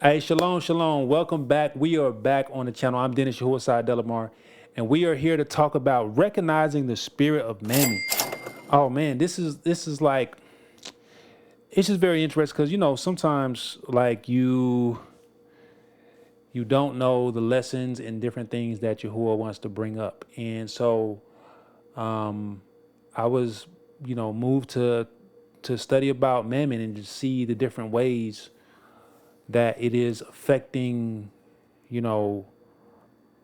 Hey, shalom, shalom. Welcome back. We are back on the channel. I'm Dennis Yahuah Delamar, and we are here to talk about recognizing the spirit of mammon. Oh man, this is like it's just very interesting because sometimes like you don't know the lessons and different things that Yahuah wants to bring up, and so I was moved to study about mammon and to see the different ways that it is affecting you know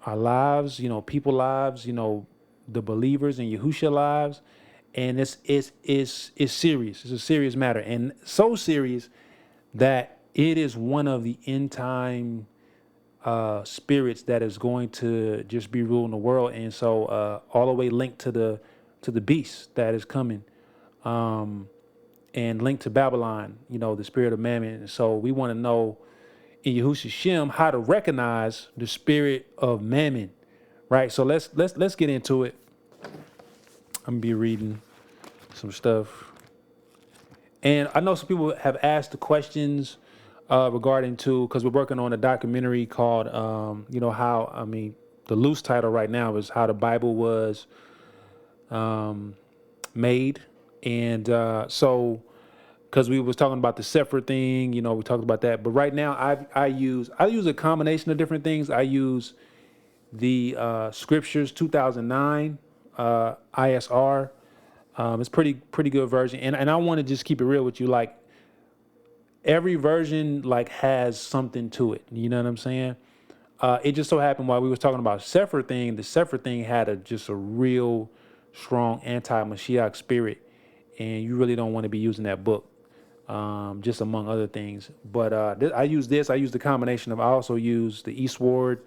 our lives, people lives, the believers and Yahusha lives. And it's serious. It's a serious matter. And so serious that it is one of the end time spirits that is going to just be ruling the world. And so all the way linked to the beast that is coming. And linked to Babylon, the spirit of mammon. And so we want to know in Yahushua Shem how to recognize the spirit of mammon. Right. So let's get into it. I'm gonna be reading some stuff. And I know some people have asked the questions regarding to, because we're working on a documentary called how, the loose title right now is how the Bible was made. And so because we was talking about the Sefer thing, we talked about that. But right now I use a combination of different things. I use the Scriptures 2009 ISR. It's pretty good version, and I want to just keep it real with you. Like every version like has something to it. You know what I'm saying? It just so happened while we was talking about Sefer thing, the Sefer thing had just a real strong anti-Mashiach spirit, and you really don't want to be using that book. Just among other things, but I use this. I use the combination of. I also use the eSword,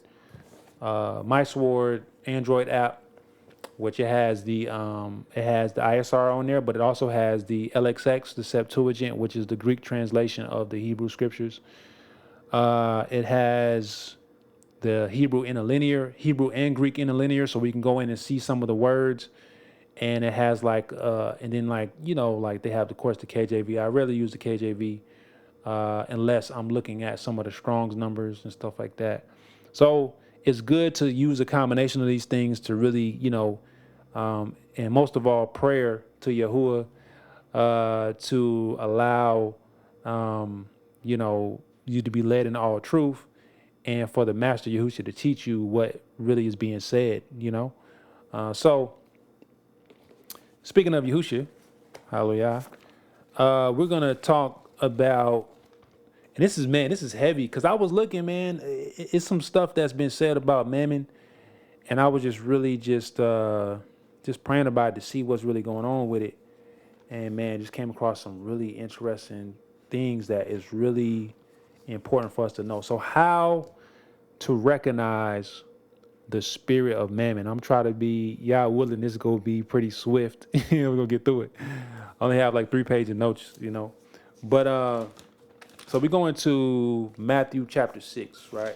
My Sword Android app, which it has the ISR on there, but it also has the LXX, the Septuagint, which is the Greek translation of the Hebrew scriptures. It has the Hebrew interlinear, Hebrew and Greek interlinear, so we can go in and see some of the words. And it has and then like they have, of course, the KJV. I rarely use the KJV unless I'm looking at some of the Strong's numbers and stuff like that. So it's good to use a combination of these things to really, and most of all, prayer to Yahuwah to allow, you to be led in all truth, and for the Master Yahusha to teach you what really is being said. So speaking of Yahusha, hallelujah, we're gonna talk about, and this is heavy because I was looking, man. It's some stuff that's been said about Mammon, and I was just really just praying about it to see what's really going on with it. And man, just came across some really interesting things that is really important for us to know. So how to recognize the spirit of Mammon. I'm trying to be, y'all willing, this is going to be pretty swift. We're going to get through it. I only have like 3 pages of notes, But so we go into Matthew chapter 6, right?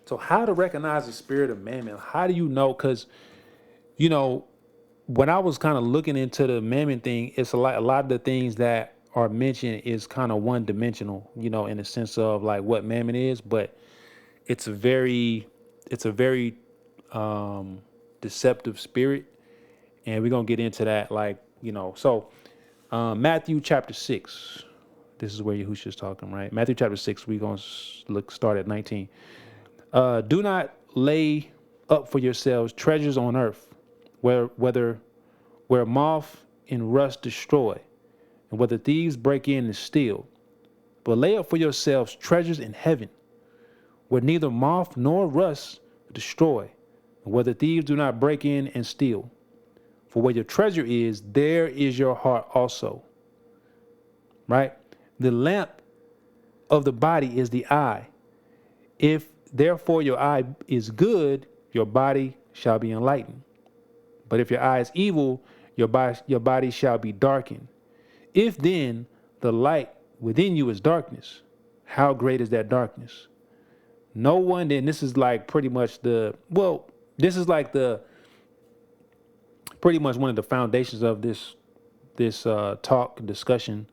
So how to recognize the spirit of Mammon? How do you know? Because, when I was kind of looking into the Mammon thing, it's a lot of the things that are mentioned is kind of one dimensional, in the sense of like what Mammon is, but it's a very deceptive spirit, and we're gonna get into that. So Matthew chapter 6. This is where Yahushua's talking, right? Matthew chapter 6. We're gonna start at 19. Do not lay up for yourselves treasures on earth, where moth and rust destroy, and whether thieves break in and steal. But lay up for yourselves treasures in heaven, where neither moth nor rust destroy, and where the thieves do not break in and steal. For where your treasure is, there is your heart also. Right? The lamp of the body is the eye. If therefore your eye is good, your body shall be enlightened. But if your eye is evil, your body shall be darkened. If then the light within you is darkness, how great is that darkness? No one, then this is like pretty much this is like pretty much one of the foundations of this talk discussion.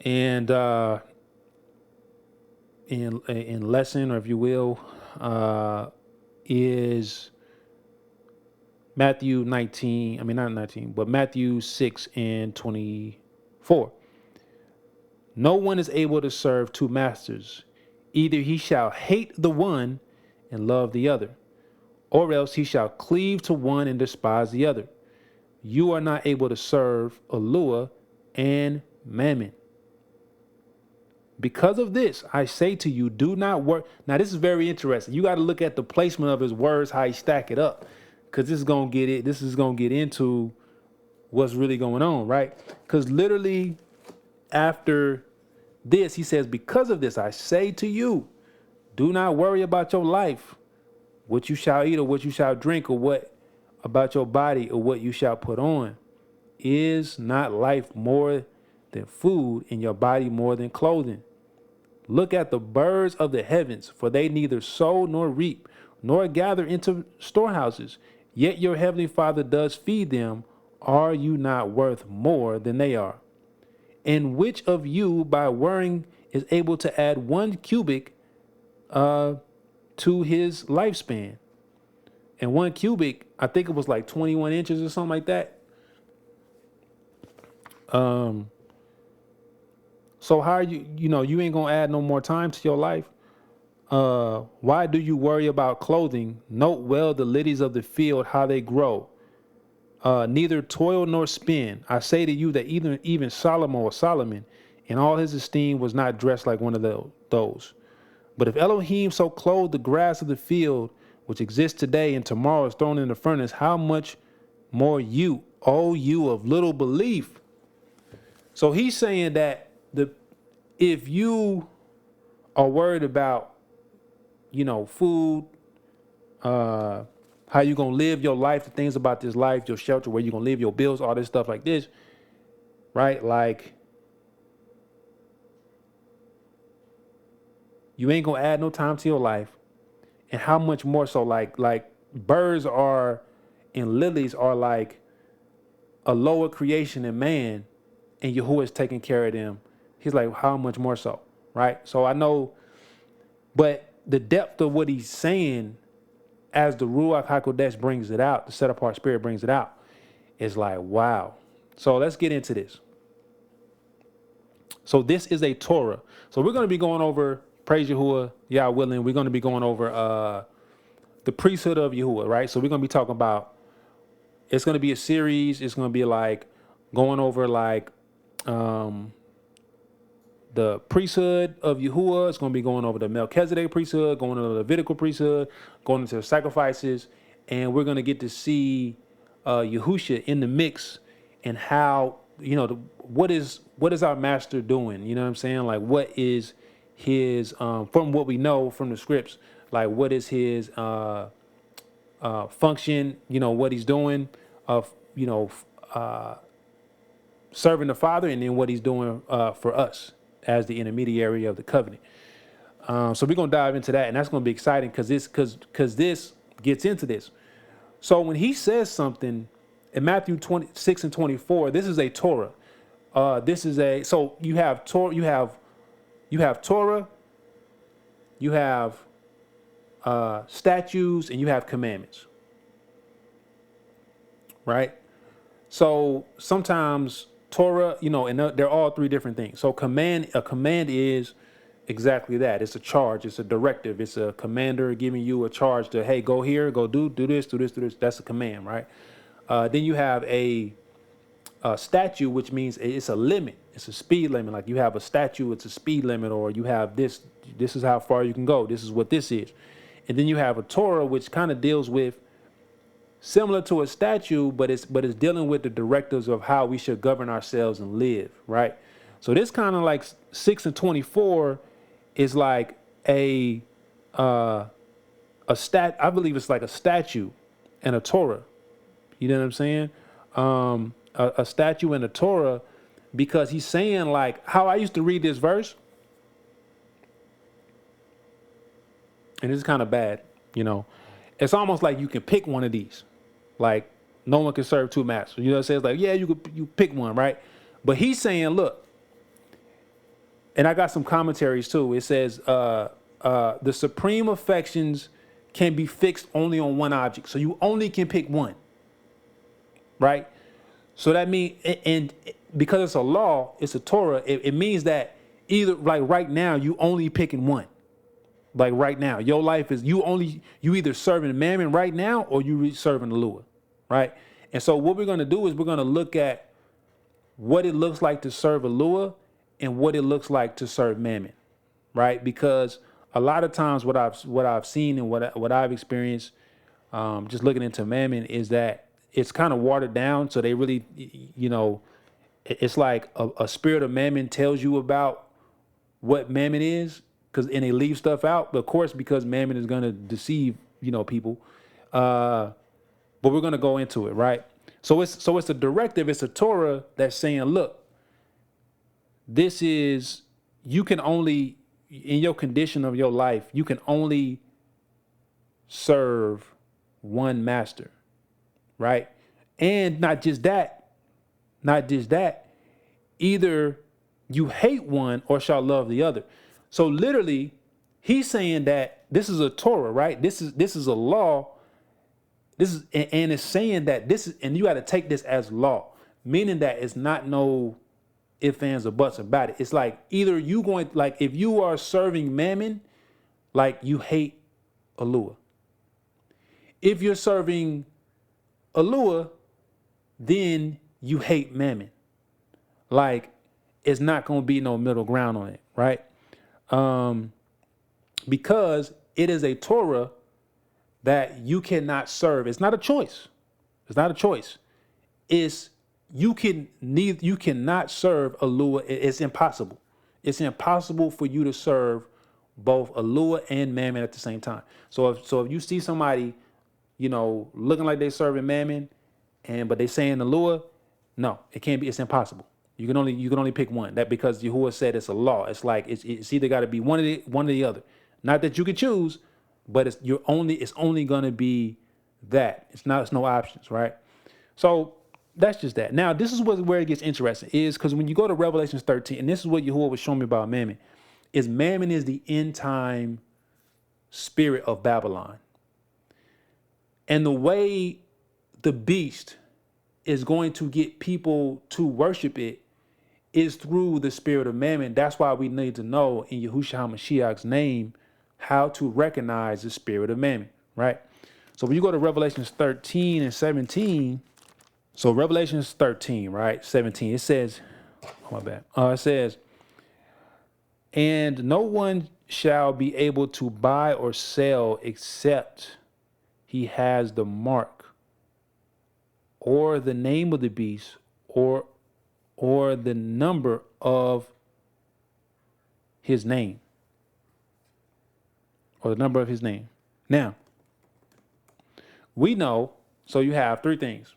And in lesson, or if you will, is Matthew 19. I mean, not 19, but Matthew 6:24. No one is able to serve two masters. Either he shall hate the one and love the other, or else he shall cleave to one and despise the other. You are not able to serve Aluah and Mammon. Because of this, I say to you, do not work. Now, this is very interesting. You got to look at the placement of his words, how he stack it up, because this is gonna get into what's really going on, right? Because literally after this, he says, because of this, I say to you, do not worry about your life, what you shall eat or what you shall drink, or what about your body or what you shall put on. Is not life more than food, and your body more than clothing? Look at the birds of the heavens, for they neither sow nor reap, nor gather into storehouses, yet your heavenly Father does feed them. Are you not worth more than they are? And which of you, by worrying, is able to add 1 cubit to his lifespan? And 1 cubit, I think it was like 21 inches or something like that. So how are you ain't gonna add no more time to your life? Why do you worry about clothing? Note well the lilies of the field, how they grow. Neither toil nor spin. I say to you that even Solomon in all his esteem was not dressed like one of those. But if Elohim so clothed the grass of the field, which exists today and tomorrow is thrown in the furnace, how much more you, O you of little belief? So he's saying that if you are worried about, food, how you gonna live your life, the things about this life, your shelter, where you gonna live, your bills, all this stuff like this, right? Like, you ain't gonna add no time to your life. And how much more so, like birds are and lilies are like a lower creation than man, and Yahuah is taking care of them. He's like, how much more so, right? So I know, but the depth of what he's saying, as the Ruach HaKodesh brings it out, the set apart spirit brings it out, is like, wow. So let's get into this. So this is a Torah. So we're going to be going over, praise Yahuah, Yah willing, we're going to be going over the priesthood of Yahuah, right? So we're going to be talking about, it's going to be a series. It's going to be like going over like the priesthood of Yahuah. It's going to be going over the Melchizedek priesthood, going over the Levitical priesthood, going into the sacrifices. And we're going to get to see Yahusha in the mix, and how, what is our master doing? You know what I'm saying? Like, what is his, from what we know from the scripts, like what is his function, what he's doing of, serving the Father, and then what he's doing for us as the intermediary of the covenant. So we're going to dive into that, and that's going to be exciting because this gets into this. So when he says something in Matthew 26:24, this is a Torah. So you have Torah, you have Torah, you have statutes, and you have commandments, right? So sometimes Torah, and they're all three different things. So a command is exactly that. It's a charge. It's a directive. It's a commander giving you a charge to, hey, go here, go do this, do this, do this. That's a command, right? Then you have a statute, which means it's a limit. It's a speed limit. Like you have a statute, it's a speed limit, or you have this is how far you can go. This is what this is. And then you have a Torah, which kind of deals with, similar to a statute, but it's dealing with the directives of how we should govern ourselves and live, right? So this kind of like 6:24 is like a I believe it's like a statute and a Torah. You know what I'm saying? A statute and a Torah, because he's saying, like, how I used to read this verse, and it's kind of bad, It's almost like you can pick one of these. Like, no one can serve two masters. It says like, yeah, you pick one, right? But he's saying, look, And I got some commentaries too. It says the supreme affections can be fixed only on one object. So you only can pick one, right? So that means, and because it's a law, it's a Torah, it means that either, like right now, you only picking one. Like right now, your life is, you either serving Mammon right now or you serving Aluah, right? And so what we're going to do is we're going to look at what it looks like to serve Aluah and what it looks like to serve Mammon, right? Because a lot of times what I've seen and what I've experienced, just looking into Mammon, is that it's kind of watered down. So they really, it's like a spirit of Mammon tells you about what Mammon is, and they leave stuff out. But of course, because Mammon is going to deceive, people. But we're going to go into it, right? So it's a directive. It's a Torah that's saying, look, this is, you can only, in your condition of your life, you can only serve one master, right? And not just that, either you hate one or shall love the other. So literally, he's saying that this is a Torah, right? This is a law. And it's saying that this is, and you got to take this as law, meaning that it's not no ifs, ands, or buts about it. It's like either you going, like if you are serving Mammon, like you hate Aluah. If you're serving Aluah, then you hate Mammon. Like it's not going to be no middle ground on it, right? Because it is a Torah that you cannot serve. It's not a choice. It's not a choice. It's you cannot serve Aluah. It's impossible. It's impossible for you to serve both Aluah and Mammon at the same time. So if you see somebody, looking like they serving Mammon, but they saying Aluah, no, it can't be. It's impossible. You can only pick one. That because Yahuah said it's a law. It's like it's either got to be one or the other. Not that you could choose, but it's only gonna be that. It's no options, right? So that's just that. Now this is where it gets interesting, is because when you go to Revelation 13, and this is what Yahuah was showing me about Mammon, is Mammon is the end time spirit of Babylon. And the way the beast is going to get people to worship it is through the spirit of Mammon. That's why we need to know in Yahushua HaMashiach's name how to recognize the spirit of Mammon, right? So when you go to Revelations 13 and 17, so Revelations 13, right, 17, it says, oh my bad, it says, and no one shall be able to buy or sell except he has the mark or the name of the beast or the number of his name. Or the number of his name. Now, we know, so you have three things.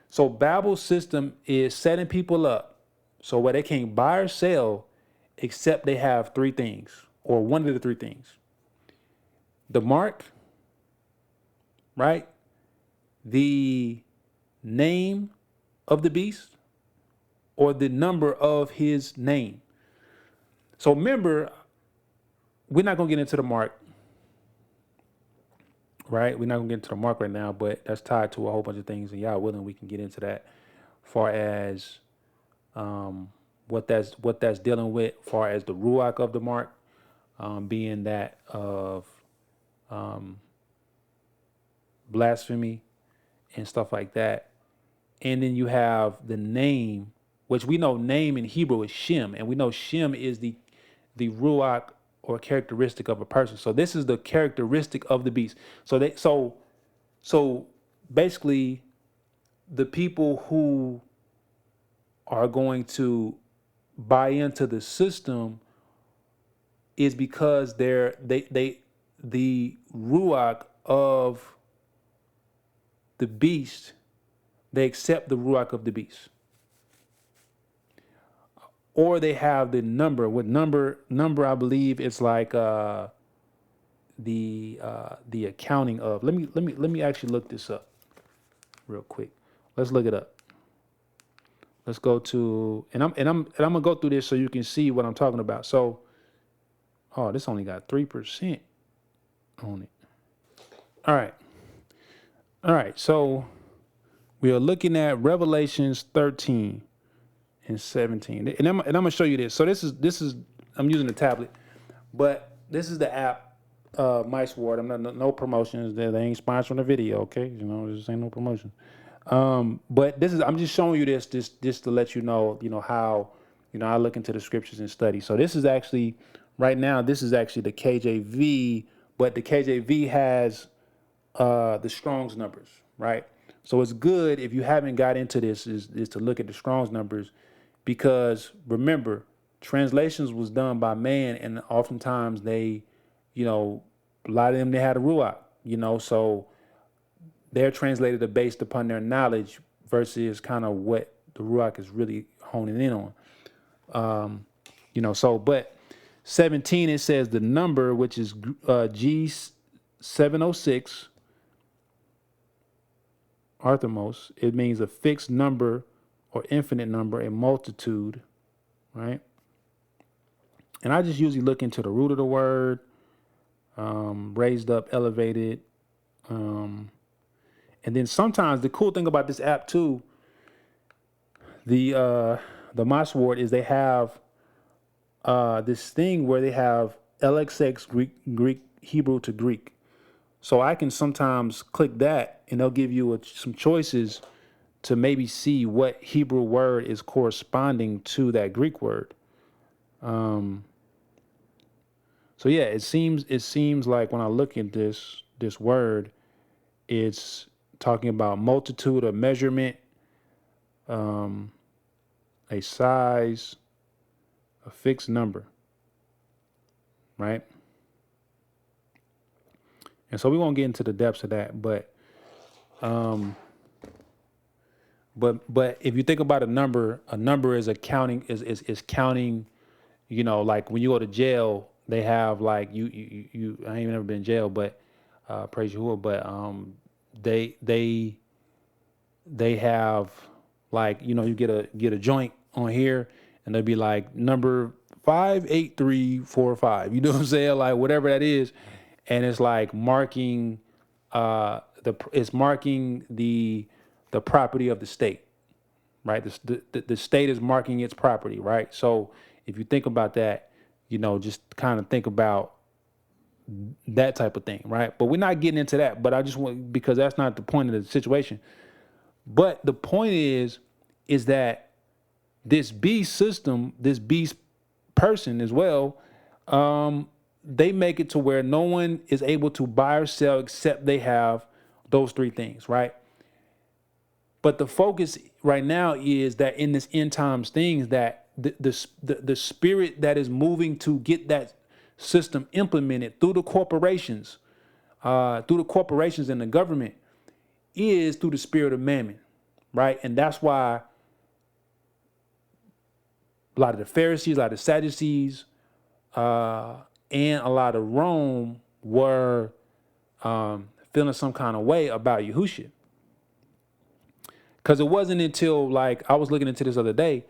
So Babel's system is setting people up so where they can't buy or sell except they have three things, or one of the three things. The mark, right? The name of the beast, or the number of his name. So remember, we're not going to get into the mark. Right, we're not gonna get into the mark right now, but that's tied to a whole bunch of things, and y'all willing, we can get into that. Far as what that's dealing with, far as the ruach of the mark, being that of blasphemy and stuff like that, and then you have the name, which we know name in Hebrew is Shem, and we know Shem is the ruach or characteristic of a person. So this is the characteristic of the beast. So basically the people who are going to buy into the system is because the ruach of the beast, they accept the ruach of the beast. Or they have the number. With number, I believe it's like the accounting of. Let me actually look this up real quick. Let's look it up. Let's go to, and I'm gonna go through this so you can see what I'm talking about. So, oh, this only got 3% on it. All right, all right. So we are looking at Revelations 13 and 17, and I'm gonna show you this. So this is I'm using the tablet, but this is the app, Mice Ward. I'm not no promotions. They ain't sponsoring the video, okay? You know, this ain't no promotion. But this is I'm just showing you this just to let you know how I look into the scriptures and study. So this is actually right now. This is actually the KJV, but the KJV has the Strong's numbers, right? So it's good if you haven't got into this is to look at the Strong's numbers, because remember, translations was done by man, and oftentimes they, a lot of them they had a ruach, so they're translated based upon their knowledge versus kind of what the ruach is really honing in on. So but 17 it says the number, which is G706 Arthemos. It means a fixed number or infinite number, a multitude, right? And I just usually look into the root of the word, raised up, elevated. And then sometimes the cool thing about this app too, the Masword, is they have this thing where they have LXX Greek, Hebrew to Greek. So I can sometimes click that and they'll give you some choices to maybe see what Hebrew word is corresponding to that Greek word. So yeah, it seems like when I look at this word, it's talking about multitude, a measurement, a size, a fixed number, right? And so we won't get into the depths of that, but if you think about a number is counting, like when you go to jail, they have like you I ain't never been in jail, but praise Yahuah, but they have like, you get a joint on here and they'll be like number 58345, you know what I'm saying? Like whatever that is. And it's like marking it's marking the property of the state, right? The state is marking its property, right? So if you think about that, just kind of think about that type of thing, right? But we're not getting into that, but I just want, because that's not the point of the situation. But the point is that this beast system, this beast person as well, they make it to where no one is able to buy or sell except they have those three things, right? But the focus right now is that in this end times things, that the spirit that is moving to get that system implemented through the corporations and the government is through the spirit of Mammon, right? And that's why a lot of the Pharisees, a lot of the Sadducees, and a lot of Rome were feeling some kind of way about Yahusha. Because it wasn't until, like, I was looking into this other day,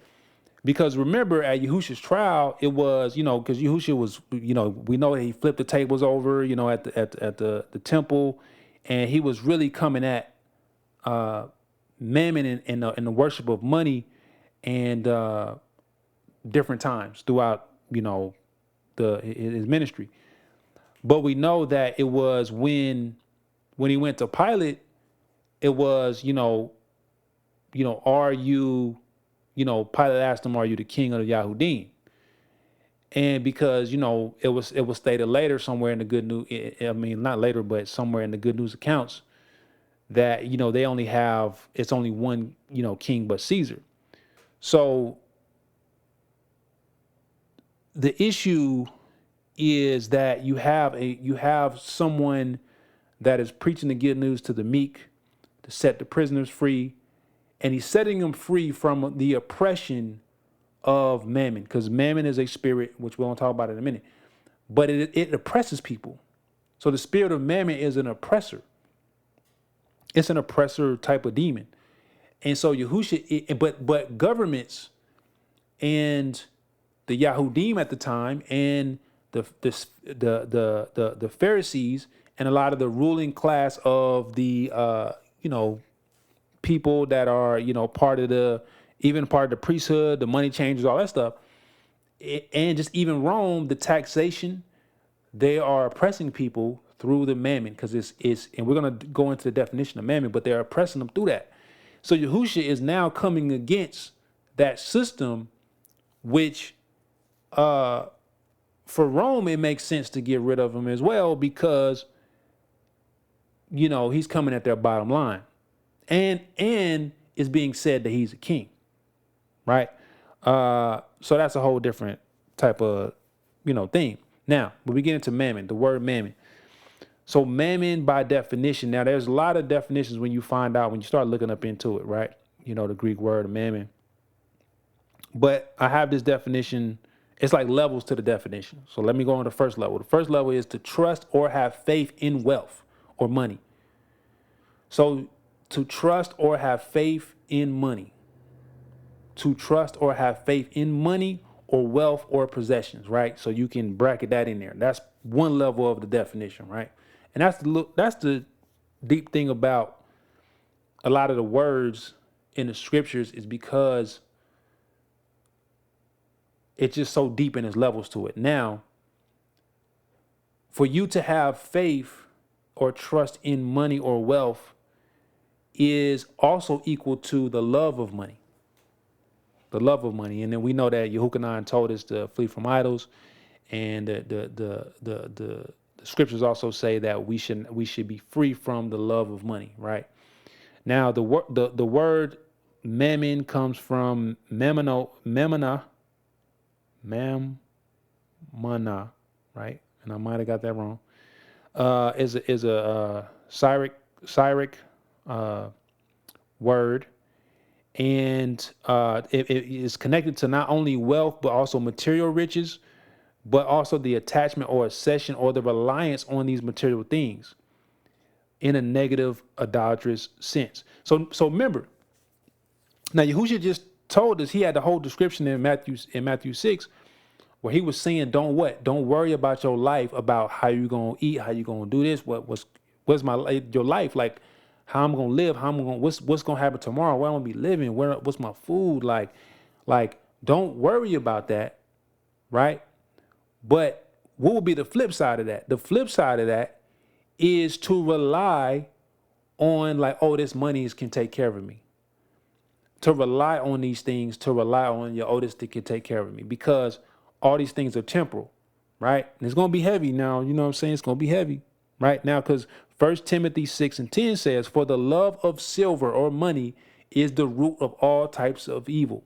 because remember at Yahusha's trial, it was, because Yahusha was, we know he flipped the tables over, at the temple, and he was really coming at Mammon and the worship of money and different times throughout, his ministry. But we know that it was when he went to Pilate, it was, are you, Pilate asked him, are you the king of the Yahudim? And because, it was stated later somewhere in the good news, I mean, not later, but somewhere in the good news accounts that, they only have, it's only one, king but Caesar. So the issue is that you have someone that is preaching the good news to the meek, to set the prisoners free, and he's setting them free from the oppression of Mammon, because Mammon is a spirit, which we'll talk about in a minute, but it oppresses people. So the spirit of Mammon is an oppressor. It's an oppressor type of demon. And so Yahusha, but governments and the Yahudim at the time and the Pharisees and a lot of the ruling class of the people that are part of the priesthood, the money changers, all that stuff, and just even Rome, the taxation, they are oppressing people through the mammon because it's and we're gonna go into the definition of mammon, but they're oppressing them through that. So Yahusha is now coming against that system, which for Rome it makes sense to get rid of him as well because he's coming at their bottom line, and it's being said that he's a king, right? So that's a whole different type of thing. Now, when we get into mammon, the word mammon. So mammon by definition, now there's a lot of definitions when you start looking up into it, right? The Greek word mammon. But I have this definition, it's like levels to the definition. So let me go on the first level. The first level is to trust or have faith in wealth or money. So to trust or have faith in money. To trust or have faith in money or wealth or possessions, right? So you can bracket that in there. That's one level of the definition, right? And that's the deep thing about a lot of the words in the scriptures is because it's just so deep and there's levels to it. Now, for you to have faith or trust in money or wealth is also equal to the love of money. The love of money. And then we know that Yahuah told us to flee from idols. And the scriptures also say that we should be free from the love of money, right? Now the word mammon comes from mammona, right? And I might have got that wrong. Is a Syriac word. And it is connected to not only wealth, but also material riches, but also the attachment or accession or the reliance on these material things in a negative, idolatrous sense. So remember, now Yahushua just told us he had the whole description in Matthew 6, where he was saying, don't worry about your life, about how you're gonna eat, how you're gonna do this, what's your life like. How I'm gonna live? What's gonna happen tomorrow? Where I'm gonna be living? What's my food like? Like, don't worry about that, right? But what would be the flip side of that? The flip side of that is to rely on this money can take care of me. To rely on these things, to rely on this that can take care of me, because all these things are temporal, right? And it's gonna be heavy now. You know what I'm saying? It's gonna be heavy. Right now, because 1 Timothy 6:10 says, for the love of silver or money is the root of all types of evil,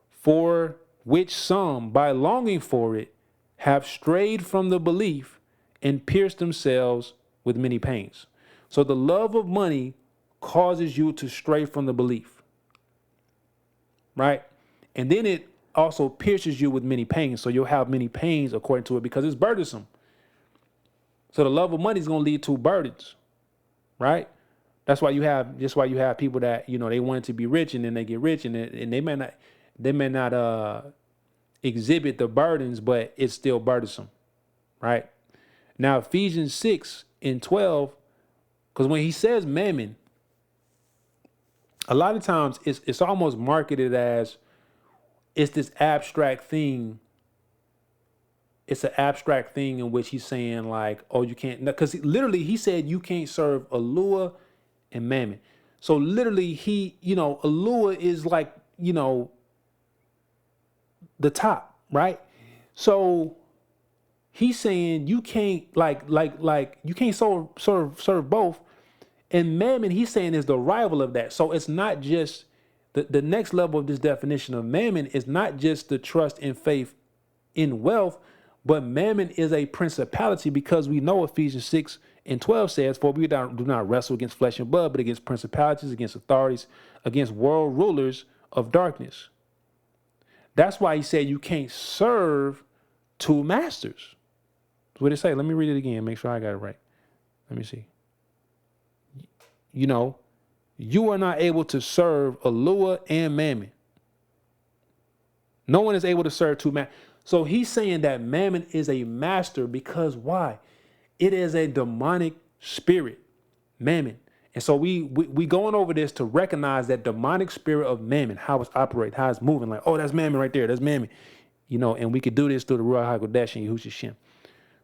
for which some, by longing for it, have strayed from the belief and pierced themselves with many pains. So the love of money causes you to stray from the belief, right? And then it also pierces you with many pains. So you'll have many pains according to it because it's burdensome. So the love of money is going to lead to burdens, right? That's why you have people that, they want to be rich and then they get rich and they may not exhibit the burdens, but it's still burdensome, right? Now, Ephesians 6:12, because when he says mammon, a lot of times it's almost marketed as it's this abstract thing. It's an abstract thing in which he's saying you can't, because literally he said you can't serve Aluah and Mammon. So literally Aluah is the top, right? So he's saying you can't you can't serve both. And Mammon, he's saying, is the rival of that. So it's not just the next level of this definition of Mammon is not just the trust and faith in wealth, but Mammon is a principality, because we know Ephesians 6:12 says, for we do not wrestle against flesh and blood, but against principalities, against authorities, against world rulers of darkness. That's why he said you can't serve two masters. That's what it say. Let me read it again, make sure I got it right. Let me see. You are not able to serve Aluah and Mammon. No one is able to serve two masters. So he's saying that Mammon is a master because why? It is a demonic spirit, Mammon. And so we going over this to recognize that demonic spirit of Mammon, how it's operating, how it's moving. Like, oh, that's Mammon right there. That's Mammon. You know, and we could do this through the Ruach HaKodesh and Yahushua Shem.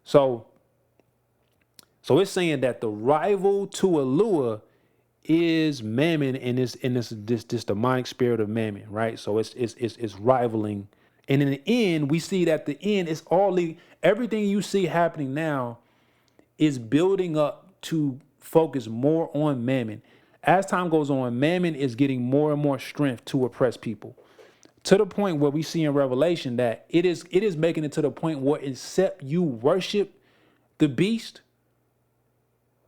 So it's saying that the rival to Aluah is Mammon and this demonic spirit of Mammon, right? So it's rivaling. And in the end, we see that the end is everything you see happening now is building up to focus more on Mammon. As time goes on, Mammon is getting more and more strength to oppress people, to the point where we see in Revelation that it is making it to the point where except you worship the beast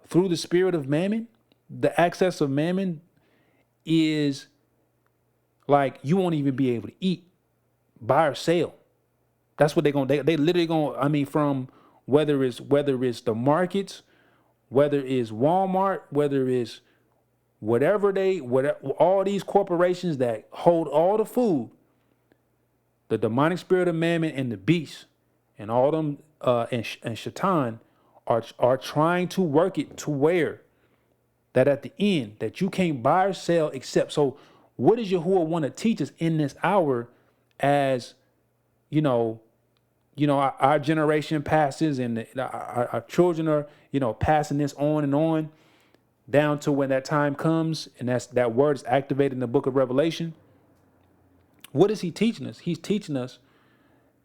through the spirit of Mammon, the access of Mammon is like you won't even be able to eat, buy or sell. That's what they literally gonna, I mean, from whether it's the markets, whether it's Walmart, whether it's whatever all these corporations that hold all the food, the demonic spirit of Mammon and the beast and all them and Shaitan are trying to work it to where that at the end that you can't buy or sell except. So what does Yahuah want to teach us in this hour as, our generation passes and our children are, passing this on and on down to when that time comes and that word is activated in the book of Revelation. What is he teaching us? He's teaching us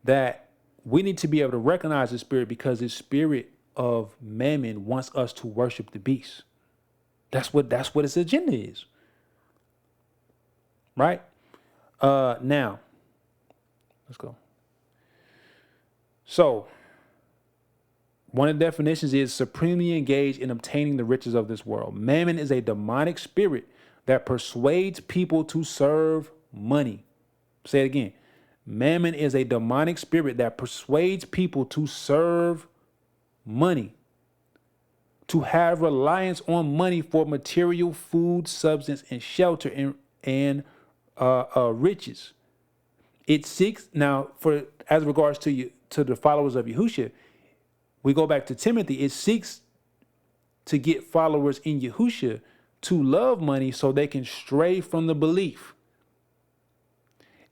that we need to be able to recognize the spirit because the spirit of Mammon wants us to worship the beast. That's what its agenda is. Right? Now, let's go. So, one of the definitions is supremely engaged in obtaining the riches of this world. Mammon is a demonic spirit that persuades people to serve money. Say it again. Mammon is a demonic spirit that persuades people to serve money, to have reliance on money for material, food, substance, and shelter and riches. It seeks now for as regards to the followers of Yahusha. We go back to Timothy. It seeks to get followers in Yahusha to love money so they can stray from the belief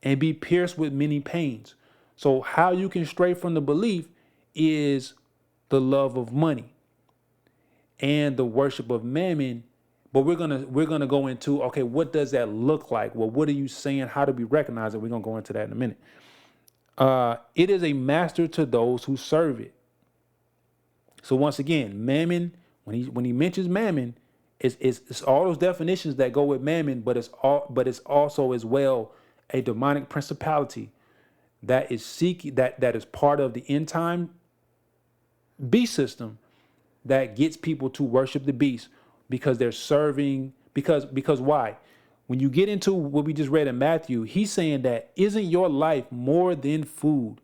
and be pierced with many pains. So how you can stray from the belief is the love of money and the worship of Mammon. But we're gonna go into, okay, what does that look like? Well, what are you saying? How do we recognize it? We're gonna go into that in a minute. It is a master to those who serve it. So once again, Mammon, when he mentions Mammon, it's all those definitions that go with Mammon, but it's also as well a demonic principality that is seeking that is part of the end time beast system that gets people to worship the beast because they're serving because why? When you get into what we just read in Matthew, he's saying that isn't your life more than food?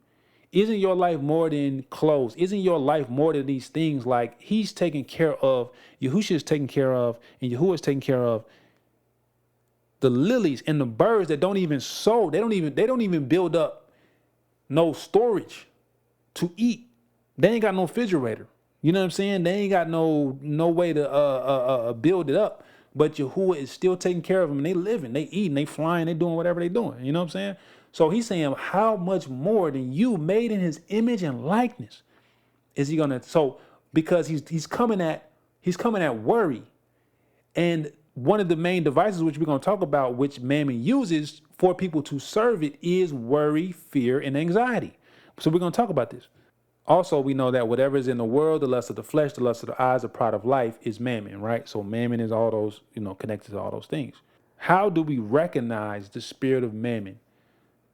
Isn't your life more than clothes? Isn't your life more than these things? Like he's taking care of, Yahusha is taking care of, and Yahuah is taking care of the lilies and the birds that don't even sow. They don't even build up no storage to eat. They ain't got no refrigerator. You know what I'm saying? They ain't got no way to build it up. But Yahuah is still taking care of them. And they living, they eating, they flying, they doing whatever they doing. You know what I'm saying? So he's saying, how much more than you made in his image and likeness is he gonna? So because he's coming at worry, and one of the main devices which we're gonna talk about, which Mammon uses for people to serve it, is worry, fear, and anxiety. So we're gonna talk about this. Also, we know that whatever is in the world, the lust of the flesh, the lust of the eyes, the pride of life, is Mammon, right? So Mammon is all those, connected to all those things. How do we recognize the spirit of Mammon?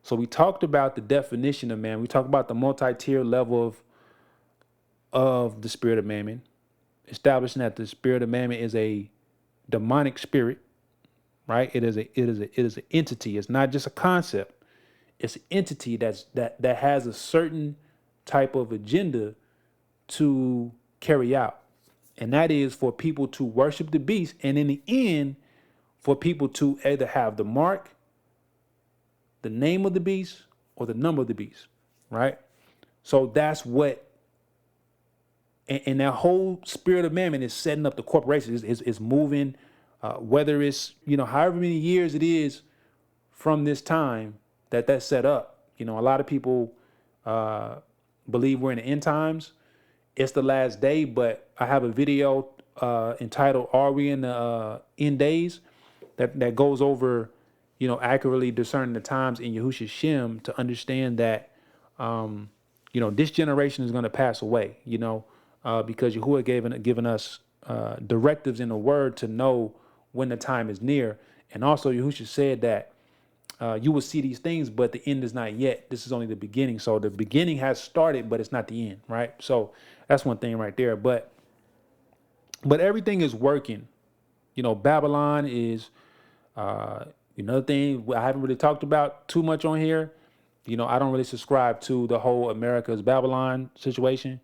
So we talked about the definition of Mammon. We talked about the multi-tier level of the spirit of Mammon, establishing that the spirit of Mammon is a demonic spirit, right? It is an entity. It's not just a concept. It's an entity that has a certain type of agenda to carry out, and that is for people to worship the beast, and in the end, for people to either have the mark, the name of the beast, or the number of the beast, right? So that's what, and that whole spirit of mammon is setting up the corporation, is moving, whether it's, however many years it is from this time that's set up. A lot of people believe we're in the end times. It's the last day, but I have a video entitled "Are We in the End Days?" that goes over, accurately discerning the times in Yahusha's Shem to understand that, this generation is going to pass away. Because Yahuah given us directives in the Word to know when the time is near, and also Yahusha said that you will see these things, but the end is not yet. This is only the beginning. So the beginning has started, but it's not the end, right? So that's one thing right there. But everything is working. Babylon is another thing I haven't really talked about too much on here. I don't really subscribe to the whole America's Babylon situation.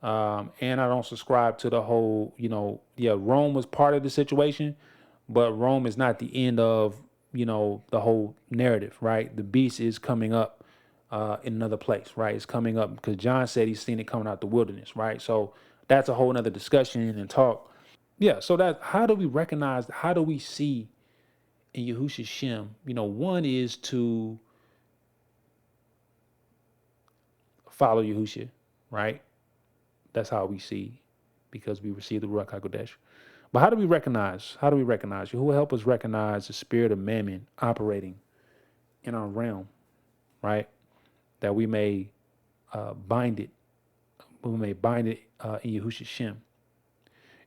And I don't subscribe to the whole, Rome was part of the situation, but Rome is not the end of, the whole narrative, right? The beast is coming up in another place, right? It's coming up because John said he's seen it coming out the wilderness, right? So that's a whole nother discussion and talk. Yeah, so how do we see in Yahusha's Shem? One is to follow Yahusha, right? That's how we see, because we receive the Ruach HaKodesh. But how do we recognize? Who will help us recognize the spirit of mammon operating in our realm, right? That we may bind it. We may bind it in Yahusha's Shem.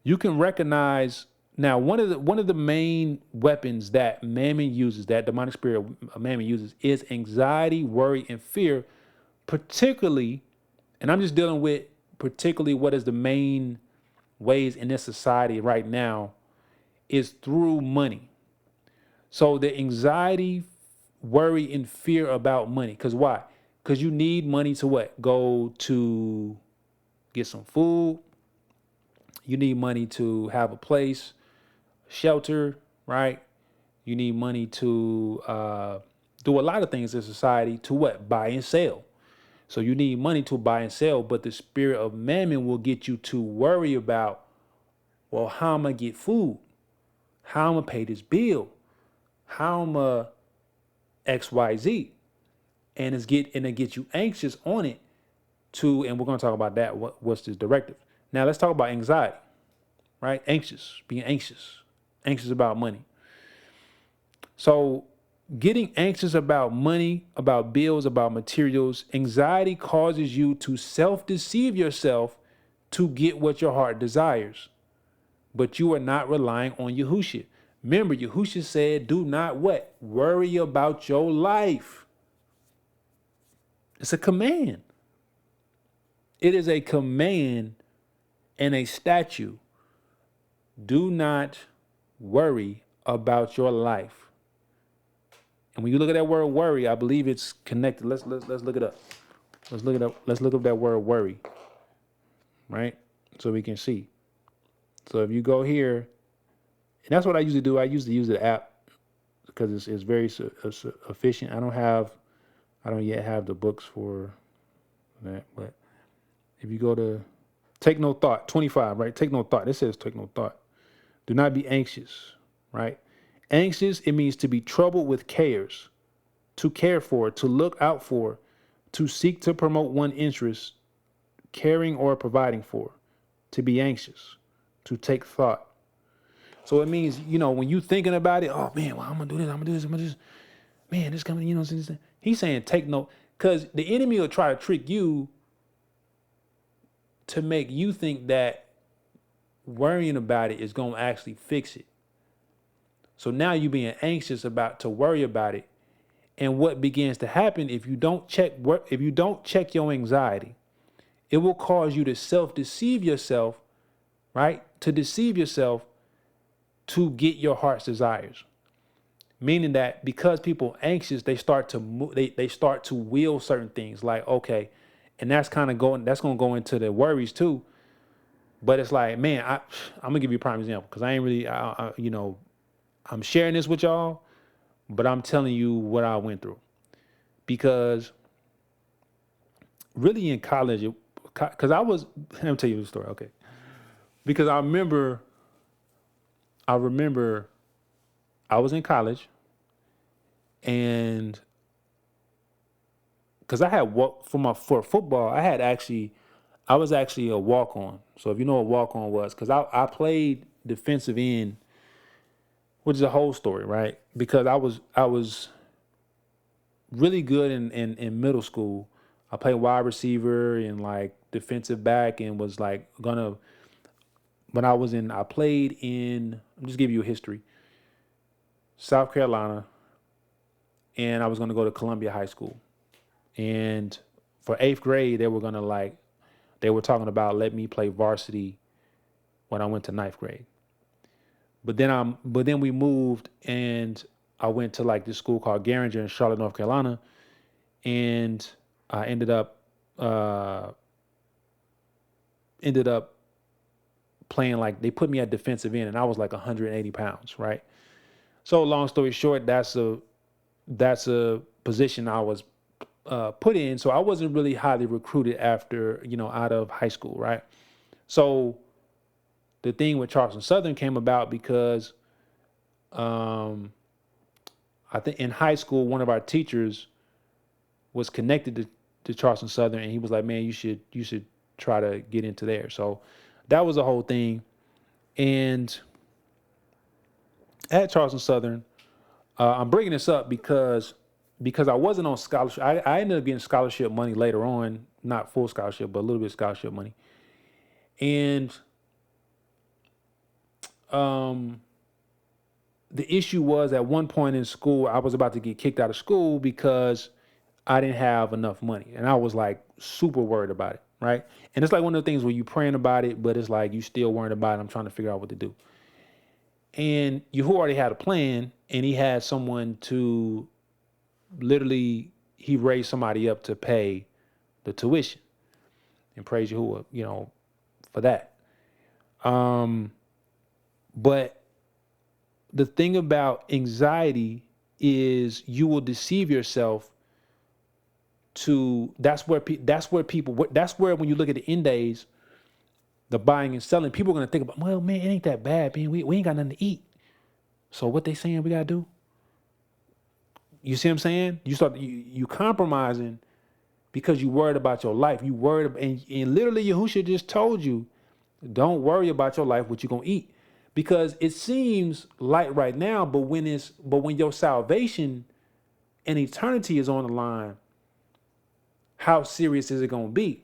You can recognize now one of the main weapons that mammon uses, that demonic spirit of mammon uses, is anxiety, worry, and fear, particularly. And I'm just dealing with particularly what is the main ways in this society right now is through money. So the anxiety, worry, and fear about money. Because why? Because you need money to what? Go to get some food. You need money to have a place, shelter, right? You need money to do a lot of things in society to what? Buy and sell. So you need money to buy and sell, but the spirit of mammon will get you to worry about, well, how am I get food? How am I pay this bill? How am I XYZ? And it gets you anxious on it and we're going to talk about that. What's this directive? Now let's talk about anxiety, right? Being anxious about money. So getting anxious about money, about bills, about materials, anxiety causes you to self-deceive yourself to get what your heart desires. But you are not relying on Yahusha. Remember, Yahusha said, do not what? Worry about your life. It's a command. It is a command and a statute. Do not worry about your life. And when you look at that word worry, I believe it's connected. Let's look it up. Let's look up that word worry, right? So we can see. So if you go here, and that's what I usually do. I usually use the app because it's very efficient. I don't yet have the books for that. But if you go to take no thought, 25, right? Take no thought. It says take no thought. Do not be anxious, right? Anxious, it means to be troubled with cares, to care for, to look out for, to seek to promote one interest, caring or providing for, to be anxious, to take thought. So it means, when you thinking about it, oh man, well, I'm gonna do this, man, this coming, he's saying take note, because the enemy will try to trick you to make you think that worrying about it is gonna actually fix it. So now you being anxious to worry about it. And what begins to happen if you don't check your anxiety, it will cause you to self-deceive yourself, right? To deceive yourself to get your heart's desires. Meaning that because people are anxious, they start to they start to will certain things like, okay, and that's going to go into the worries too. But it's like, man, I'm gonna give you a prime example because I ain't really, I'm sharing this with y'all, but I'm telling you what I went through. Because really in college, because let me tell you the story, okay. Because I remember I was in college, and because I had walk for football, I was actually a walk on. So if you know what walk on was, because I played defensive end, which is a whole story, right? Because I was really good in middle school. I played wide receiver and like defensive back, and was like gonna when I played in, I'm just give you a history, South Carolina, and I was gonna go to Columbia High School. And for eighth grade, they were talking about let me play varsity when I went to ninth grade. But then we moved, and I went to like this school called Garinger in Charlotte, North Carolina, and I uh ended up playing, like they put me at defensive end, and I was like 180 pounds, right? So long story short, that's a position I was put in. So I wasn't really highly recruited after, out of high school, right? So the thing with Charleston Southern came about because um, I think in high school, one of our teachers was connected to Charleston Southern, and he was like, "Man, you should try to get into there." So that was the whole thing. And at Charleston Southern, I'm bringing this up because I wasn't on scholarship. I ended up getting scholarship money later on, not full scholarship, but a little bit of scholarship money. And um, the issue was at one point in school, I was about to get kicked out of school because I didn't have enough money. And I was like super worried about it, right? And it's like one of the things where you praying about it, but it's like you still worried about it. I'm trying to figure out what to do. And Yahuah already had a plan, and he had someone to literally, he raised somebody up to pay the tuition. And praise Yahuah, for that. Um, but the thing about anxiety is you will deceive yourself to that's where when you look at the end days, the buying and selling, people are gonna think about, well, man, it ain't that bad, man. We ain't got nothing to eat. So what they saying we gotta do? You see what I'm saying? You compromising because you worried about your life. You worried and literally Yahusha just told you, don't worry about your life, what you gonna eat. Because it seems light right now, but when your salvation and eternity is on the line, how serious is it gonna be?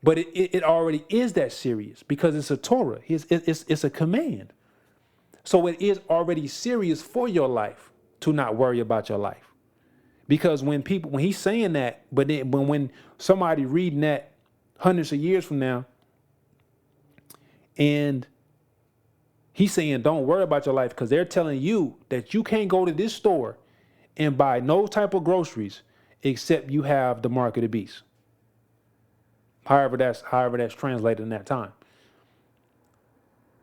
But it already is that serious because it's a Torah. It's a command. So it is already serious for your life to not worry about your life. Because when he's saying that, but then when somebody reading that hundreds of years from now, and he's saying don't worry about your life because they're telling you that you can't go to this store and buy no type of groceries except you have the mark of the beast. However that's translated in that time.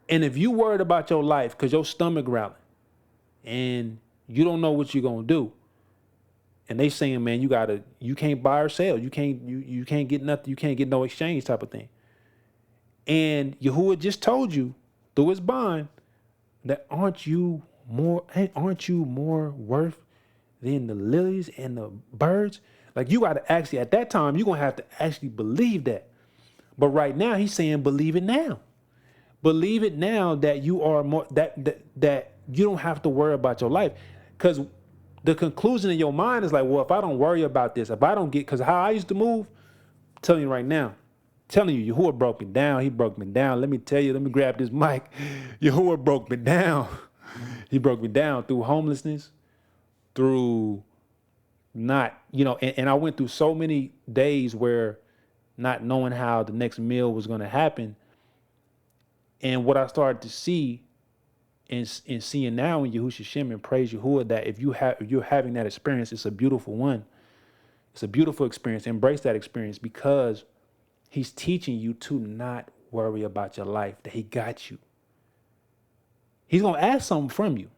And if you worried about your life because your stomach growling and you don't know what you're gonna do, and they saying, man, you can't buy or sell, you can't get nothing, you can't get no exchange type of thing. And Yahuah just told you through his bond that aren't you more worth than the lilies and the birds? Like you gotta actually at that time, you're gonna have to actually believe that. But right now he's saying believe it now. Believe it now that you are more that you don't have to worry about your life. Because the conclusion in your mind is like, well, if I don't worry about this, if I don't get, because how I used to move, I'm telling you right now, telling you, Yahuah broke me down. He broke me down. Let me tell you, let me grab this mic. Yahuah broke me down. He broke me down through homelessness, through not, and I went through so many days where not knowing how the next meal was going to happen. And what I started to see and seeing now in Yahushua Shem and praise Yahuah, that if you're having that experience, it's a beautiful one. It's a beautiful experience. Embrace that experience because he's teaching you to not worry about your life, that he got you. He's going to ask something from you.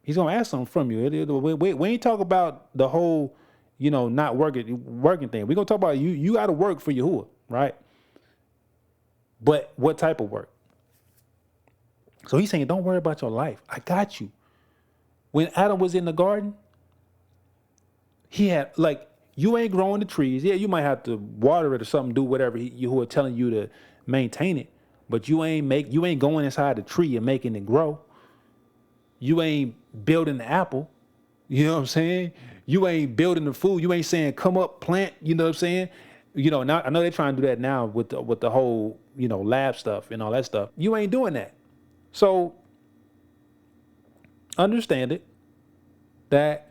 He's gonna ask something from you. We ain't talk about the whole, not working thing. We're gonna talk about you gotta work for Yahuah, right? But what type of work? So he's saying, don't worry about your life. I got you. When Adam was in the garden, he had you ain't growing the trees. Yeah, you might have to water it or something, do whatever Yahuah telling you to maintain it. But you ain't going inside the tree and making it grow. You ain't building the apple. You know what I'm saying? You ain't building the food. You ain't saying, come up, plant, you know what I'm saying? Now I know they're trying to do that now with the whole, lab stuff and all that stuff. You ain't doing that. So understand it that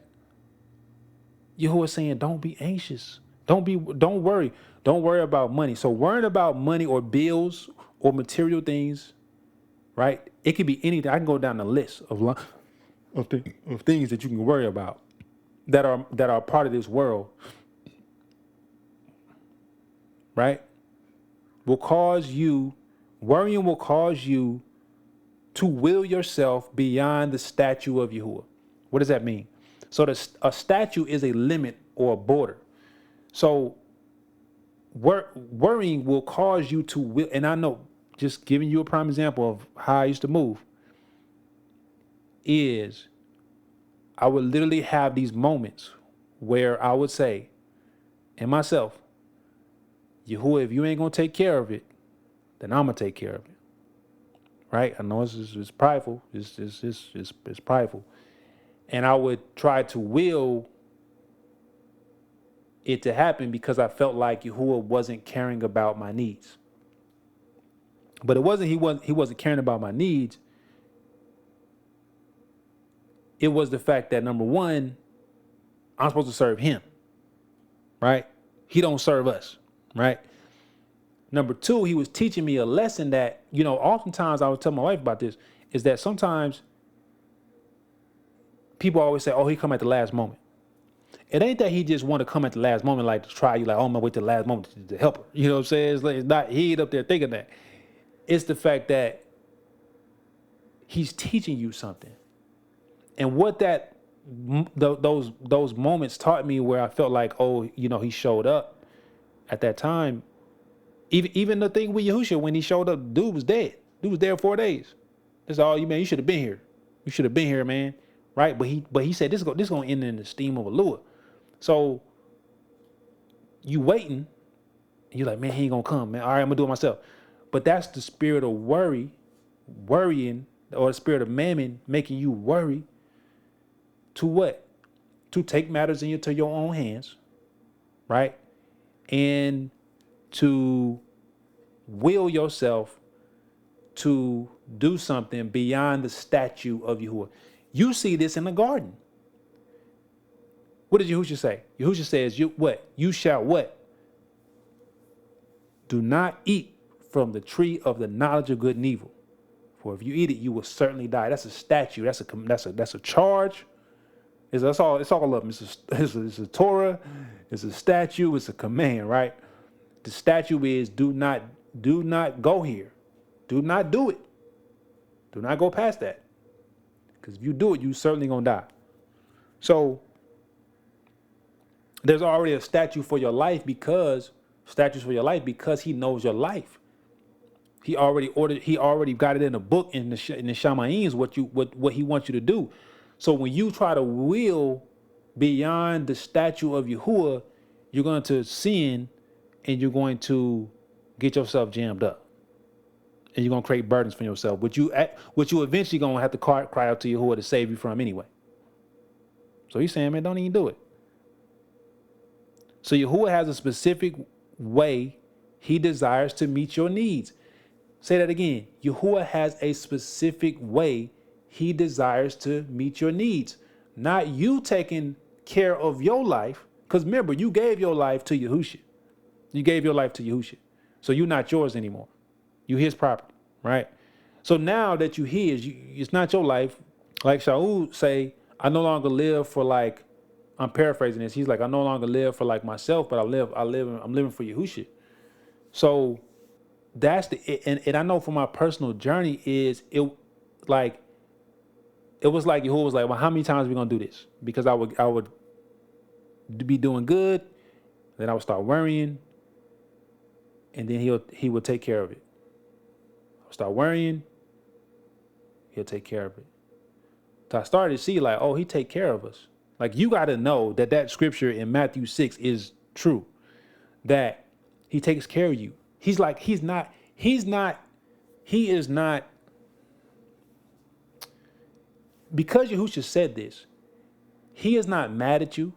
Yahuwah is saying, don't be anxious. Don't worry. Don't worry about money. So worrying about money or bills or material things, right? It could be anything. I can go down the list of things that you can worry about that are part of this world, right? Worrying will cause you to will yourself beyond the statue of Yahuwah. What does that mean? So a statue is a limit or a border. So worrying will cause you to will, and I know, just giving you a prime example of how I used to move, is I would literally have these moments where I would say in myself, Yahuwah, if you ain't gonna take care of it, then I'm gonna take care of it. Right? I know it's prideful. It's prideful. And I would try to will it to happen because I felt like Yahuwah wasn't caring about my needs. But it wasn't he wasn't caring about my needs. It was the fact that, number one, I'm supposed to serve him. Right? He don't serve us. Right? Number two, he was teaching me a lesson that, oftentimes I would tell my wife about this, is that sometimes people always say, oh, he come at the last moment. It ain't that he just want to come at the last moment, like to try you, like, oh, I'm gonna wait till the last moment to help her. You know what I'm saying? It's not, he ain't up there thinking that. It's the fact that he's teaching you something. And what those moments taught me, where I felt like, oh, he showed up at that time. Even the thing with Yahusha, when he showed up, dude was dead. Dude was there 4 days. That's all man. You should have been here. You should have been here, man. Right? But he said this gonna end in the steam of Aluah. So you waiting, and you're like, man, he ain't gonna come, man. All right, I'm gonna do it myself. But that's the spirit of worrying, or the spirit of mammon making you worry. To what? To take matters into your own hands, right? And to will yourself to do something beyond the statue of Yahuwah. You see this in the garden. What did Yahusha say? Yahusha says, You shall what? Do not eat from the tree of the knowledge of good and evil. For if you eat it, you will certainly die. That's a statue. That's a charge. It's all of them. It's a Torah. It's a statue. It's a command, right? The statue is do not go here. Do not do it. Do not go past that. Because if you do it, you certainly gonna die. So there's already a statue for your life because he knows your life. He already got it in a book in the Shamayins what he wants you to do. So when you try to will beyond the statue of Yahuwah, you're going to sin and you're going to get yourself jammed up. And you're going to create burdens for yourself, which you eventually going to have to cry out to Yahuwah to save you from anyway. So he's saying, man, don't even do it. So Yahuwah has a specific way he desires to meet your needs. Say that again. Yahuwah has a specific way he desires to meet your needs. Not you taking care of your life. Because remember, you gave your life to Yahusha. You gave your life to Yahusha. So you're not yours anymore. You his property, right? So now that you his, it's not your life. Like Shaul say, I no longer live for I'm paraphrasing this. He's like, I no longer live for myself, but I'm living for Yahusha. So that's and I know from my personal journey is it was like Yahuah was like, well, how many times are we gonna do this? Because I would be doing good, then I would start worrying, and then he would take care of it. I would start worrying, he'll take care of it. So I started to see like, oh, he take care of us. Like, you got to know that scripture in Matthew 6 is true, that he takes care of you. He is not, because Yahusha said this, he is not mad at you.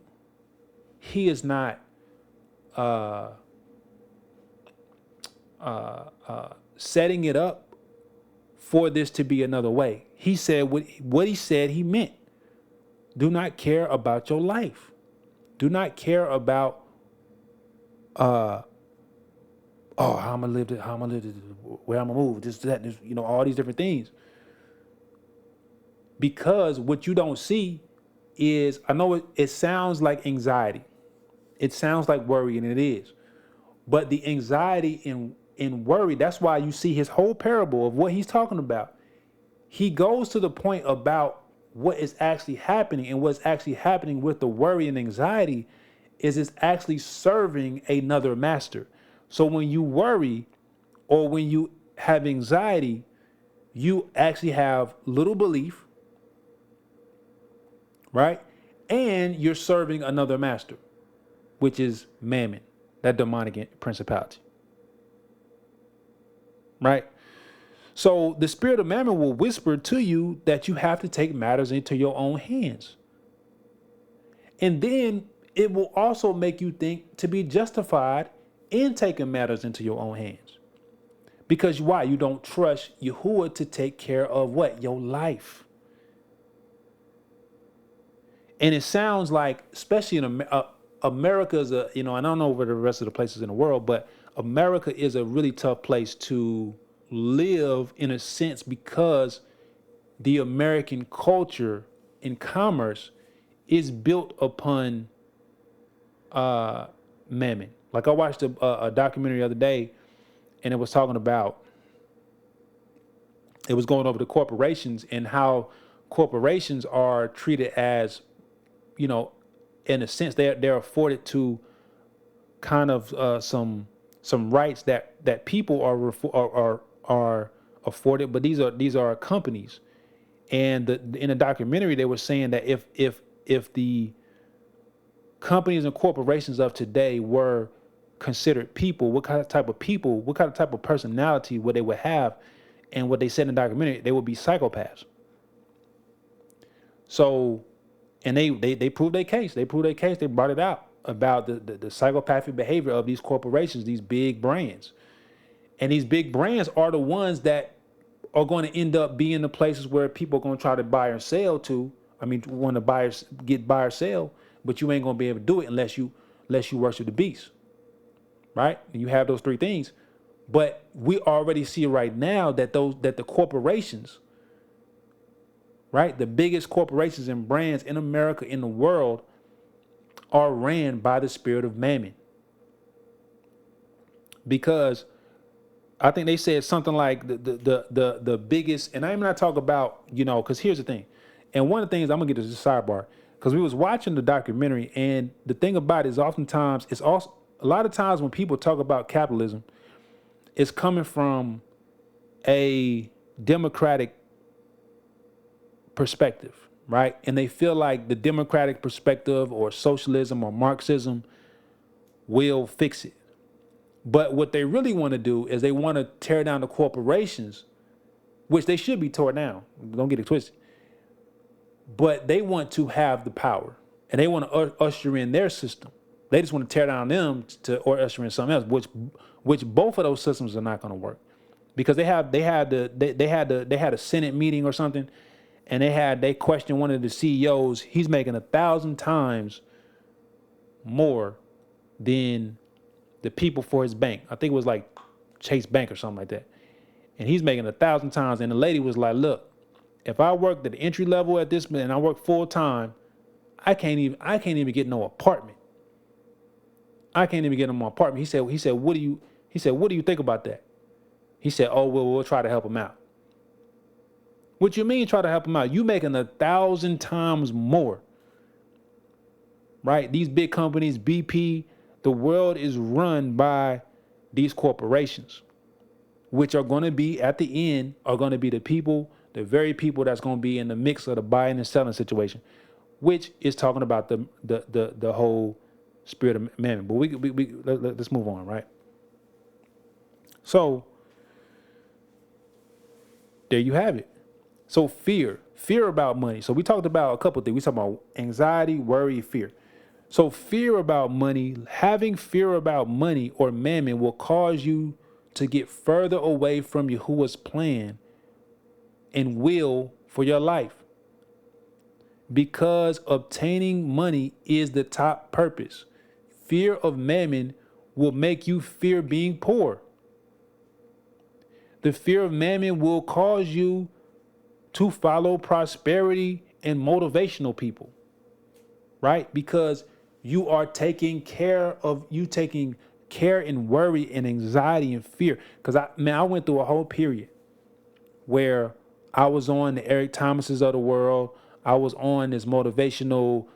He is not setting it up for this to be another way. He said what he said he meant. Do not care about your life. Do not care about how I'm gonna live, where I'm gonna move, this, that, this, all these different things. Because what you don't see is, I know it sounds like anxiety. It sounds like worry, and it is. But the anxiety and worry, that's why you see his whole parable of what he's talking about. He goes to the point about what is actually happening, and what's actually happening with the worry and anxiety is it's actually serving another master. So when you worry or when you have anxiety, you actually have little belief, right? And you're serving another master, which is Mammon, that demonic principality, right? So the spirit of Mammon will whisper to you that you have to take matters into your own hands. And then it will also make you think to be justified in taking matters into your own hands. Because why? You don't trust Yahuah to take care of what? Your life. And it sounds like, especially in America is I don't know where the rest of the places in the world, but America is a really tough place to live in a sense, because the American culture and commerce is built upon Mammon. Like, I watched a documentary the other day, and it was talking about, it was going over the corporations and how corporations are treated as, in a sense, they're afforded to kind of some rights that people are afforded, but these are companies. And in the documentary, they were saying that if the companies and corporations of today were considered people, what kind of type of personality would they would have, and what they said in the documentary, they would be psychopaths. So, and they proved their case. They brought it out about the psychopathic behavior of these corporations, these big brands. And these big brands are the ones that are going to end up being the places where people are going to try to buy or sell to. I mean, want to buy or sell, but you ain't going to be able to do it unless you worship the beast, right? And you have those three things. But we already see right now that the corporations, right, the biggest corporations and brands in America, in the world, are ran by the spirit of Mammon. Because I think they said something like the biggest, and I'm not talking about, because here's the thing. And one of the things, I'm gonna get to this sidebar, because we was watching the documentary, and the thing about it is, oftentimes, it's also a lot of times when people talk about capitalism, it's coming from a democratic perspective, right? And they feel like the democratic perspective or socialism or Marxism will fix it. But what they really want to do is they want to tear down the corporations, which they should be torn down. Don't get it twisted. But they want to have the power, and they want to usher in their system. They just want to tear down them or usher in something else, which both of those systems are not going to work, because they had a Senate meeting or something, and they questioned one of the CEOs. He's making 1,000 times more than the people for his bank. I think it was like Chase Bank or something like that. And he's making 1,000 times. And the lady was like, look, if I worked at the entry level at this and I work full time, I can't even get no apartment. I can't even get him an apartment. He said, what do you think about that? He said, oh, we'll try to help him out. What you mean try to help them out? You making 1,000 times more, right? These big companies, BP, the world is run by these corporations, which are going to be at the end are going to be the people, the very people that's going to be in the mix of the buying and selling situation, which is talking about the whole spirit of mammon. But let's move on, right? So there you have it. So fear about money. So we talked about a couple of things. We talked about anxiety, worry, fear. So fear about money, having fear about money or mammon will cause you to get further away from Yahuwah's plan and will for your life, because obtaining money is the top purpose. Fear of mammon will make you fear being poor. The fear of mammon will cause you to follow prosperity and motivational people, right? Because you are taking care and worry and anxiety and fear. Because I went through a whole period where I was on the Eric Thomases of the world. I was on this motivational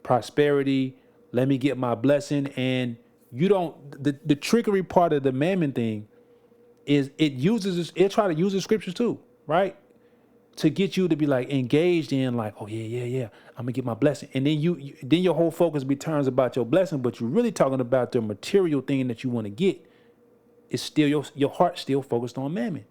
prosperity. Let me get my blessing. And the trickery part of the mammon thing is it try to use the scriptures too, right? To get you to be like engaged in like, oh yeah, I'm gonna get my blessing. And then then your whole focus becomes about your blessing, but you're really talking about the material thing that you want to get. It's still your heart still focused on mammon.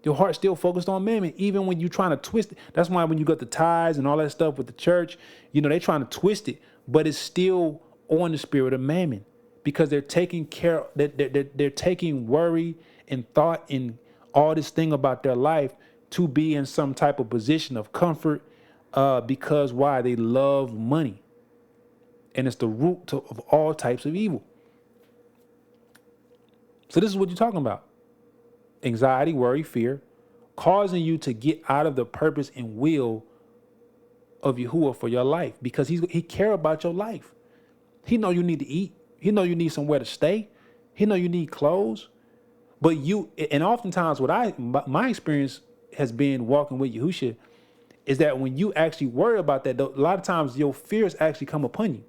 Your heart's still focused on mammon, even when you're trying to twist it. That's why when you got the tithes and all that stuff with the church, they're trying to twist it, but it's still on the spirit of mammon, because they're taking care, they're taking worry and thought and all this thing about their life to be in some type of position of comfort, because why? They love money, and it's the root of all types of evil. So this is what you're talking about. Anxiety, worry, fear, causing you to get out of the purpose and will of Yahuwah for your life, because he care about your life. He know you need to eat. He know you need somewhere to stay. He know you need clothes. But and oftentimes my experience has been walking with Yahusha is that when you actually worry about that, a lot of times your fears actually come upon you.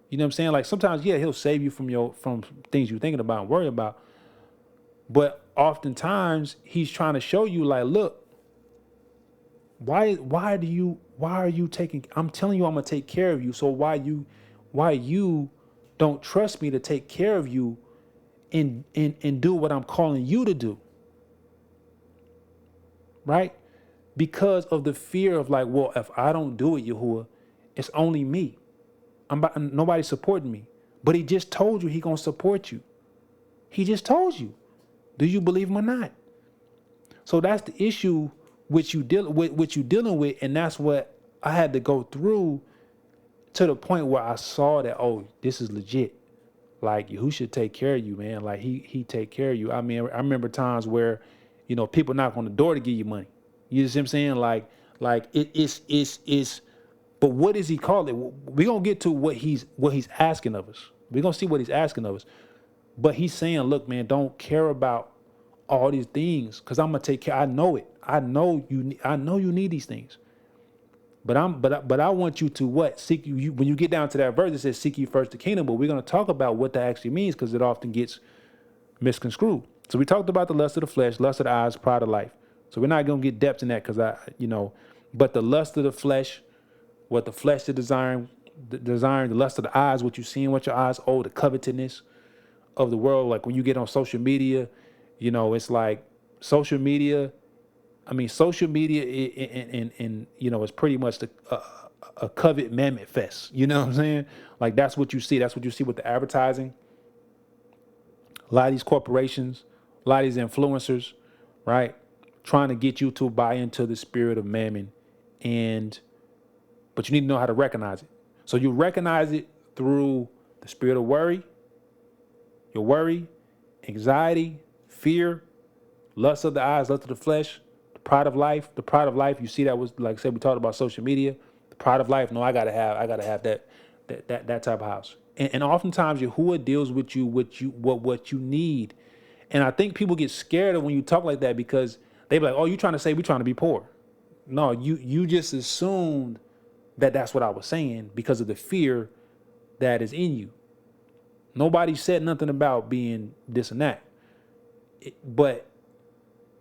You know what I'm saying? Like sometimes, yeah, he'll save you from things you're thinking about and worry about. But oftentimes he's trying to show you like, look, why are you taking, I'm telling you I'm gonna take care of you. So why you don't trust me to take care of you and do what I'm calling you to do. Right? Because of the fear of like, well, if I don't do it, Yahuwah, it's only me. Nobody's supporting me. But he just told you he gonna support you. He just told you. Do you believe him or not? So that's the issue which you dealing with, and that's what I had to go through to the point where I saw that, oh, this is legit. Like Yahusha take care of you, man. Like he take care of you. I mean, I remember times where, people knock on the door to give you money. You see what I'm saying? Like it's. But what does he call it? We're gonna get to what he's asking of us. We're gonna see what he's asking of us. But he's saying, look, man, don't care about all these things, because I'm gonna take care. I know it. I know you need these things. But I want you to what? Seek you when you get down to that verse, it says seek you first the kingdom. But we're gonna talk about what that actually means, because it often gets misconstrued. So we talked about the lust of the flesh, lust of the eyes, pride of life. So we're not gonna get depth in that, because but the lust of the flesh, what the flesh is desiring, the lust of the eyes, what you see in what your eyes, the covetousness of the world. Like when you get on social media, it's like social media. I mean, social media and it's pretty much a covet mammoth fest. You know what I'm saying? Like that's what you see. That's what you see with the advertising. A lot of these corporations, a lot of these influencers, right, trying to get you to buy into the spirit of mammon, but you need to know how to recognize it. So you recognize it through the spirit of worry, your worry, anxiety, fear, lust of the eyes, lust of the flesh, the pride of life. The pride of life, you see that was, like I said, we talked about social media. The pride of life, no, I gotta have that type of house. And oftentimes Yahuwah deals with you what you need. And I think people get scared of when you talk like that, because They be like, oh, you trying to say we trying to be poor. No, you just assumed that that's what I was saying because of the fear that is in you. Nobody said nothing about being this and that. But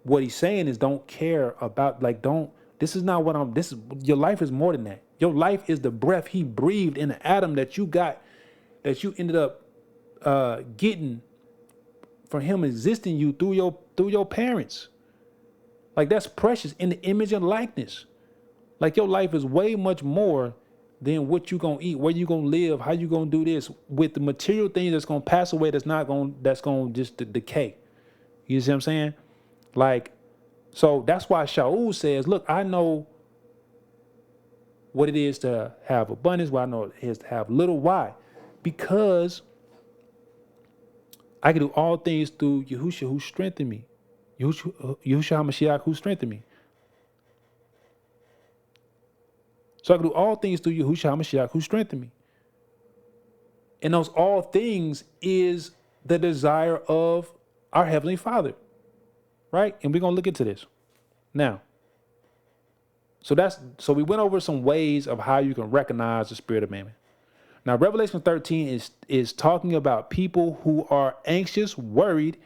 what he's saying is don't care about, like, don't, this is not what I'm, this is, your life is more than that. Your life is the breath he breathed in the atom that you got, that you ended up getting from him existing you through your parents. Like, that's precious in the image and likeness. Like, your life is way much more than what you gonna eat, where you gonna live, how you gonna do this, with the material things that's gonna pass away, that's gonna just decay. You see what I'm saying? Like, so that's why Shaul says, look, I know what it is to have abundance, what I know it is to have little. Why? Because I can do all things through Yahusha who strengthened me. Yahushua HaMashiach who strengthened me. So I can do all things through Yahushua HaMashiach who strengthened me. And those all things is the desire of our Heavenly Father. Right? And we're going to look into this. Now, so we went over some ways of how you can recognize the spirit of mammon. Now, Revelation 13 is talking about people who are anxious, worried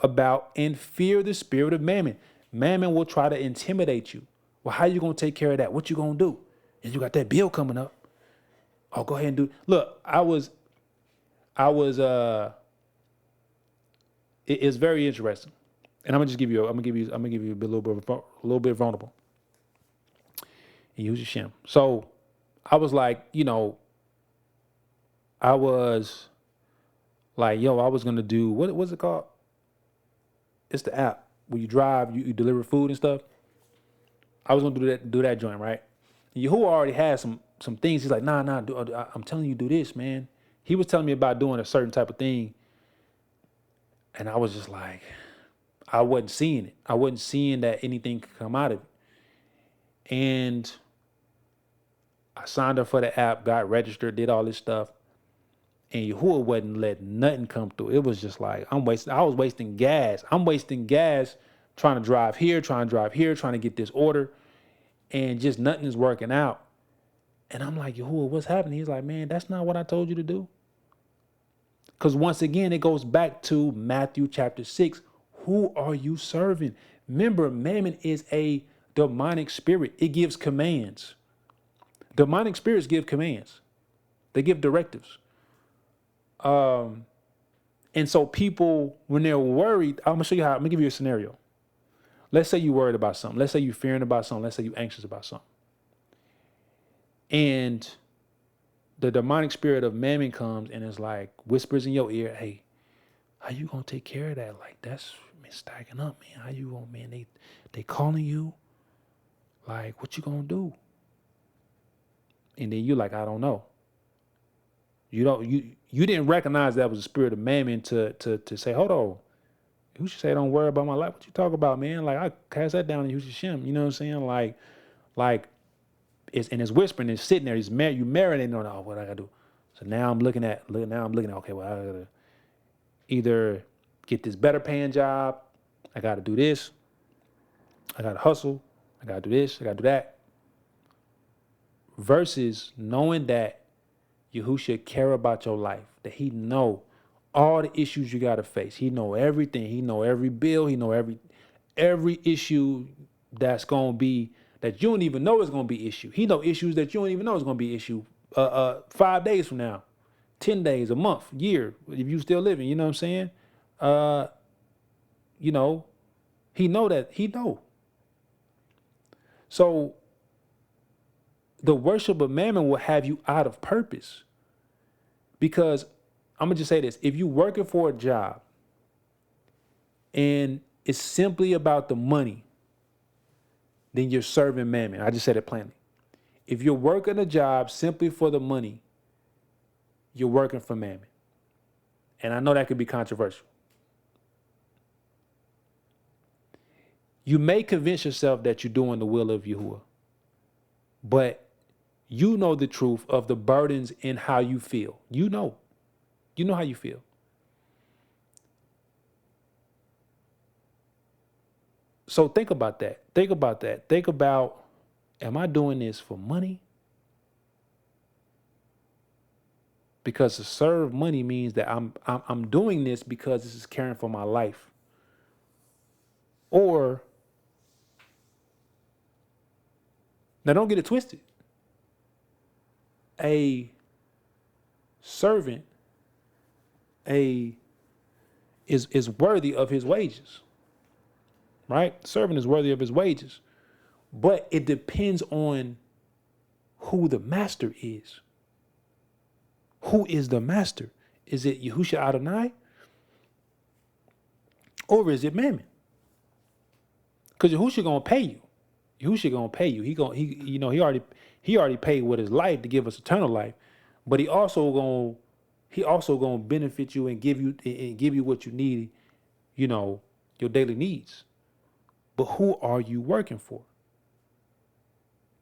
about, and fear the spirit of mammon. Mammon will try to intimidate you. Well, how you going to take care of that? What you going to do? And you got that bill coming up. Oh, go ahead and do. Look, it's very interesting. And I'm gonna give you a little bit vulnerable. And use your shim. So I was like, I was like, I was gonna do what's it called? It's the app where you drive, you deliver food and stuff. I was gonna do that joint, right? And Yahuah already had some things. He's like, nah, I'm telling you, do this, man. He was telling me about doing a certain type of thing, and I was just like, I wasn't seeing it. I wasn't seeing that anything could come out of it. And I signed up for the app, got registered, did all this stuff. And Yahuah wasn't letting nothing come through. It was just like, I was wasting gas. I'm wasting gas trying to drive here, trying to get this order. And just nothing is working out. And I'm like, Yahuah, what's happening? He's like, man, that's not what I told you to do. Because once again, it goes back to Matthew chapter 6. Who are you serving? Remember, mammon is a demonic spirit. It gives commands. Demonic spirits give commands. They give directives. And so people, when they're worried, I'm going to give you a scenario. Let's say you're worried about something. Let's say you're fearing about something. Let's say you're anxious about something. And the demonic spirit of mammon comes and is like, whispers in your ear, hey, how you going to take care of that? Like, that's stacking up, man. How you going, man? They calling you. Like, what you going to do? And then you're like, I don't know. You didn't recognize that was the spirit of mammon to say, hold on. You should say, don't worry about my life. What you talk about, man? Like, I cast that down and use your shim. You know what I'm saying? Like it's whispering, it's sitting there. You marinating on, oh, what I gotta do. So now I'm looking at, okay, well, I gotta either get this better paying job. I gotta do this. I gotta hustle. I gotta do this. I gotta do that. Versus knowing that Yahusha care about your life, that he know all the issues you gotta face. He know everything. He know every bill. He know every issue that's gonna be, that you don't even know is gonna be issue. He know issues that you don't even know is gonna be issue 5 days from now, 10 days, a month, year, if you still living, you know what I'm saying? He know that. He know. So the worship of mammon will have you out of purpose. Because I'm going to just say this. If you're working for a job and it's simply about the money, then you're serving mammon. I just said it plainly. If you're working a job simply for the money, you're working for mammon. And I know that could be controversial. You may convince yourself that you're doing the will of Yahuah, but you know the truth of the burdens in how you feel. You know how you feel. So think about that. Think about that. Think about, am I doing this for money? Because to serve money means that I'm doing this because this is caring for my life. Or, now don't get it twisted. A servant is worthy of his wages. Right? Servant is worthy of his wages. But it depends on who the master is. Who is the master? Is it Yahusha Adonai? Or is it Mammon? Because Yahusha gonna pay you. Yahusha gonna pay you. He already paid with his life to give us eternal life, but he also gonna benefit you and give you what you need, your daily needs. But who are you working for?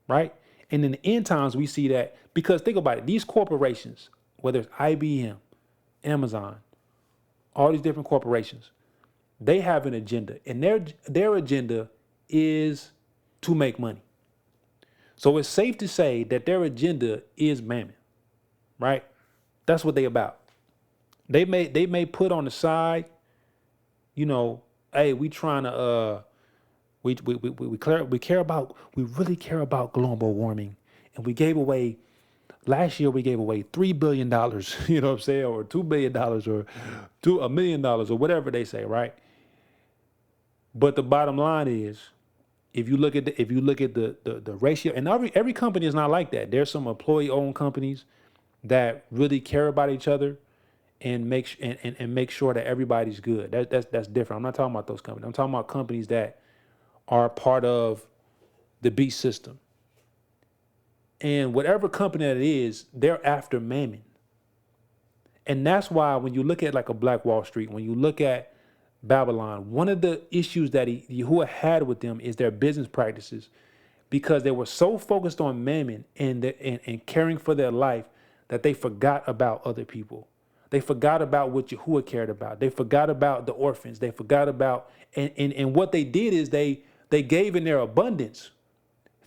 Right? And in the end times, we see that, because think about it, these corporations, whether it's IBM, Amazon, all these different corporations, they have an agenda, and their agenda is to make money. So it's safe to say that their agenda is mammon, right? That's what they about. They may put on the side, hey, we trying to we really care about global warming, and last year we gave away $3 billion, you know what I'm saying, or $2 billion, or $1 million, or whatever they say, right? But the bottom line is, if you look at the ratio, and every company is not like that. There's some employee-owned companies that really care about each other and make sure that everybody's good. That's different. I'm not talking about those companies. I'm talking about companies that are part of the beast system. And whatever company that it is, they're after mammon. And that's why when you look at like a Black Wall Street, when you look at Babylon, one of the issues that Yahuah had with them is their business practices, because they were so focused on mammon and caring for their life that they forgot about other people. They forgot about what Yahuah cared about. They forgot about the orphans. They forgot about, and what they did is they gave in their abundance,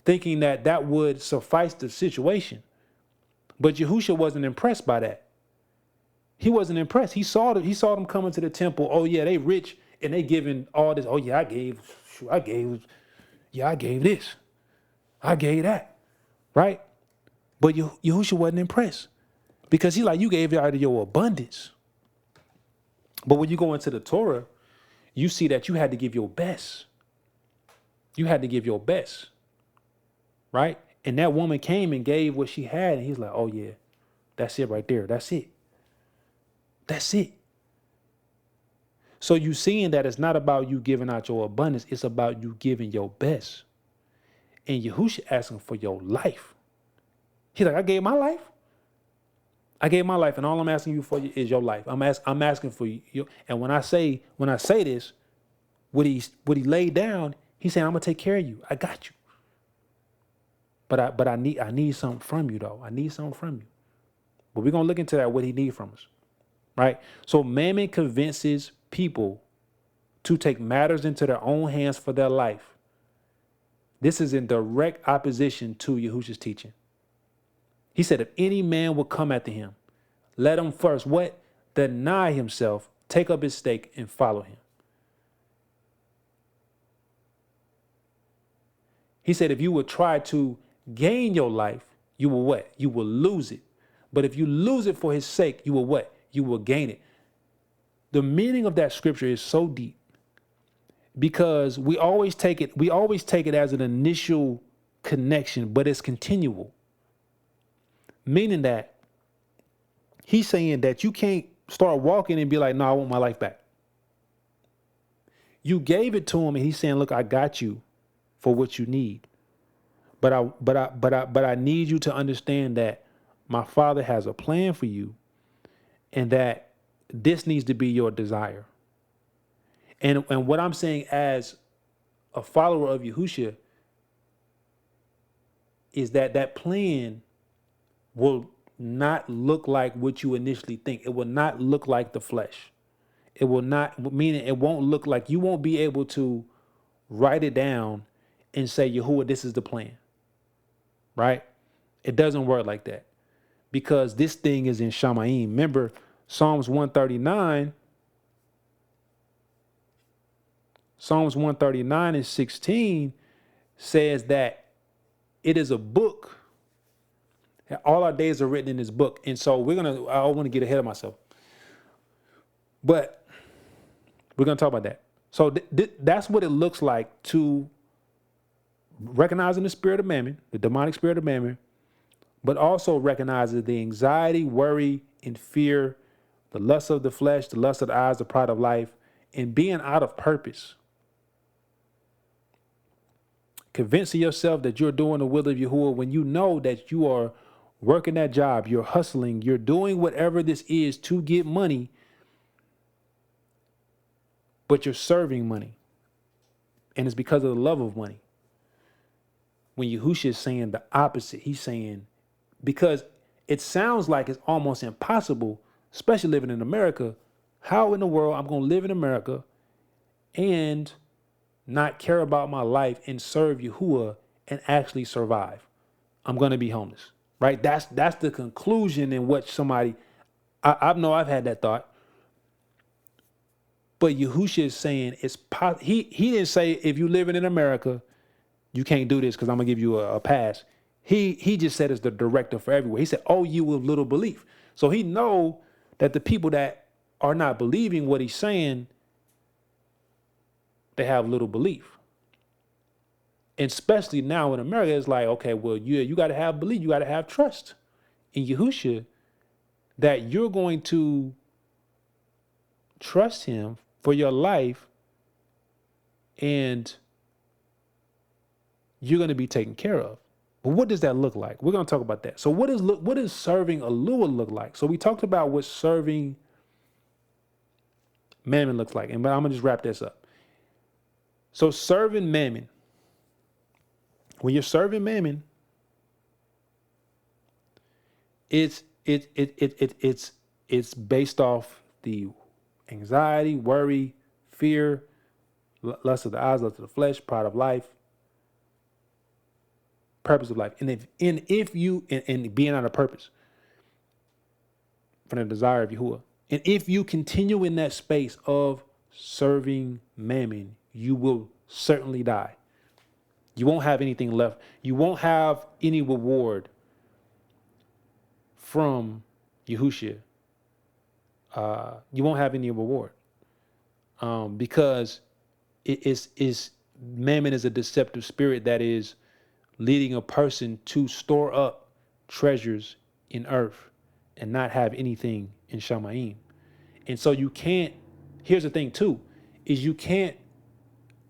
thinking that would suffice the situation. But Yahusha wasn't impressed by that. He wasn't impressed. He saw them coming to the temple. Oh yeah, they rich and they giving all this. Oh yeah, I gave this. I gave that. Right? But Yahusha wasn't impressed, because he's like, you gave it out of your abundance. But when you go into the Torah, you see that you had to give your best. You had to give your best. Right? And that woman came and gave what she had, and he's like, oh yeah, that's it right there. That's it. That's it. So you seeing that it's not about you giving out your abundance, it's about you giving your best. And Yahusha asking for your life. He's like, I gave my life. I gave my life, and all I'm asking you for is your life. I'm asking for you. And when I say this, what he laid down, he's saying, I'm gonna take care of you. I got you. But I need something from you though. I need something from you. But we're gonna look into that, what he needs from us. Right? So Mammon convinces people to take matters into their own hands for their life. This is in direct opposition to Yahusha's teaching. He said, if any man will come after him, let him first what? Deny himself, take up his stake, and follow him. He said, if you would try to gain your life, you will what? You will lose it. But if you lose it for his sake, you will what? You will gain it. The meaning of that scripture is so deep, because we always take it as an initial connection, but it's continual. Meaning that he's saying that you can't start walking and be like, no, I want my life back. You gave it to him, and he's saying, look, I got you for what you need. But I need you to understand that my Father has a plan for you, and that this needs to be your desire. And what I'm saying as a follower of Yahusha is that plan will not look like what you initially think. It will not look like the flesh. It will not, meaning it won't look like, you won't be able to write it down, and say, Yahuah, this is the plan, right? It doesn't work like that because this thing is in Shamayim. Remember, Psalms 139 and 16 says that it is a book. All our days are written in this book. And so I don't want to get ahead of myself, but we're going to talk about that. So that's what it looks like to recognizing the spirit of Mammon, the demonic spirit of Mammon, but also recognizes the anxiety, worry, and fear, the lust of the flesh, the lust of the eyes, the pride of life, and being out of purpose. Convincing yourself that you're doing the will of Yahuah when you know that you are working that job, you're hustling, you're doing whatever this is to get money, but you're serving money. And it's because of the love of money. When Yahusha is saying the opposite, he's saying, because it sounds like it's almost impossible, especially living in America. How in the world I'm going to live in America and not care about my life and serve Yahuah and actually survive? I'm going to be homeless, right? That's the conclusion in what somebody, I know I've had that thought. But Yahusha is saying he didn't say if you living in America, you can't do this because I'm gonna give you a pass. He just said it's the director for everywhere. He said, "Oh, you with little belief." So he know that the people that are not believing what he's saying, they have little belief. And especially now in America, it's like, okay, well, you got to have belief, you got to have trust in Yahusha that you're going to trust him for your life, and you're going to be taken care of. But what does that look like? We're going to talk about that. So what does serving Aluah look like? So we talked about what serving Mammon looks like, and I'm going to just wrap this up. So serving Mammon, when you're serving Mammon, it's based off the anxiety, worry, fear, lust of the eyes, lust of the flesh, pride of life, purpose of life, and being out of purpose from the desire of Yahuah. And if you continue in that space of serving Mammon, you will certainly die. You won't have anything left. You won't have any reward from Yahusha. You won't have any reward because Mammon is a deceptive spirit that is leading a person to store up treasures in earth and not have anything in Shamayim. And so you can't, here's the thing too, is you can't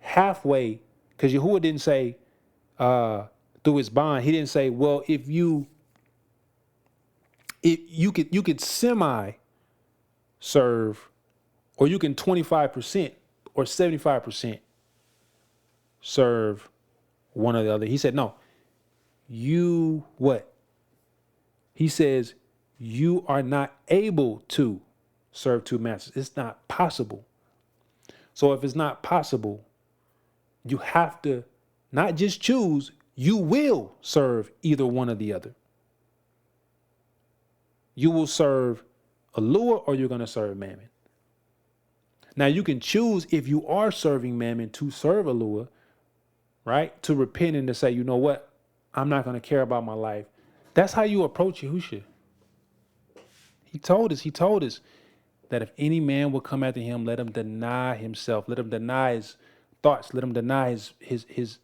halfway, because Yahuah didn't say through his bond, he didn't say, well, if you could semi serve, or you can 25% or 75% serve one or the other. He said, no, he says, you are not able to serve two masters. It's not possible. So if it's not possible, you have to not just choose, you will serve either one or the other. You will serve Aluah or you're going to serve Mammon. Now you can choose, if you are serving Mammon, to serve Aluah, right? To repent and to say, you know what? I'm not going to care about my life. That's how you approach Yahusha. He told us that if any man will come after him, let him deny himself, let him deny his thoughts, let him deny his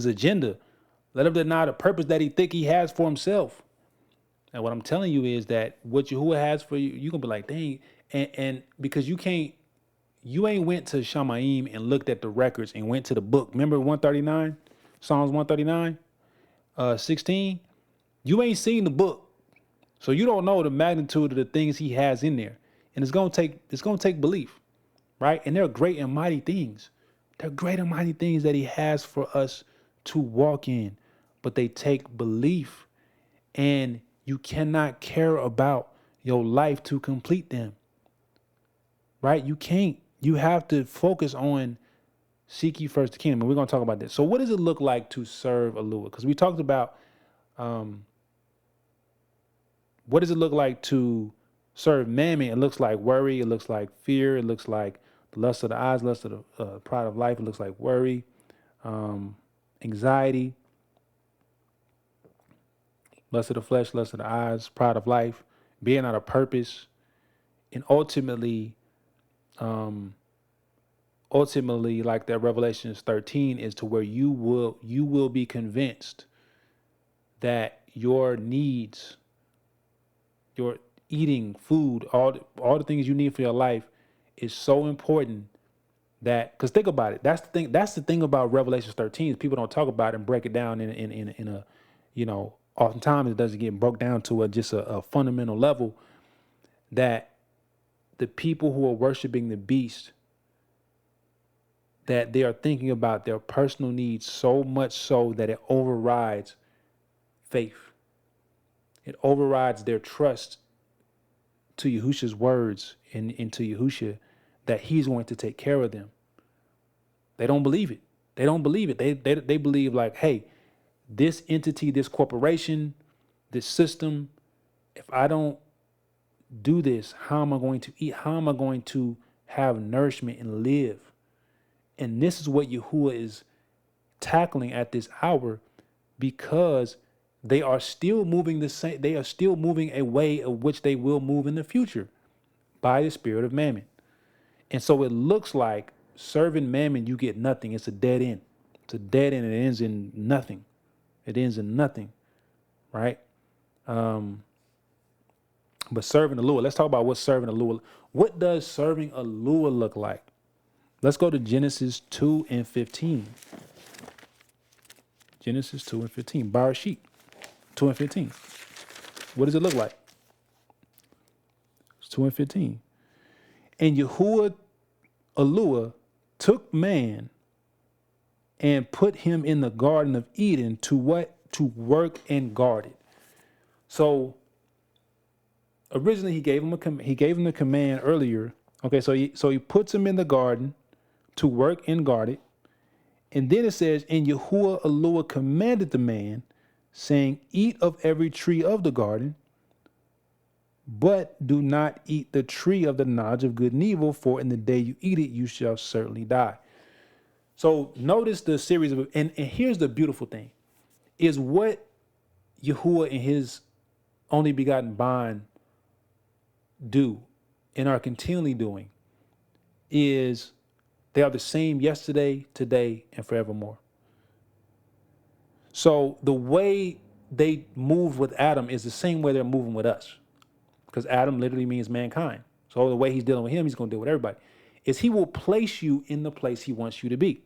agenda, let him deny the purpose that he think he has for himself. And what I'm telling you is that what Yahuah has for you, you're going to be like, dang, and because you ain't went to Shamayim and looked at the records and went to the book. Remember 139, Psalms 139, 16? You ain't seen the book. So you don't know the magnitude of the things he has in there. And it's gonna take belief, right? And they're great and mighty things. They're great and mighty things that he has for us to walk in. But they take belief. And you cannot care about your life to complete them. Right? You can't. You have to focus on Seek ye first the kingdom. And we're going to talk about this. So what does it look like to serve Aluah? Because we talked about what does it look like to serve Mammon? It looks like worry. It looks like fear. It looks like the lust of the eyes, lust of the pride of life. It looks like worry, anxiety, lust of the flesh, lust of the eyes, pride of life, being out of purpose, and ultimately, like that Revelations 13 is to where you will be convinced that your needs, your eating, food, all the things you need for your life is so important that, because think about it, that's the thing about Revelations 13 is people don't talk about it and break it down in a, oftentimes it doesn't get broke down to just a fundamental level, that the people who are worshiping the beast, that they are thinking about their personal needs so much so that it overrides faith. It overrides their trust to Yahusha's words and to Yahusha that he's going to take care of them. They don't believe it. They don't believe it. They believe like, hey, this entity, this corporation, this system, if I don't do this, how am I going to eat? How am I going to have nourishment and live? And this is what Yahuah is tackling at this hour, because they are still moving the same. They are still moving a way of which they will move in the future by the spirit of Mammon. And so it looks like serving Mammon, you get nothing. It's a dead end. It's a dead end. It ends in nothing. It ends in nothing, right? But serving Aluah, let's talk about what serving Aluah. What does serving Aluah look like? Let's go to Genesis 2 and 15. Genesis 2 and 15. Barashit 2 and 15. What does it look like? It's 2 and 15. And Yahuah Aluah took man and put him in the Garden of Eden to what? To work and guard it. So originally he gave him the command earlier. Okay, so he puts him in the garden to work and guard it. And then it says, and Yahuah Aluah commanded the man, saying, eat of every tree of the garden, but do not eat the tree of the knowledge of good and evil, for in the day you eat it, you shall certainly die. So notice the series of, and here's the beautiful thing, is what Yahuah and his only begotten bond do and are continually doing is they are the same yesterday, today, and forevermore. So the way they moved with Adam is the same way they're moving with us, because Adam literally means mankind. So the way he's dealing with him, he's going to deal with everybody, is he will place you in the place he wants you to be.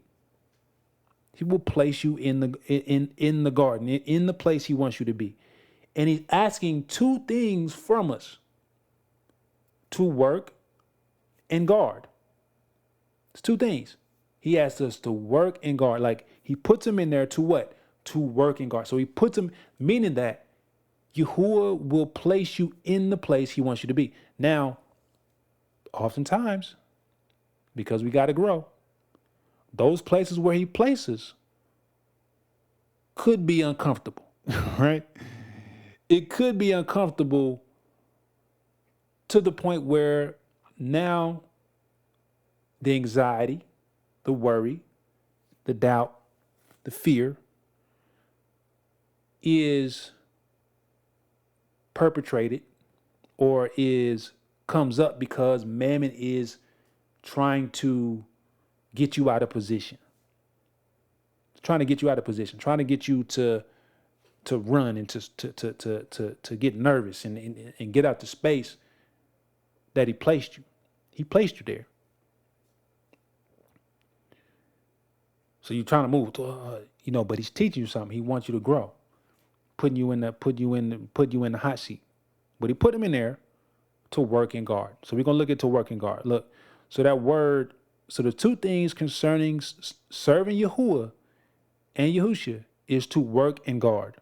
He will place you in the garden, in the place he wants you to be. And he's asking two things from us: to work and guard. It's two things. He asks us to work and guard. Like he puts him in there to what? To work and guard. So he puts him, meaning that Yahuah will place you in the place he wants you to be. Now, oftentimes, because we got to grow, those places where he places could be uncomfortable, right? It could be uncomfortable to the point where now the anxiety, the worry, the doubt, the fear is perpetrated or comes up because Mammon is trying to get you out of position. Trying to get you out of position, trying to get you to run and to get nervous and get out the space that he placed you. He placed you there. So you're trying to move, but he's teaching you something. He wants you to grow, putting you in the hot seat. But he put him in there to work and guard. So we're gonna look at to work and guard. Look, so that word. So the two things concerning serving Yahuah and Yahusha is to work and guard.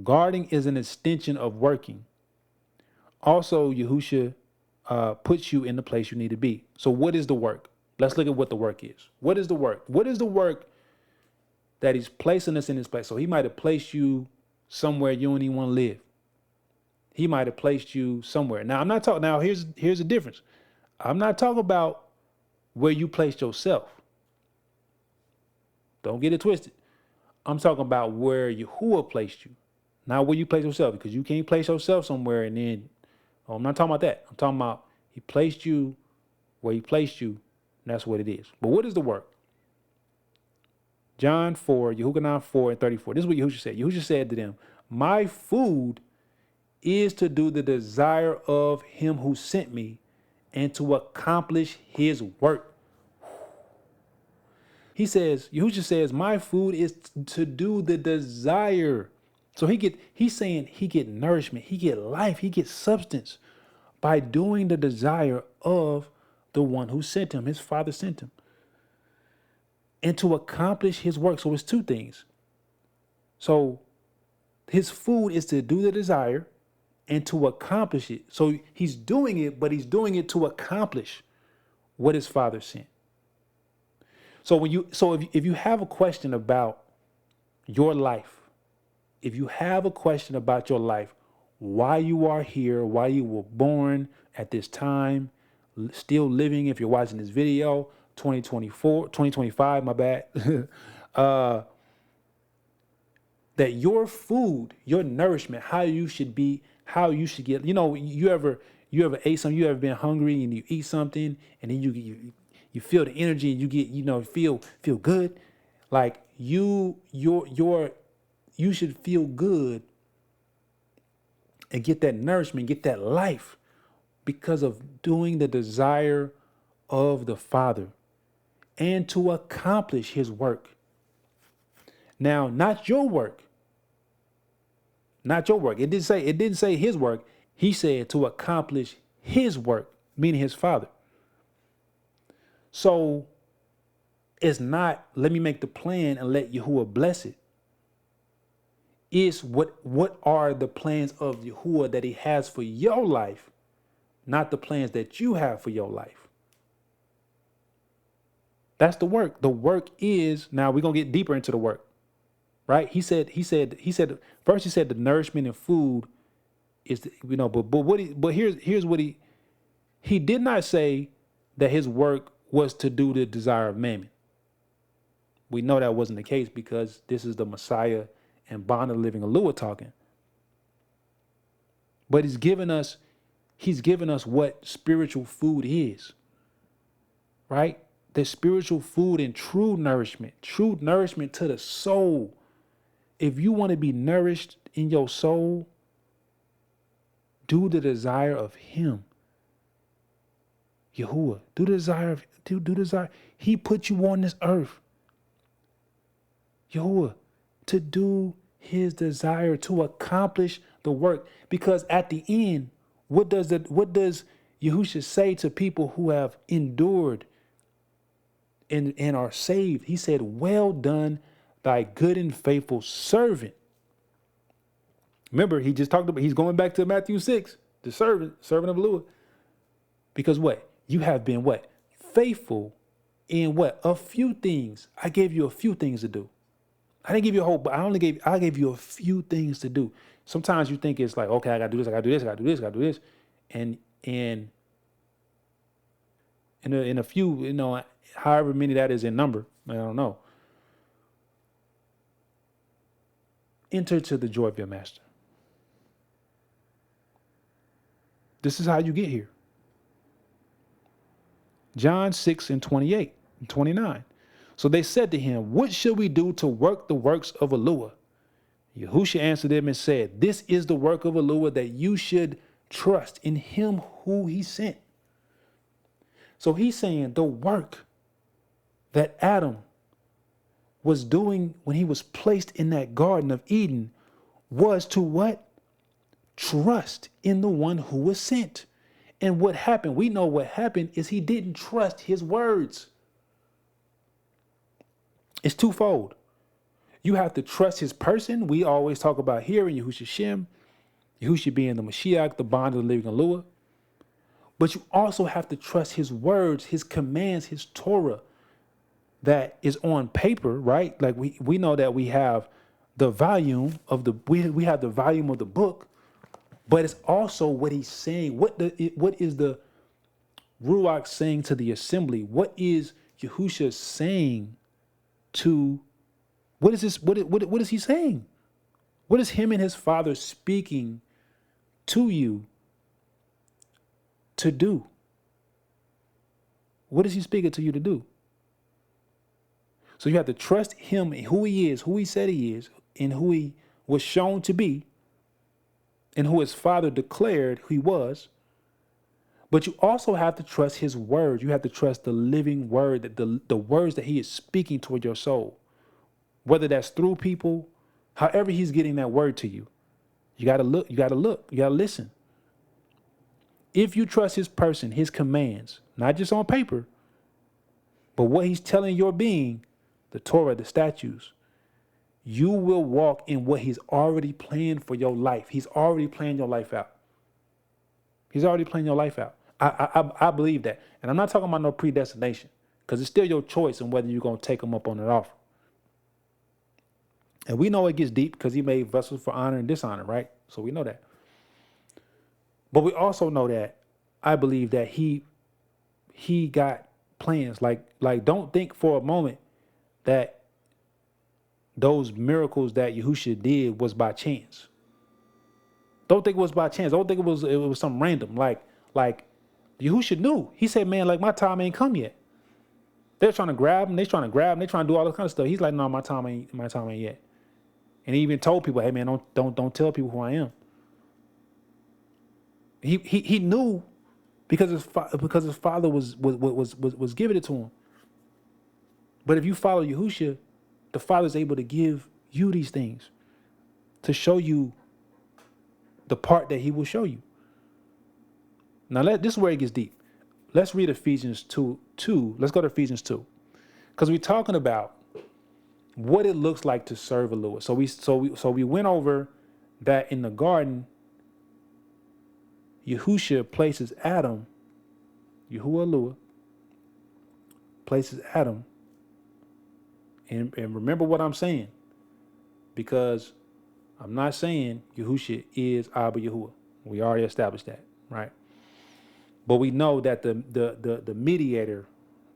Guarding is an extension of working. Also, Yahusha puts you in the place you need to be. So what is the work? Let's look at what the work is. What is the work? What is the work that he's placing us in this place? So he might have placed you somewhere you don't even want to live. He might have placed you somewhere. Now, I'm not talking, now here's the difference. I'm not talking about where you placed yourself. Don't get it twisted. I'm talking about where Yahuah placed you, not where you place yourself, because you can't place yourself somewhere and then, I'm not talking about that. I'm talking about he placed you where he placed you, and that's what it is. But what is the work? John 4, Yahuah 4 and 34. This is what Yahusha said. Yahusha said to them, my food is to do the desire of him who sent me and to accomplish his work. He says, Yahusha says, my food is to do the desire. So he's saying he get nourishment, he get life, he gets substance by doing the desire of the one who sent him. His Father sent him. And to accomplish his work. So it's two things. So his food is to do the desire and to accomplish it. So he's doing it, but he's doing it to accomplish what his Father sent. So if you have a question about your life, if you have a question about your life, why you are here, why you were born at this time, still living, if you're watching this video, 2025, my bad, that your food, your nourishment, how you should get, you ever ate something, you ever been hungry and you eat something and then you feel the energy and you get, feel good. Like you should feel good and get that nourishment, get that life because of doing the desire of the Father and to accomplish his work. Now, not your work. Not your work. It didn't say his work. He said to accomplish his work, meaning his Father. So it's not, let me make the plan and let Yahuah bless it. It's what are the plans of Yahuah that he has for your life, not the plans that you have for your life. That's the work. The work is, now we're going to get deeper into the work, right? He said, first he said the nourishment and food is, but here's what he did not say that his work was to do the desire of Mammon. We know that wasn't the case because this is the Messiah and bond of the living Aluah talking. But he's given us what spiritual food is, right? The spiritual food and true nourishment to the soul. If you want to be nourished in your soul, do the desire of him. Yahuah, do desire. He put you on this earth, Yahuah, to do his desire, to accomplish the work. Because at the end, what does Yahusha say to people who have endured and are saved? He said, well done, thy good and faithful servant. Remember, he just talked about, he's going back to Matthew 6, the servant of Aluah. Because what? You have been what? Faithful in what? A few things. I gave you a few things to do. I didn't give you a whole, but I gave you a few things to do. Sometimes you think it's like, okay, I gotta do this, I gotta do this, I gotta do this, I gotta do this. And in a few, however many that is in number, I don't know. Enter to the joy of your master. This is how you get here. John 6 and 28 and 29. So they said to him, what shall we do to work the works of Aluah? Yahusha answered them and said, this is the work of Aluah, that you should trust in him who he sent. So he's saying the work that Adam was doing when he was placed in that Garden of Eden was to what? Trust in the one who was sent. And what happened? We know what happened is he didn't trust his words. It's twofold. You have to trust his person. We always talk about here in Yahushua Shem, Yahushua being the Mashiach, the bond of the living Aluah. But you also have to trust his words, his commands, his Torah that is on paper, right? Like we know that we have the volume of the we have the volume of the book, but it's also what he's saying. What is the Ruach saying to the assembly? What is Yahusha saying to what is this? What is he saying? What is him and his father speaking to you to do? What is he speaking to you to do? So you have to trust him and who he is, who he said he is, and who he was shown to be, and who his father declared he was. But you also have to trust his word. You have to trust the living word, that the words that he is speaking toward your soul. Whether that's through people, however he's getting that word to you. You gotta look, you gotta listen. If you trust his person, his commands, not just on paper, but what he's telling your being, the Torah, the statutes, you will walk in what he's already planned for your life. He's already planned your life out. He's already planned your life out. I believe that. And I'm not talking about no predestination, because it's still your choice on whether you're going to take him up on that offer. And we know it gets deep because he made vessels for honor and dishonor, right? So we know that. But we also know that I believe that he got plans. Like don't think for a moment that those miracles that Yahusha did was by chance. Don't think it was by chance. Don't think it was something random. Like Yahusha knew. He said, man, like my time ain't come yet. They're trying to grab him. They're trying to do all this kind of stuff. He's like, no, my time ain't yet. And he even told people, hey man, don't tell people who I am. He knew because his father was giving it to him. But if you follow Yahusha, the Father's able to give you these things to show you the part that he will show you. Now this is where it gets deep. Let's read Ephesians 2. Let's go to Ephesians 2. Because we're talking about what it looks like to serve Aluah. So we went over that in the garden, Yahusha places Adam, Yahuah Aluah, places Adam. And remember what I'm saying, because I'm not saying Yahusha is Abba Yahuah. We already established that, right? But we know that the mediator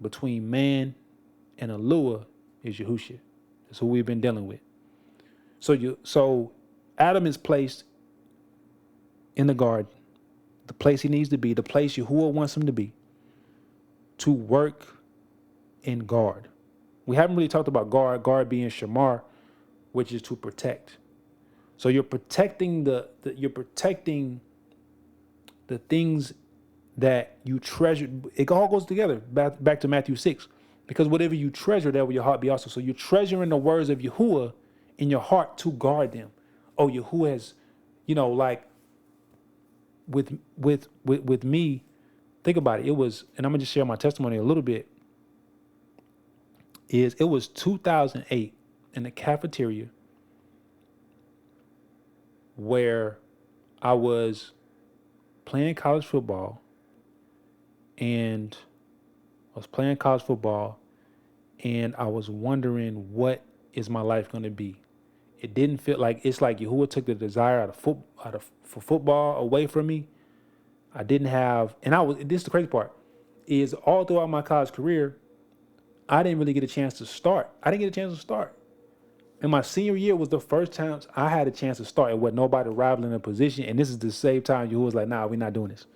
between man and Aluah is Yahusha. That's who we've been dealing with. So Adam is placed in the garden, the place he needs to be, the place Yahuah wants him to be, to work and guard. We haven't really talked about guard being shamar, which is to protect. So you're protecting the things that you treasure. It all goes together back to Matthew 6, because whatever you treasure, there will your heart be also. So you're treasuring the words of Yahuah in your heart to guard them. Oh, Yahuah has, like with me, think about it. It was, and I'm gonna just share my testimony a little bit. It was 2008 in the cafeteria where I was playing college football, and I was wondering, what is my life going to be? It didn't feel like, it's like Yahuah took the desire for football away from me. I didn't have, this is the crazy part, is all throughout my college career, I didn't really get a chance to start. And my senior year was the first time I had a chance to start. It wasn't nobody rivaling a position. And this is the same time Yahuah was like, nah, we're not doing this.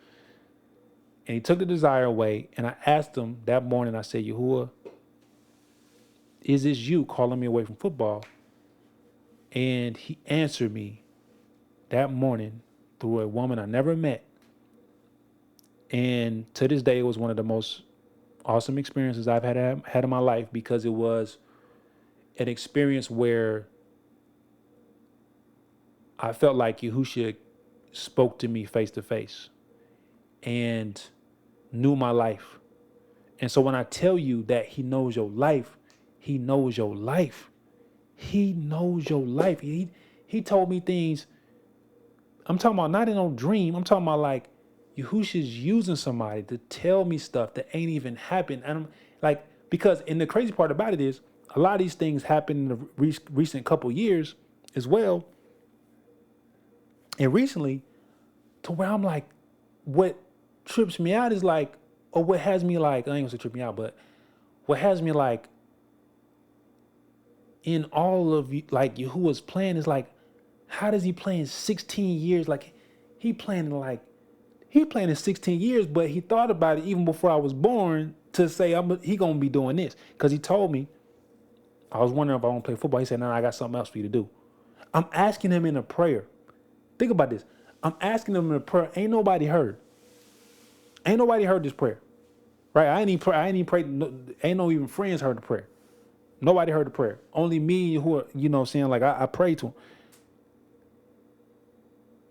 And he took the desire away. And I asked him that morning, I said, Yahuah, is this you calling me away from football? And he answered me that morning through a woman I never met. And to this day, it was one of the most awesome experiences I've had in my life, because it was an experience where I felt like Yahusha spoke to me face to face and knew my life. And so when I tell you that he knows your life, he knows your life. He knows your life. He told me things. I'm talking about not in no dream. I'm talking about like Yahusha's using somebody to tell me stuff that ain't even happened. And I'm like, because, and the crazy part about it is, a lot of these things happen in the recent couple years as well. And recently, to where I'm like, what trips me out is like, or what has me like, I ain't gonna say trip me out, but what has me like in all of like Yahuwah's plan is like, how does he plan 16 years? Like he planning 16 years, but he thought about it even before I was born to say he gonna be doing this. Because he told me, I was wondering if I want to play football. He said, no, I got something else for you to do. I'm asking him in a prayer. Think about this. I'm asking him in a prayer. Ain't nobody heard. Ain't nobody heard this prayer. Right? I ain't even prayed. No, ain't no even friends heard the prayer. Nobody heard the prayer. Only me who are, saying like I prayed to him.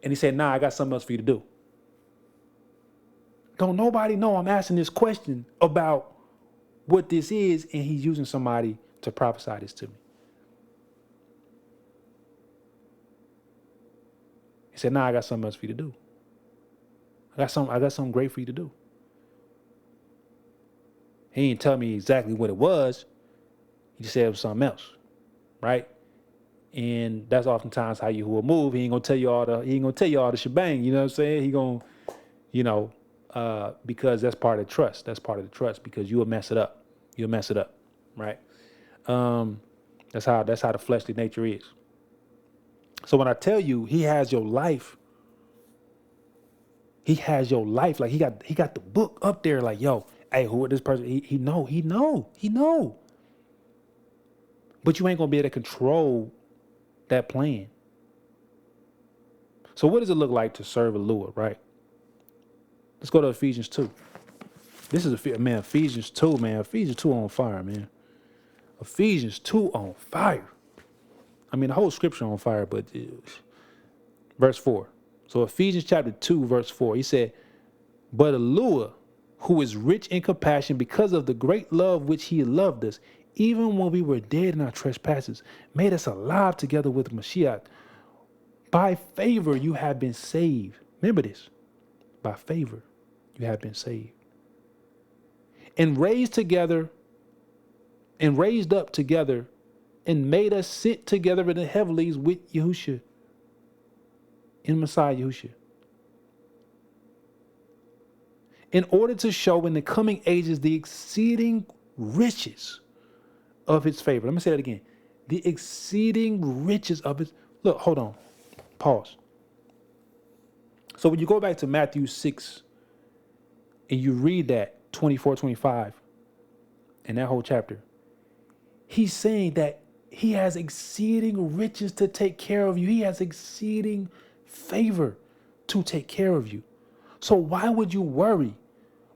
And he said, nah, I got something else for you to do. Don't nobody know I'm asking this question about what this is, and he's using somebody to prophesy this to me. He said, nah, I got something else for you to do. I got something great for you to do. He didn't tell me exactly what it was. He just said it was something else. Right? And that's oftentimes how Yahuwah move. He ain't gonna tell you all the shebang, you know what I'm saying? He gonna, because that's part of the trust. That's part of the trust, because you'll mess it up. You'll mess it up. Right? That's how the fleshly nature is. So when I tell you he has your life, like he got the book up there, like, yo, hey, who is this person? He know. But you ain't gonna be able to control that plan. So what does it look like to serve Aluah, right? Let's go to Ephesians 2. This is Ephesians 2, man. Ephesians 2 on fire, man. Ephesians 2 on fire. I mean, the whole scripture on fire, but verse 4. So Ephesians chapter 2, verse 4, he said, but Aluah, who is rich in compassion because of the great love which he loved us, even when we were dead in our trespasses, made us alive together with Mashiach. By favor you have been saved. Remember this. By favor you have been saved. And raised up together and made us sit together in the heavenlies with Yahusha, in Messiah Yahusha, in order to show in the coming ages the exceeding riches of his favor. Let me say that again. The exceeding riches of his... Look, hold on. Pause. So when you go back to Matthew 6 and you read that 24, 25, in that whole chapter, he's saying that he has exceeding riches to take care of you. He has exceeding favor to take care of you. So why would you worry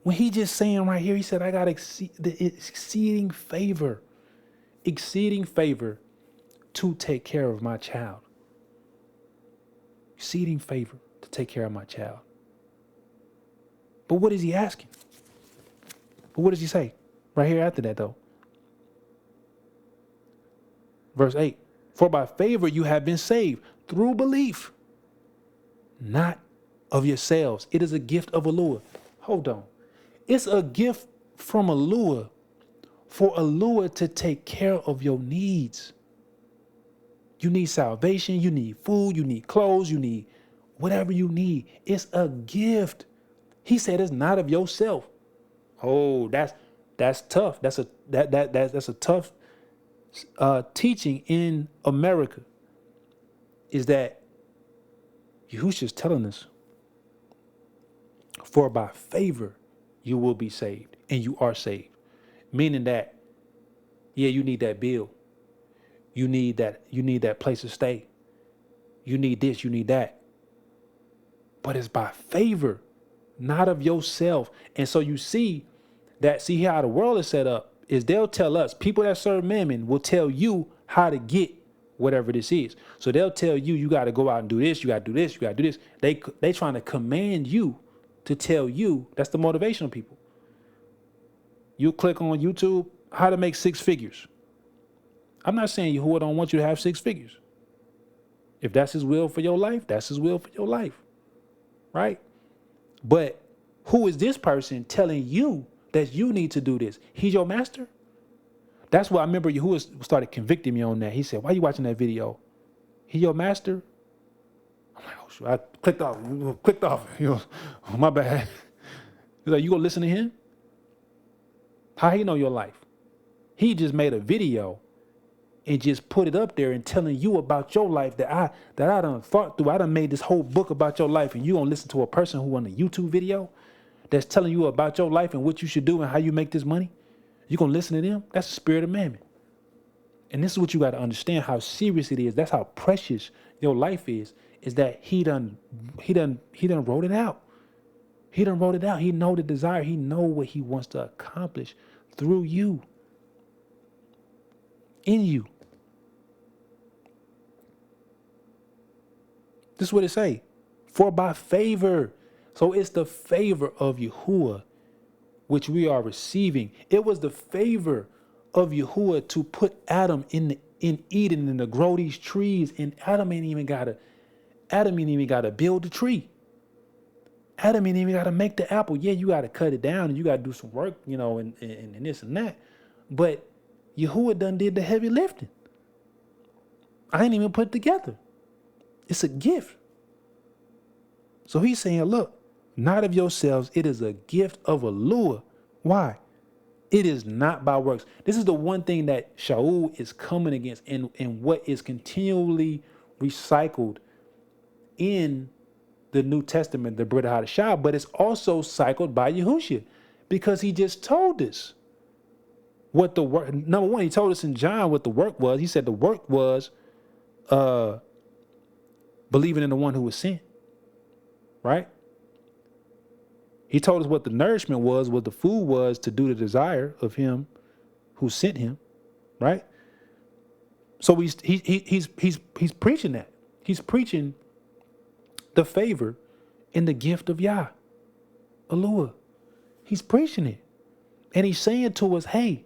when he just saying right here, he said, I got the exceeding favor to take care of my child. Exceeding favor to take care of my child. But what is he asking? But what does he say right here after that though? Verse 8, for by favor you have been saved through belief, not of yourselves. It is a gift of Aluah. Hold on. It's a gift from Aluah for Aluah to take care of your needs. You need salvation, you need food, you need clothes, you need whatever you need. It's a gift. He said it's not of yourself. Oh, that's tough. That's a tough teaching in America, is that Yahusha is telling us, for by favor you will be saved, and you are saved. Meaning that, yeah, you need that bill. You need that place to stay. You need this, you need that. But it's by favor, not of yourself. And so you see how the world is set up is they'll tell us, people that serve Mammon will tell you how to get whatever this is. So they'll tell you, you got to go out and do this, you got to do this, you got to do this. They trying to command you to tell you. That's the motivational people. You click on YouTube, how to make 6 figures. I'm not saying Yahuwah don't want you to have 6 figures. If that's his will for your life, that's his will for your life. Right? But who is this person telling you that you need to do this? He's your master? That's why I remember Yahuah started convicting me on that. He said, why are you watching that video? He your master? I'm like, oh, shoot. I clicked off. Oh, my bad. He's like, you gonna listen to him? How he know your life? He just made a video and just put it up there and telling you about your life that I done thought through. I done made this whole book about your life, and you gonna listen to a person who on a YouTube video that's telling you about your life and what you should do and how you make this money? You gonna listen to them? That's the spirit of mammon. And this is what you got to understand, how serious it is. That's how precious your life is that he done wrote it out. He done wrote it out. He know the desire. He know what he wants to accomplish through you, in you. This is what it say. For by favor. So it's the favor of Yahuah which we are receiving. It was the favor of Yahuah to put Adam in Eden and to grow these trees, and Adam ain't even gotta build the tree. Adam ain't even gotta make the apple. Yeah, you gotta cut it down and you gotta do some work, and this and that. But Yahuah done did the heavy lifting. I ain't even put it together. It's a gift. So he's saying, look, not of yourselves, it is a gift of Aluah. Why? It is not by works. This is the one thing that Shaul is coming against, and what is continually recycled in the New Testament, the Brit Hadashah, but it's also cycled by Yahusha, because he just told us what the work. Number one, he told us in John what the work was. He said the work was believing in the one who was sent, right? He told us what the nourishment was, what the food was to do the desire of him who sent him, right? So he's preaching that. He's preaching the favor and the gift of Yah, Aluah. He's preaching it. And he's saying to us, hey,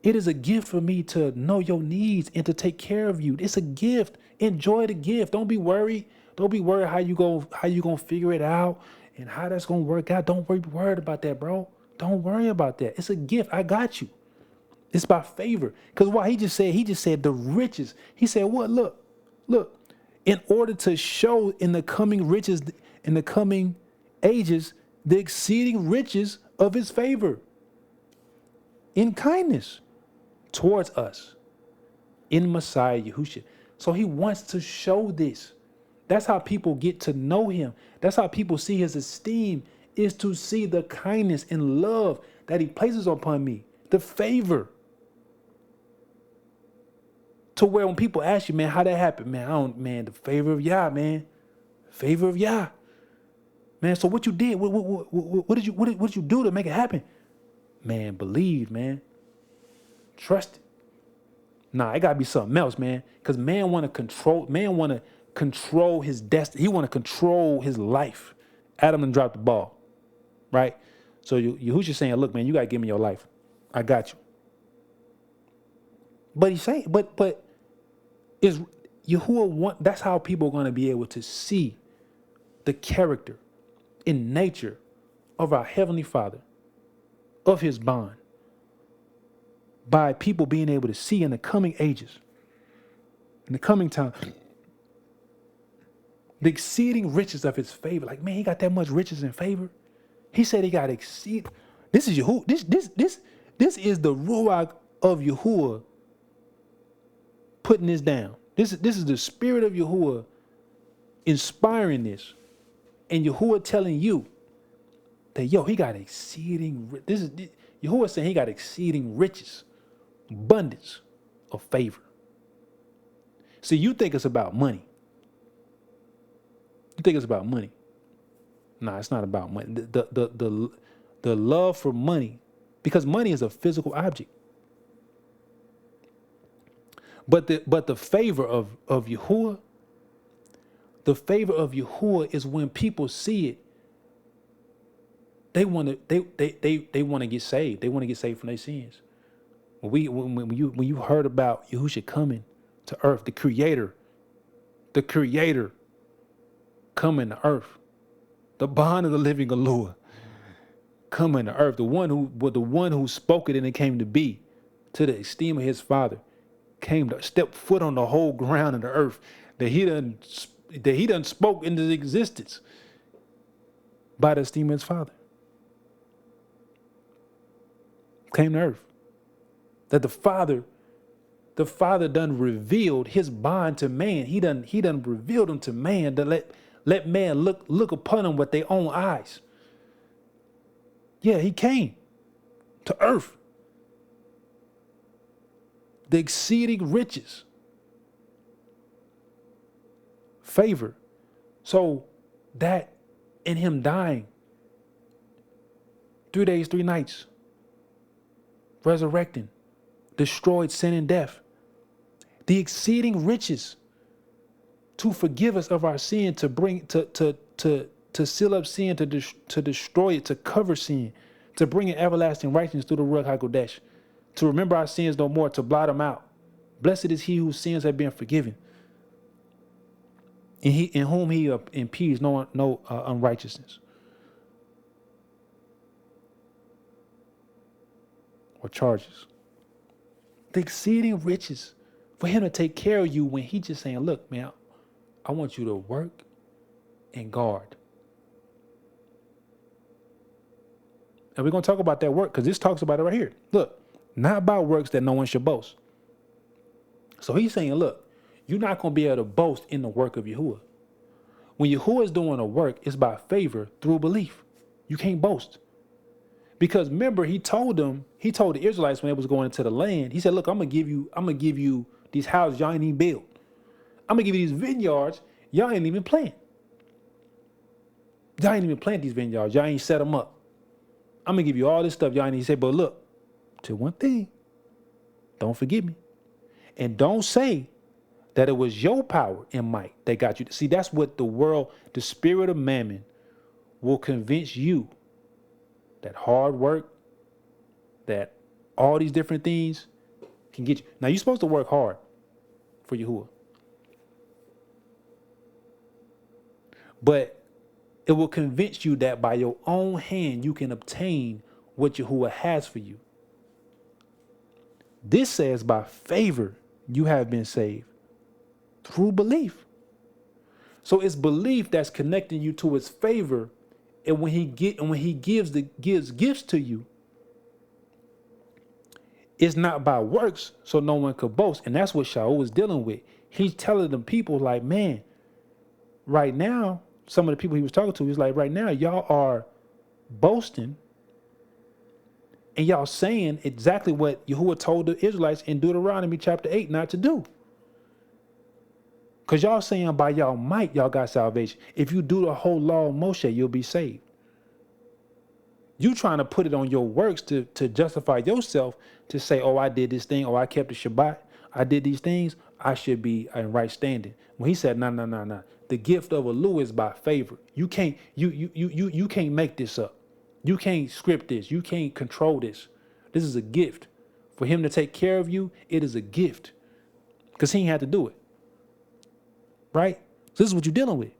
it is a gift for me to know your needs and to take care of you. It's a gift. Enjoy the gift. Don't be worried. Don't be worried how you gonna figure it out and how that's gonna work out. Don't be worried about that, bro. Don't worry about that. It's a gift. I got you. It's by favor. Because what he just said the riches. He said, what? Look. In order to show in the coming riches, in the coming ages, the exceeding riches of his favor in kindness towards us in Messiah Yahusha. So he wants to show this. That's how people get to know him. That's how people see his esteem, is to see the kindness and love that he places upon me, the favor. To where when people ask you, man, how that happened, man, the favor of Yah, man, favor of Yah, man. So what you did, what did you do to make it happen, man? Believe, man, trust it. Nah, it gotta be something else, man. Because man want to control his destiny. He want to control his life. Adam done dropped the ball, right? So Yahusha saying, look, man, you gotta give me your life. I got you. But he's saying, but is Yahuah that's how people are going to be able to see the character and nature of our Heavenly Father, of his bond, by people being able to see in the coming ages, in the coming time, the exceeding riches of his favor. Like, man, he got that much riches and favor. He said he got exceed. This is Yahuah. This is the Ruach of Yahuah putting this down. This is the spirit of Yahuah inspiring this. And Yahuah telling you that, yo, he got exceeding, Yahuah saying he got exceeding riches, abundance of favor. See, you think it's about money. You think it's about money. Nah, it's not about money. The love for money, because money is a physical object. But the favor of Yahuah, the favor of Yahuah is when people see it, they want to get saved. They want to get saved from their sins. When you heard about Yahusha coming to earth, the creator coming to earth, The bond of the living Aluah coming to earth. The one who spoke it and it came to be, to the esteem of his father, came to step foot on the whole ground of the earth that he done spoke into existence by the esteem of his father. Came to earth. That the father done revealed his bond to man. He done revealed him to man to let man look upon him with their own eyes. Yeah, he came to earth. The exceeding riches. Favor. So that in him dying 3 days, 3 nights, resurrecting, destroyed sin and death. The exceeding riches to forgive us of our sin, to bring to seal up sin, to destroy it, to cover sin, to bring in everlasting righteousness through the Ruach HaKodesh, to remember our sins no more, to blot them out. Blessed is he whose sins have been forgiven, and in whom he impedes no unrighteousness or charges. The exceeding riches for him to take care of you when he just saying, look, man, I want you to work and guard. And we're going to talk about that work because this talks about it right here. Look, not by works that no one should boast. So he's saying, look, you're not going to be able to boast in the work of Yahuah. When Yahuah is doing a work, it's by favor through belief. You can't boast. Because remember, he told the Israelites when they was going into the land, he said, look, I'm gonna give you these houses y'all ain't even built. I'm gonna give you these vineyards y'all ain't even plant. Y'all ain't even plant these vineyards. Y'all ain't set them up. I'm gonna give you all this stuff y'all ain't even say, but look, to one thing, don't forget me. And don't say that it was your power and might that got you. See, that's what the world, the spirit of mammon will convince you that hard work, that all these different things can get you. Now, you're supposed to work hard for Yahuah. But it will convince you that by your own hand, you can obtain what Yahuah has for you. This says by favor, you have been saved through belief. So it's belief that's connecting you to his favor. And when he gives gifts to you, it's not by works, so no one could boast. And that's what Shaul was dealing with. He's telling them people like, man, right now, some of the people he was talking to, he's like, right now, y'all are boasting and y'all saying exactly what Yahuah told the Israelites in Deuteronomy chapter 8 not to do. Because y'all saying by y'all might, y'all got salvation. If you do the whole law of Moshe, you'll be saved. You trying to put it on your works to justify yourself, to say, oh, I did this thing, oh, I kept the Shabbat, I did these things, I should be in right standing. When he said, no. The gift of Aluah is by favor. You can't make this up. You can't script this. You can't control this. This is a gift. For him to take care of you, it is a gift. Because he ain't had to do it. Right? So this is what you're dealing with.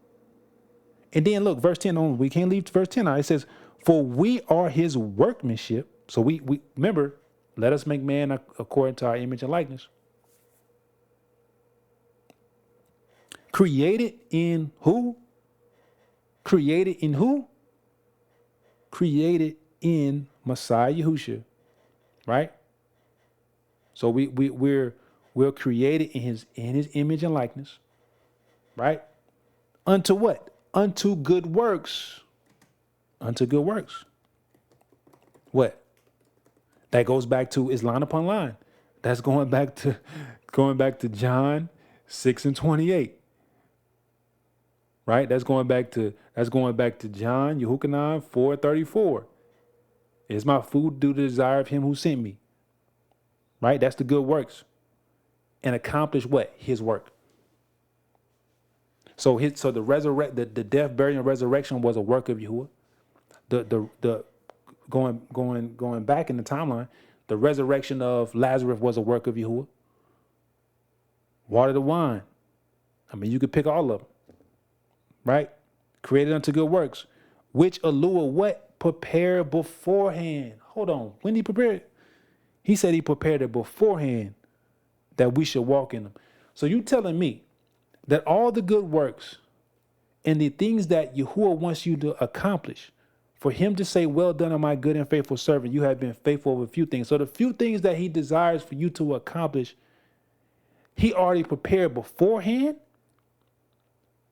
And then look, verse 10 on, we can't leave verse 10 out. It says, for we are his workmanship. So we remember, let us make man according to our image and likeness. Created in who? Created in who? Created in Messiah Yahusha. Right? So we're created in his image and likeness. Right? Unto what? Unto good works. Unto good works. What? That goes back to, is line upon line. That's going back to John 6:28. Right? That's going back to John, Yehukanan 4:34. Is my food due to the desire of him who sent me? Right? That's the good works. And accomplish what? His work. So the death, burial, and resurrection was a work of Yahuah. The going back in the timeline, the resurrection of Lazarus was a work of Yahuah. Water the wine. I mean, you could pick all of them. Right? Created unto good works, which Aluah what? Prepared beforehand. Hold on. When he prepared it? He said he prepared it beforehand that we should walk in them. So you telling me that all the good works and the things that Yahuah wants you to accomplish, for him to say, well done, my good and faithful servant, you have been faithful over a few things. So the few things that he desires for you to accomplish, he already prepared beforehand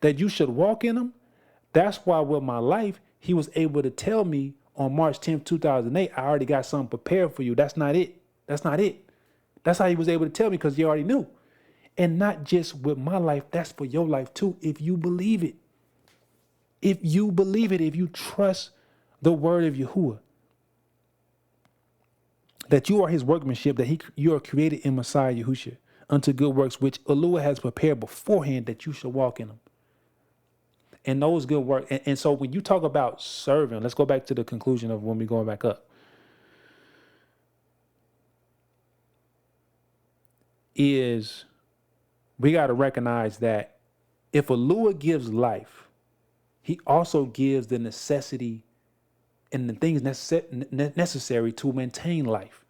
that you should walk in them. That's why with my life, he was able to tell me on March 10th, 2008, I already got something prepared for you. That's not it. That's not it. That's how he was able to tell me, because he already knew. And not just with my life, that's for your life too, if you believe it. If you believe it, if you trust the word of Yahuah, that you are his workmanship, that you are created in Messiah Yahusha unto good works, which Aluah has prepared beforehand that you should walk in them. And those good works. And so when you talk about serving, let's go back to the conclusion of when we're going back up. Is we got to recognize that if Aluah gives life, he also gives the necessity and the things necessary to maintain life.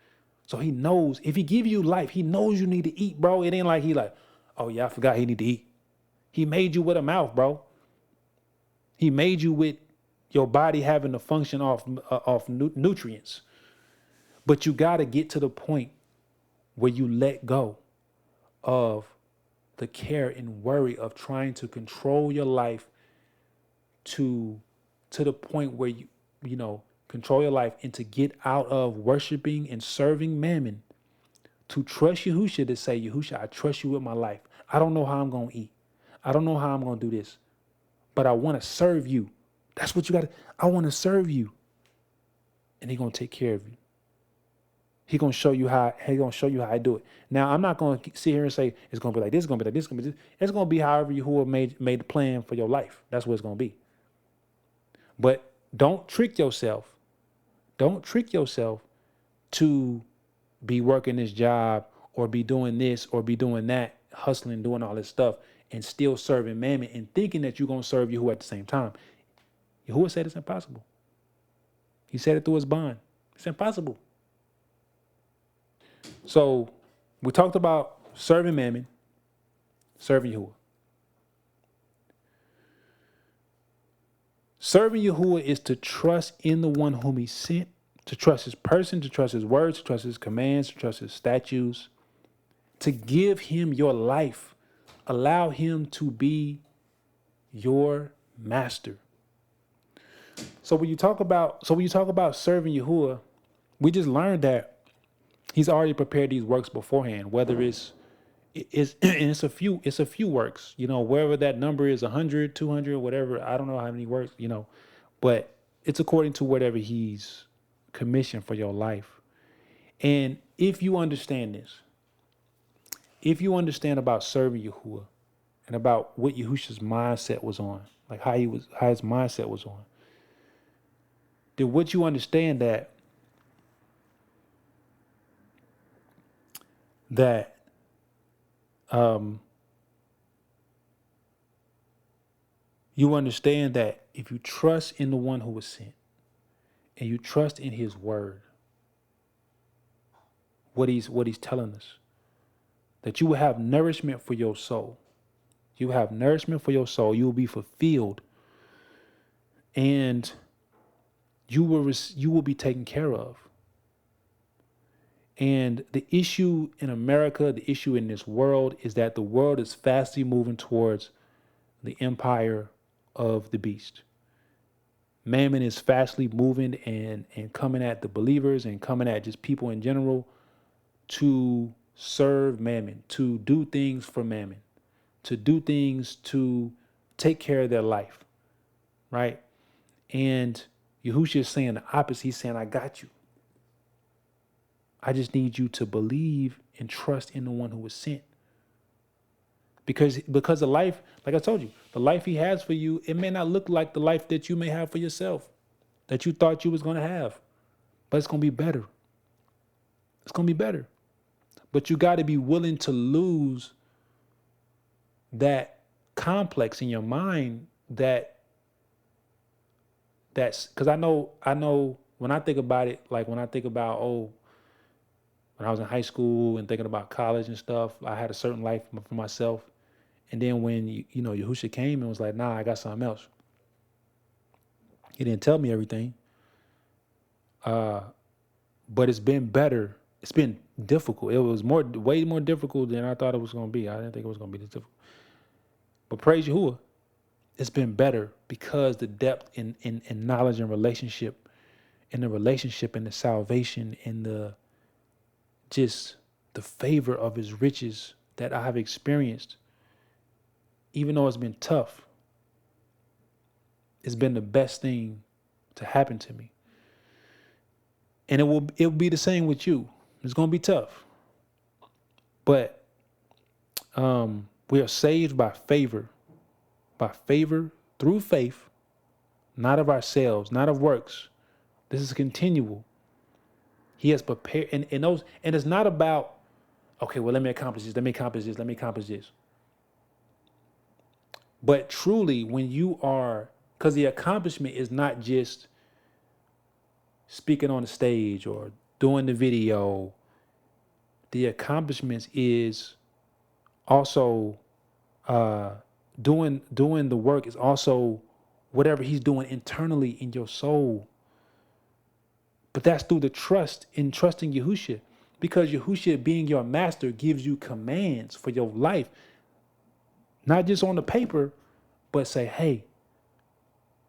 So he knows if he give you life, he knows you need to eat, bro. It ain't like he like, oh yeah, I forgot he need to eat. He made you with a mouth, bro. He made you with your body having to function off nutrients. But you got to get to the point where you let go of the care and worry of trying to control your life to the point where you control your life, and to get out of worshiping and serving Mammon, to trust Yahusha, to say, Yahusha, I trust you with my life. I don't know how I'm going to eat. I don't know how I'm going to do this, but I want to serve you. That's what you got to, I want to serve you. And he's going to take care of you. He's going to show you how I do it. Now, I'm not going to sit here and say, it's going to be like this, it's going to be like this, it's going to be this. It's going to be however Yahuah made the plan for your life. That's what it's going to be. But don't trick yourself. Don't trick yourself to be working this job or be doing this or be doing that, hustling, doing all this stuff, and still serving Mammon and thinking that you're going to serve Yahuah at the same time. Yahuah said it's impossible. He said it through his bond. It's impossible. So we talked about serving Mammon, serving Yahuah. Serving Yahuah is to trust in the one whom he sent, to trust his person, to trust his words, to trust his commands, to trust his statutes, to give him your life. Allow him to be your master. So when you talk about serving Yahuah, we just learned that he's already prepared these works beforehand, whether it's a few works, wherever that number is, 100, 200, whatever. I don't know how many works, but it's according to whatever he's commissioned for your life. And if you understand this, if you understand about serving Yahuah and about what Yahusha's mindset was on, like how his mindset was on, then what you understand that you understand that if you trust in the one who was sent and you trust in his word, what he's telling us, that you will have nourishment for your soul. You will have nourishment for your soul. You will be fulfilled, and you will be taken care of. And the issue in America, the issue in this world, is that the world is fastly moving towards the empire of the beast. Mammon is fastly moving and coming at the believers and coming at just people in general to serve Mammon, to do things for Mammon, to do things to take care of their life, right? And Yahusha is saying the opposite. He's saying, I got you. I just need you to believe and trust in the one who was sent. Because the life, like I told you, the life he has for you, it may not look like the life that you may have for yourself, that you thought you was going to have, but it's going to be better. It's going to be better. But you got to be willing to lose that complex in your mind that That's because I know when I think about it, like when I think about, when I was in high school and thinking about college and stuff, I had a certain life for myself. And then when Yahusha came and was like, nah, I got something else. He didn't tell me everything. But it's been better. It's been difficult. It was way more difficult than I thought it was gonna be. I didn't think it was gonna be this difficult. But praise Yahuwah, it's been better because the depth in knowledge and relationship, and the relationship and the salvation and the just the favor of his riches that I have experienced, even though it's been tough, it's been the best thing to happen to me. And it'll be the same with you. It's gonna be tough. But we are saved by favor through faith, not of ourselves, not of works. This is continual. He has prepared, and it's not about, okay, well, let me accomplish this, let me accomplish this, let me accomplish this. But truly, when you are, because the accomplishment is not just speaking on the stage or doing the video. The accomplishments is also doing the work is also whatever he's doing internally in your soul. But that's through the trust in trusting Yahusha, because Yahusha, being your master, gives you commands for your life, not just on the paper, but say, hey,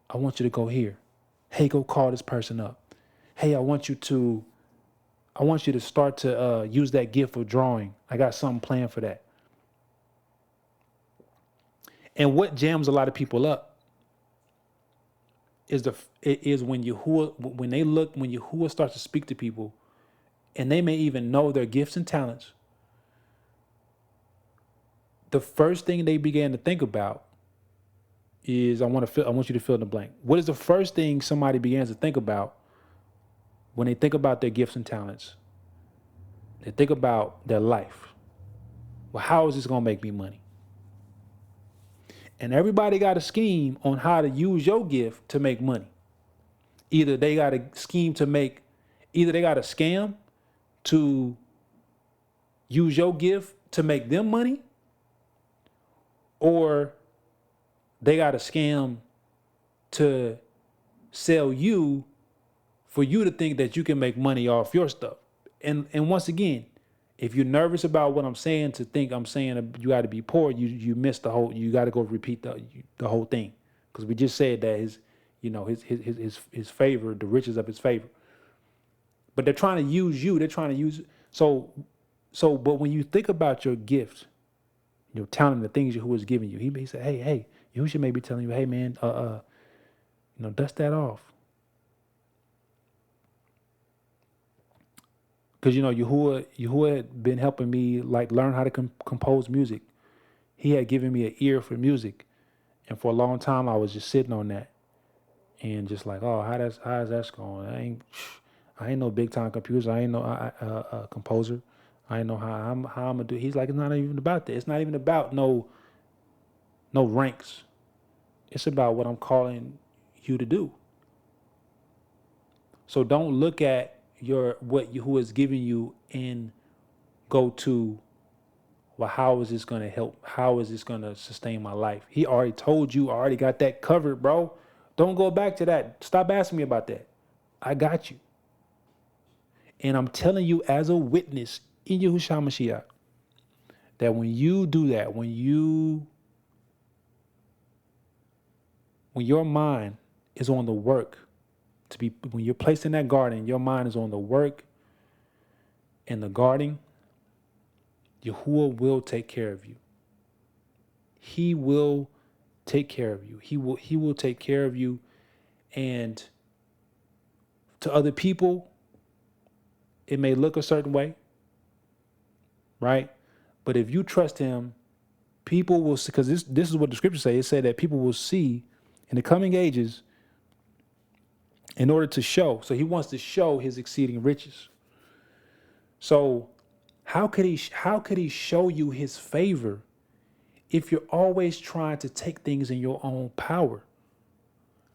I want you to go here. Hey, go call this person up. Hey, I want you to start to use that gift of drawing. I got something planned for that. And what jams a lot of people up is when Yahuwah starts to speak to people, and they may even know their gifts and talents. The first thing they began to think about is, I want you to fill in the blank. What is the first thing somebody begins to think about when they think about their gifts and talents? They think about their life. Well, how is this going to make me money? And everybody got a scheme on how to use your gift to make money. Either they got a scam to use your gift to make them money, or they got a scam to sell you for you to think that you can make money off your stuff. And once again, if you're nervous about what I'm saying, to think I'm saying you got to be poor, you miss the whole. You got to go repeat the whole thing, because we just said that his favor, the riches of his favor. But they're trying to use you. They're trying to use But when you think about your gift, your talent, the things Yahuwah is giving you, he said, hey, Yahushua may be telling you, hey man, dust that off. Because Yahuwah had been helping me learn how to compose music. He had given me an ear for music, and for a long time I was just sitting on that, and just like, oh, how's that going? I ain't no big time composer. I ain't no composer. I ain't know how I'm gonna do. He's like, it's not even about that. It's not even about no ranks. It's about what I'm calling you to do. So don't look at what Yahuwah is giving you and go to, well, how is this going to help? How is this going to sustain my life? He already told you, I already got that covered, bro. Don't go back to that. Stop asking me about that. I got you. And I'm telling you as a witness in Yahushua Mashiach, that when you do that, when your mind is on the work, when you're placed in that garden, your mind is on the work and the guarding, Yahuwah will take care of you. He will take care of you. He will take care of you. And to other people, it may look a certain way, right? But if you trust him, people will see, because this is what the scriptures say. It said that people will see in the coming ages, in order to show. So he wants to show his exceeding riches. So how could he show you his favor if you're always trying to take things in your own power?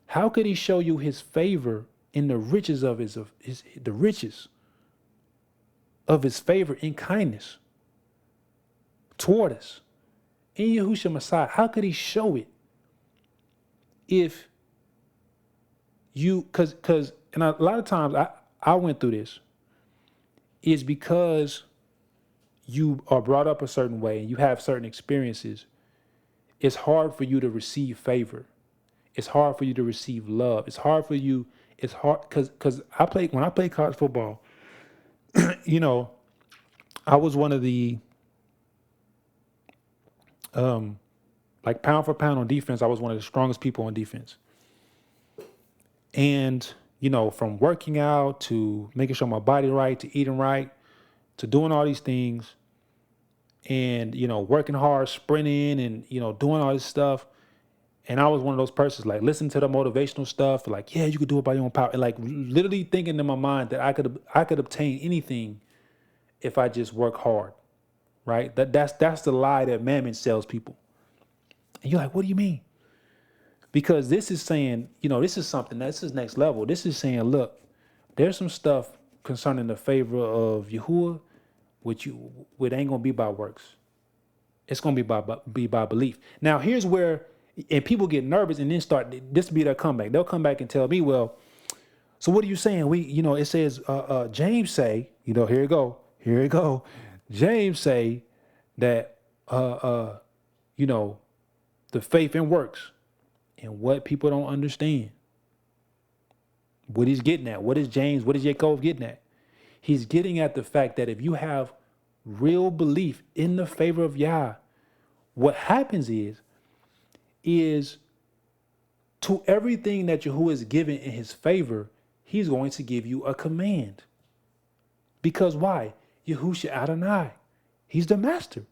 How could he show you his favor in the riches of the riches of his favor in kindness toward us? In Yahushua Messiah, how could he show it if you, and a lot of times I went through this, is because you are brought up a certain way and you have certain experiences, it's hard for you to receive favor. It's hard for you to receive love. It's hard because when I played college football, you know, I was one of the like pound for pound on defense, I was one of the strongest people on defense. And, you know, from working out to making sure my body right, to eating right, to doing all these things, and, you know, working hard, sprinting and, you know, doing all this stuff. And I was one of those persons, like, listening to the motivational stuff, like, yeah, you could do it by your own power. And like literally thinking in my mind that I could obtain anything if I just work hard. Right? That's the lie that Mammon sells people. And you're like, what do you mean? Because this is saying, you know, this is next level. This is saying, look, there's some stuff concerning the favor of Yahuah, which ain't gonna be by works. It's gonna be by belief. Now, here's where, and people get nervous and then this be their comeback. They'll come back and tell me, well, so what are you saying? It says, James say, here you go. James say that, the faith and works. And what people don't understand, what he's getting at, what is Yaakov getting at? He's getting at the fact that if you have real belief in the favor of Yah, what happens is to everything that Yahuah is given in his favor, he's going to give you a command. Because why? Yahusha Adonai. He's the master.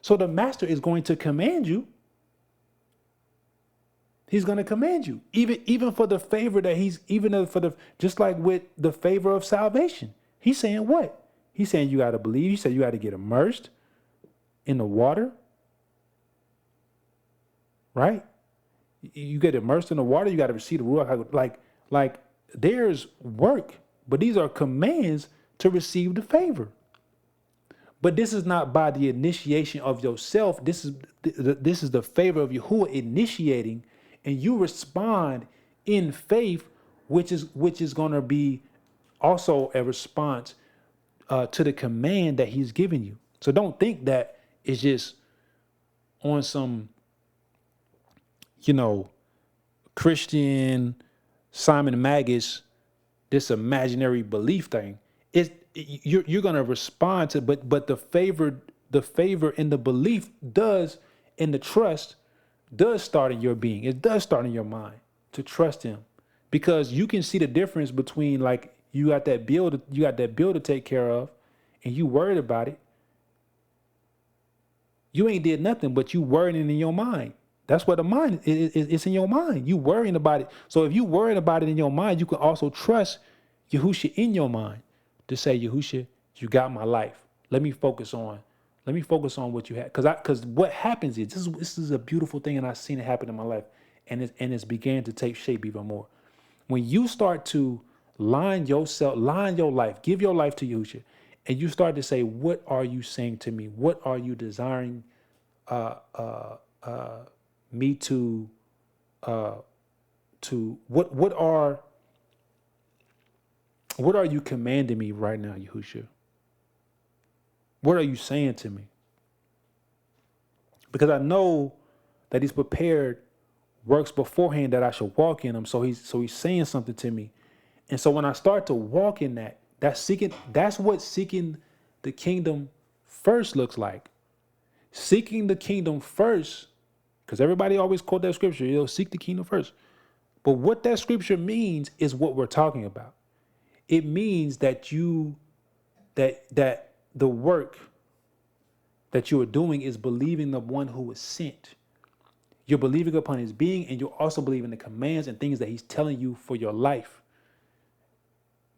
So the master is going to command you. He's going to command you, even for the favor that just like with the favor of salvation. He's saying what? He's saying you got to believe. He said you got to get immersed in the water, right? You get immersed in the water. You got to receive the Ruach. Like there's work, but these are commands to receive the favor. But this is not by the initiation of yourself. This is the favor of Yahuah initiating. And you respond in faith, which is going to be also a response to the command that he's given you. So don't think that it's just on some, Christian Simon Magus, this imaginary belief thing. You're going to respond to, but the favor and the belief does, and the trust does start in your being. It does start in your mind to trust him, because you can see the difference between, like, you got that bill to take care of and you worried about it. You ain't did nothing, but you worrying in your mind. That's what the mind is. It's in your mind. You worrying about it. So if you worrying about it in your mind, you can also trust Yahusha in your mind to say, Yahusha, you got my life. Let me focus on what you had. Because what happens is, this is a beautiful thing, and I've seen it happen in my life, and it's began to take shape even more. When you start to line your life, give your life to Yahusha, and you start to say, what are you saying to me? What are you desiring me to what are you commanding me right now, Yahusha? What are you saying to me? Because I know that he's prepared works beforehand that I should walk in them. So he's saying something to me. And so when I start to walk in that's what seeking the kingdom first looks like. Seeking the kingdom first, because everybody always quote that scripture, seek the kingdom first. But what that scripture means is what we're talking about. It means that that the work that you are doing is believing the one who was sent. You're believing upon his being, and you're also believing the commands and things that he's telling you for your life.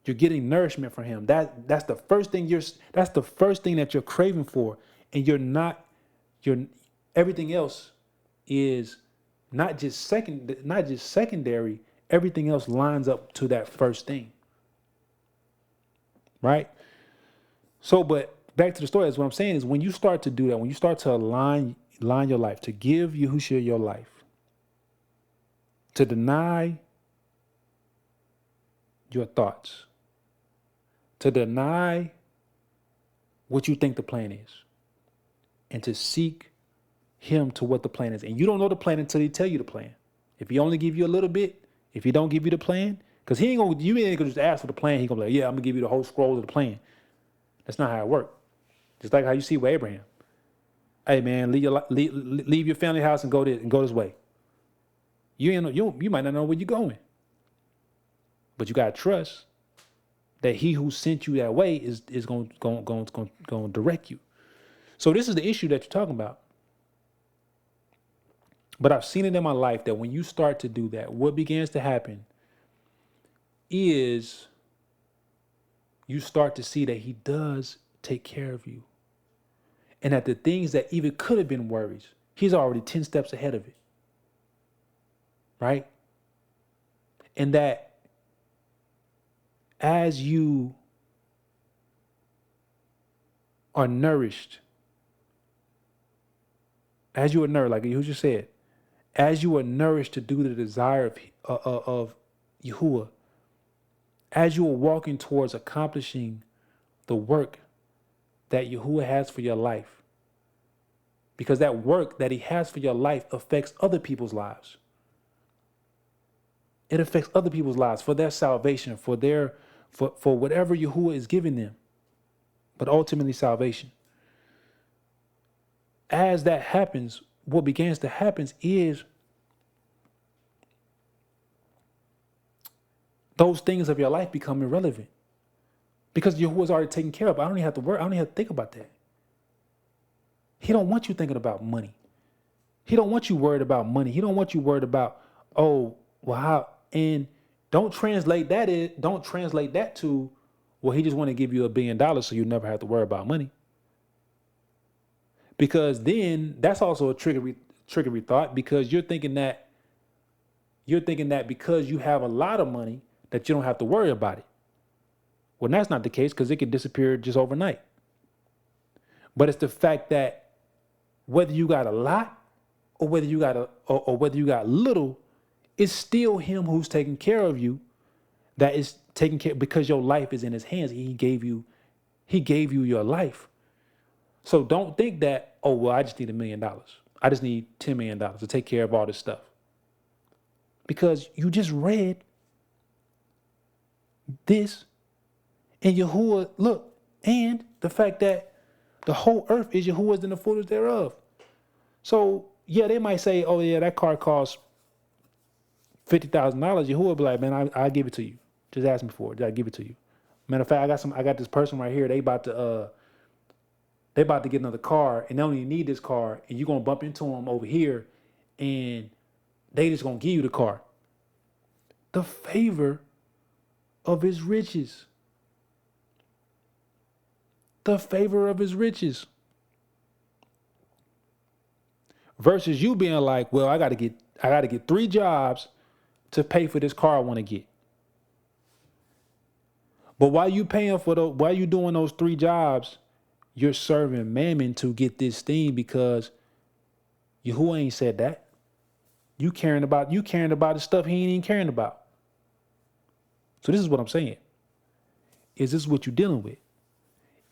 You're getting nourishment from him. That's the first thing that you're craving for. And everything else is not just secondary, everything else lines up to that first thing, right? So, but back to the story, is what I'm saying is when you start to do that, when you start to align your life, to give Yahushua your life, to deny your thoughts, to deny what you think the plan is, and to seek him to what the plan is. And you don't know the plan until he tell you the plan. If he only give you a little bit, if he don't give you the plan, because you ain't gonna just ask for the plan, he gonna be like, yeah, I'm gonna give you the whole scroll of the plan. That's not how it works. Just like how you see with Abraham. Hey man, leave your family house and go this way. You might not know where you're going. But you gotta trust that he who sent you that way is going to direct you. So this is the issue that you're talking about. But I've seen it in my life that when you start to do that, what begins to happen is you start to see that he does take care of you. And that the things that even could have been worries, he's already 10 steps ahead of it. Right? And that as you are nourished, like Yahushua said, as you are nourished to do the desire of Yahuah, as you are walking towards accomplishing the work that Yahuah has for your life, because that work that he has for your life affects other people's lives. It affects other people's lives for their salvation, for whatever Yahuah is giving them, but ultimately salvation. As that happens, what begins to happen is those things of your life become irrelevant because Yahuwah is already taken care of. I don't even have to worry. I don't even have to think about that. He don't want you thinking about money. He don't want you worried about money. He don't want you worried about, how, and don't translate that to, well, he just want to give you $1 billion so you never have to worry about money. Because then that's also a triggery thought, because you're thinking that because you have a lot of money that you don't have to worry about it. Well, that's not the case, because it could disappear just overnight. But it's the fact that whether you got a lot or whether you got little, it's still him who's taking care of you, that is taking care, because your life is in his hands. He gave you your life. So don't think that, I just need $1 million. I just need $10 million to take care of all this stuff. Because you just read this in Yahuah, look, and the fact that the whole earth is Yahuah's and the fullness thereof. So, yeah, they might say, that car costs $50,000. Yahuah be like, man, I'll give it to you. Just ask me for it. I'll give it to you. Matter of fact, I got this person right here. They about to get another car, and they only need this car, and you're going to bump into them over here, and they just going to give you the car. The favor of his riches. The favor of his riches. Versus you being like, well, I got to get 3 jobs to pay for this car I want to get. But while you doing those 3 jobs, you're serving Mammon to get this thing, because Yahuah ain't said that. You caring about the stuff he ain't even caring about. So this is what I'm saying. Is this what you're dealing with?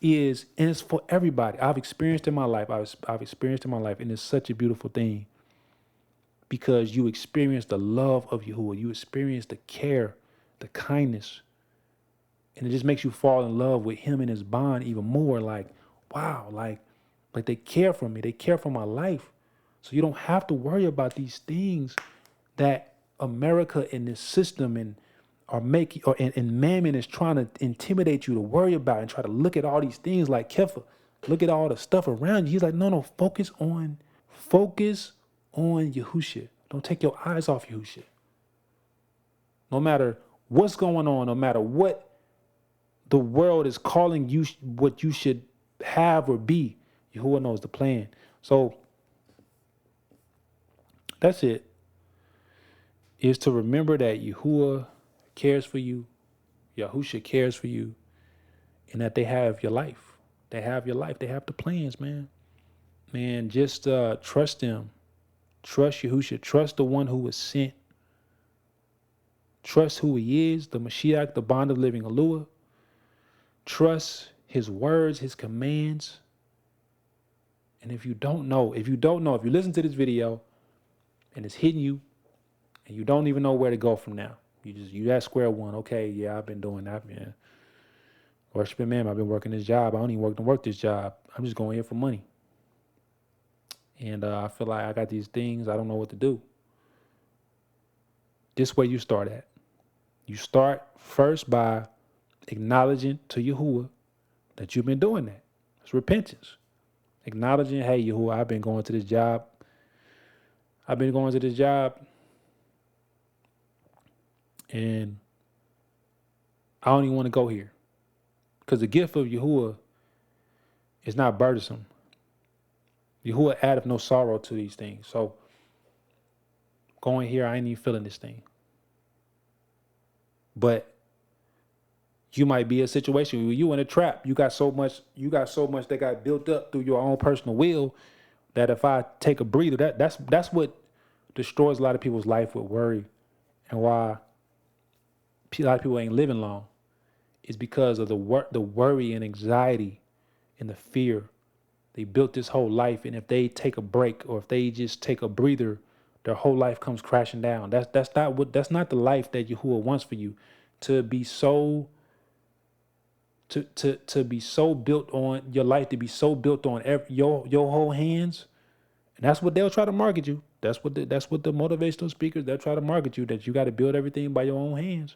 And it's for everybody. I've experienced in my life, and it's such a beautiful thing, because you experience the love of Yahuah. You experience the care, the kindness, and it just makes you fall in love with him and his bond even more. Like, wow, like they care for me. They care for my life. So you don't have to worry about these things that America and this system and Mammon is trying to intimidate you to worry about, and try to look at all these things like Kefa. Look at all the stuff around you. He's like, no, focus on Yahushua. Don't take your eyes off Yahushua. No matter what's going on, no matter what the world is calling you, what you should have or be, Yahuah knows the plan. So that's it. is to remember that Yahuah cares for you, Yahusha cares for you, and that they have your life. They have your life. They have the plans, man. Man, just trust them. Trust Yahusha. Trust the one who was sent. Trust who he is, the Mashiach, the bond of living Aluah. Trust his words, his commands. And if you listen to this video and it's hitting you and you don't even know where to go from now, you at square one. Okay, yeah, I've been doing that, man. Worshiping man, I've been working this job. I don't even work this job. I'm just going here for money. And I feel like I got these things. I don't know what to do. This way you start at. You start first by acknowledging to Yahuah that you've been doing that. It's repentance. Acknowledging, hey, Yahuah, I've been going to this job. And I don't even want to go here. Because the gift of Yahuah is not burdensome. Yahuah addeth no sorrow to these things. So going here, I ain't even feeling this thing. But you might be in a situation where you in a trap. You got so much that got built up through your own personal will that if I take a breather, that's what destroys a lot of people's life with worry, and why a lot of people ain't living long, is because of the worry and anxiety and the fear. They built this whole life, and if they take a break or if they just take a breather, their whole life comes crashing down. That's not the life that Yahuah wants for you. To be so be so built on your life, to be so built on your whole hands, and that's what they'll try to market you. That's what the motivational speakers, they'll try to market you, that you got to build everything by your own hands.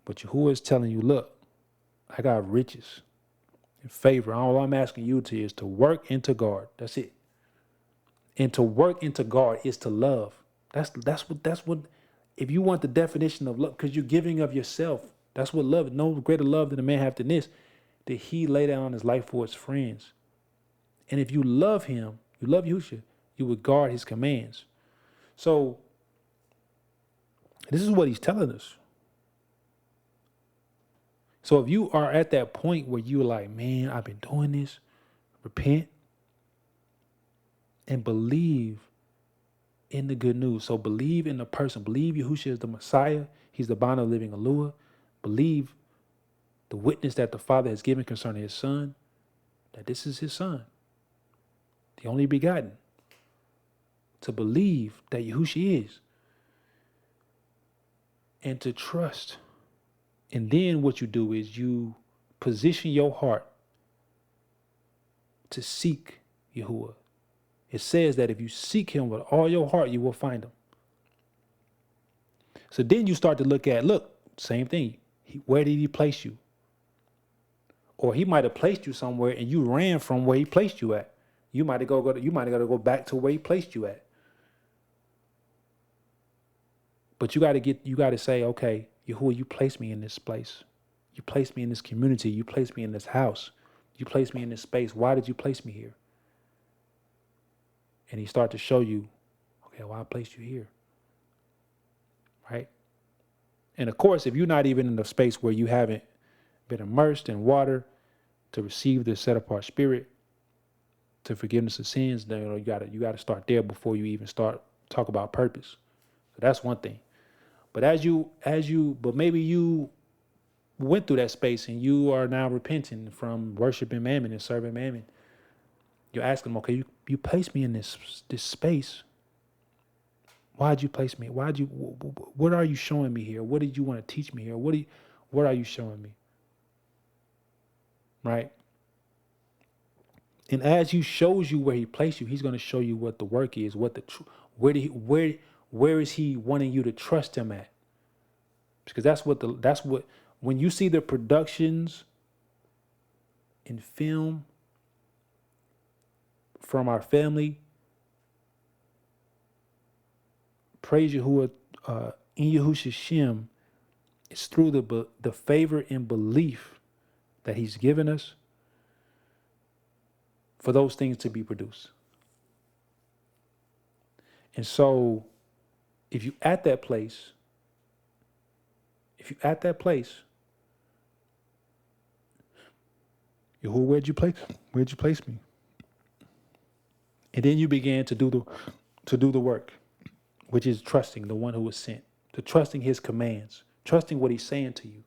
But Yahuah is telling you, look, I got riches and favor. All I'm asking you to is to work and to guard. That's it. And to work and to guard is to love. That's what. If you want the definition of love, because you're giving of yourself. That's what love. No greater love than a man have than this, that he lay down his life for his friends. And if you love him, you love Yahusha, you would guard his commands. So this is what he's telling us. So if you are at that point where you're like, man, I've been doing this, repent and believe in the good news. So believe in the person. Believe Yahusha is the Messiah. He's the bond of living Aluah. Believe the witness that the Father has given concerning his Son, that this is his Son, the only begotten. To believe that Yahusha is. And to trust. And then what you do is you position your heart to seek Yahuah. It says that if you seek him with all your heart, you will find him. So then you start to look, same thing. Where did he place you? Or he might have placed you somewhere and you ran from where he placed you at. You might have got to go back to where he placed you at. But you got to say, okay, Yahuah, you placed me in this place. You placed me in this community. You placed me in this house. You placed me in this space. Why did you place me here? And he started to show you, okay, well, I placed you here. Right? And of course, if you're not even in a space where you haven't been immersed in water to receive the set apart spirit, to forgiveness of sins, then you gotta start there before you even start talk about purpose. So that's one thing. But but maybe you went through that space and you are now repenting from worshiping Mammon and serving Mammon. You're asking them, okay, you placed me in this space. Why'd you place me? What are you showing me here? What did you want to teach me here? What are you showing me? Right? And as he shows you where he placed you, he's going to show you what the work is, where is he wanting you to trust him at? Because that's what when you see the productions in film from our family, praise Yahuah in Yahusha's Shem, it's through the favor and belief that he's given us for those things to be produced. And so if you at that place, Yahuwah, where'd you place me? And then you began to do the work, which is trusting the one who was sent, to trusting his commands, trusting what he's saying to you.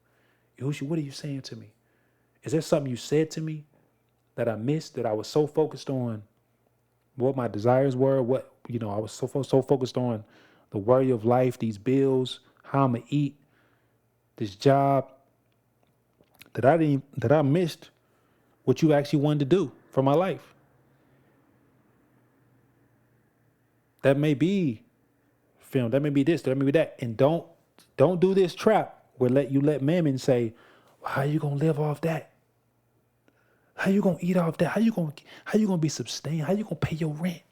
Yahushua, what are you saying to me? Is there something you said to me that I missed, that I was so focused on what my desires were, I was so focused on the worry of life, these bills, how I'm gonna eat, this job, that I missed what you actually wanted to do for my life. That may be film, that may be this, that may be that. And don't do this trap where let Mammon say, well, how you gonna live off that? How you gonna eat off that? How you gonna be sustained? How you gonna pay your rent?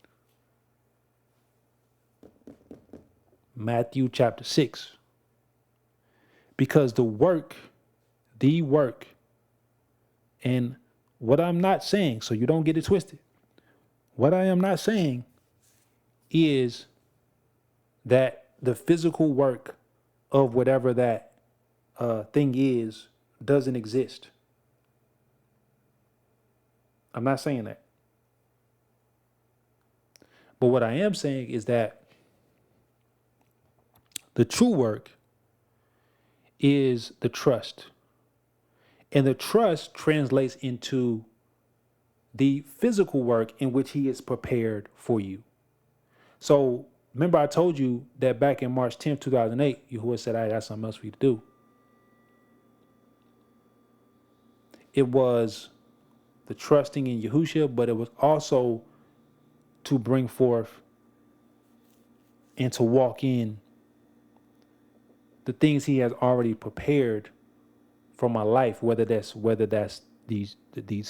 Matthew chapter 6. Because the work, and what I'm not saying, so you don't get it twisted, what I am not saying is that the physical work of whatever that thing is doesn't exist. I'm not saying that. But what I am saying is that the true work is the trust. And the trust translates into the physical work in which he is prepared for you. So remember I told you that back in March 10th, 2008, Yahuwah said, I got something else for you to do. It was the trusting in Yahusha, but it was also to bring forth and to walk in the things he has already prepared for my life, whether that's these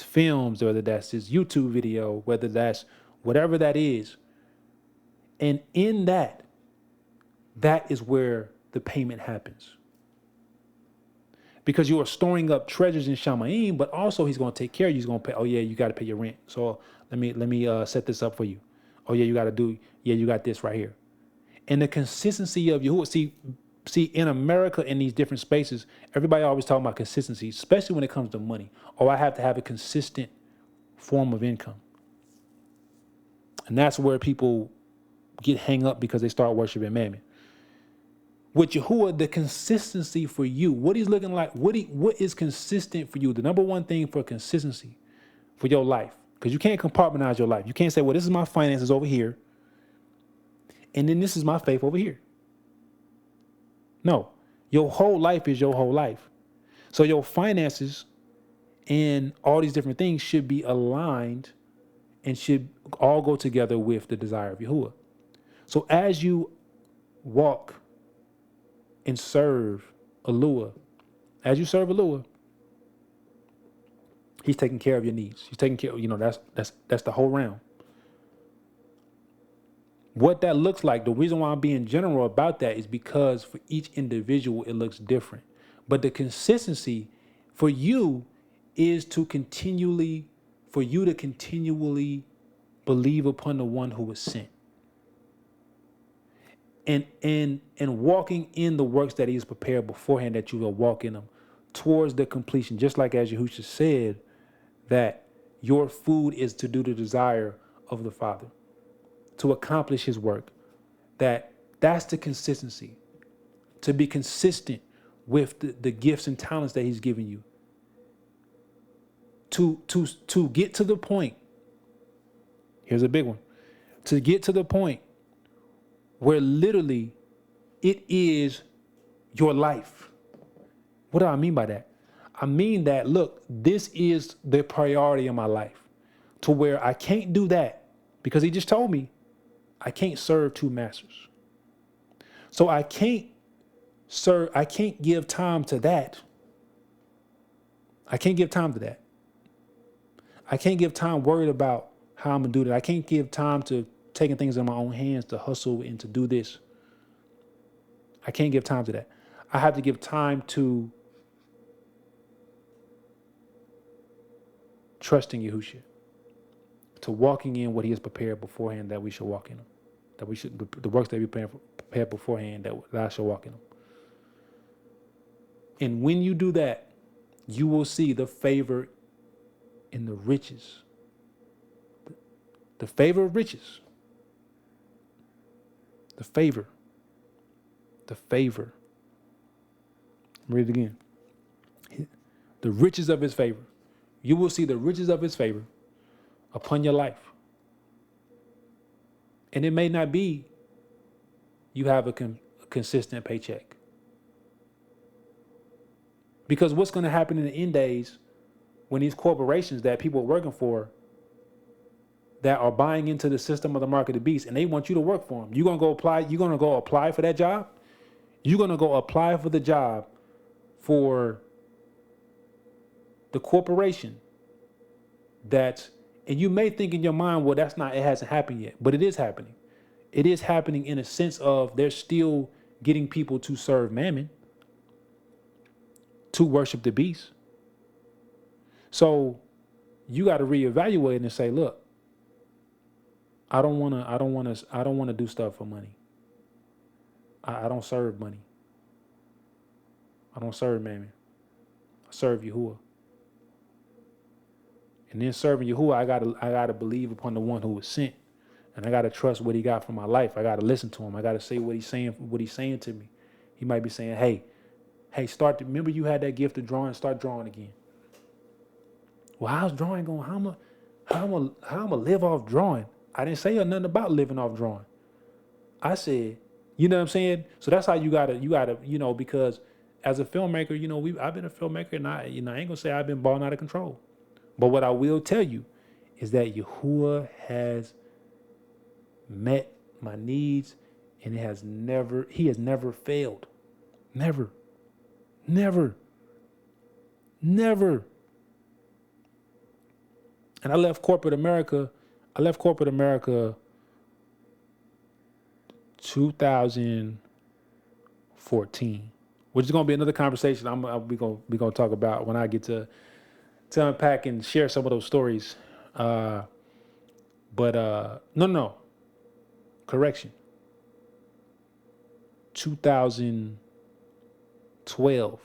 films, whether that's this YouTube video, whether that's whatever that is. And in that is where the payment happens. Because you are storing up treasures in Shamayim, but also he's going to take care of you. He's going to pay. Oh yeah, you got to pay your rent. So let me set this up for you. Oh yeah, you got this right here. And the consistency of Yahuwah. See, in America, in these different spaces, everybody always talking about consistency, especially when it comes to money. Oh, I have to have a consistent form of income. And that's where people get hang up because they start worshiping Mammon. With Yahuwah, the consistency for you, what he's looking like, what is consistent for you? The number one thing for consistency for your life, because you can't compartmentalize your life. You can't say, well, this is my finances over here, and then this is my faith over here. No, your whole life is your whole life. So your finances and all these different things should be aligned and should all go together with the desire of Yahuwah. So as you walk and serve Aluah, he's taking care of your needs. He's taking care of, that's the whole realm. What that looks like, the reason why I'm being general about that is because for each individual, it looks different. But the consistency for you is to continually believe upon the one who was sent. And walking in the works that he has prepared beforehand, that you will walk in them towards the completion. Just like as Yahusha said, that your food is to do the desire of the Father, to accomplish his work. That's the consistency. To be consistent with the gifts and talents that he's given you. To get to the point, here's a big one, to get to the point where literally it is your life. What do I mean by that? I mean that, look, this is the priority of my life, to where I can't do that because he just told me I can't serve two masters. So I can't give time to that. I can't give time to that. I can't give time worried about how I'm going to do that. I can't give time to taking things in my own hands to hustle and to do this. I can't give time to that. I have to give time to trusting Yahusha, to walking in what he has prepared beforehand that we should walk in them, that we should, the works that we prepared beforehand, that I shall walk in them. And when you do that, you will see the favor in the riches. The favor of riches. The favor. The favor. Read it again. The riches of his favor. You will see the riches of his favor upon your life. And it may not be you have a consistent paycheck. Because what's going to happen in the end days when these corporations that people are working for that are buying into the system of the mark of the beast and they want you to work for them, you're going to go apply for that job? You're going to go apply for the job for the corporation and you may think in your mind, well, it hasn't happened yet, but it is happening. It is happening in a sense of they're still getting people to serve Mammon, to worship the beast. So you got to reevaluate and say, look, I don't want to do stuff for money. I don't serve money. I don't serve Mammon. I serve Yahuah. And then serving Yahuah, I gotta believe upon the one who was sent. And I gotta trust what he got for my life. I gotta listen to him. I gotta say what he's saying to me. He might be saying, hey, remember you had that gift of drawing, start drawing again. Well, how's drawing going? How am I live off drawing? I didn't say nothing about living off drawing. I said, you know what I'm saying? So that's how you gotta, because as a filmmaker, I've been a filmmaker and I ain't gonna say I've been balling out of control. But what I will tell you is that Yahuah has met my needs and he has never failed. Never. And I left corporate America 2014, which is going to be another conversation we're going to talk about when I get to unpack and share some of those stories. No. Correction. 2012.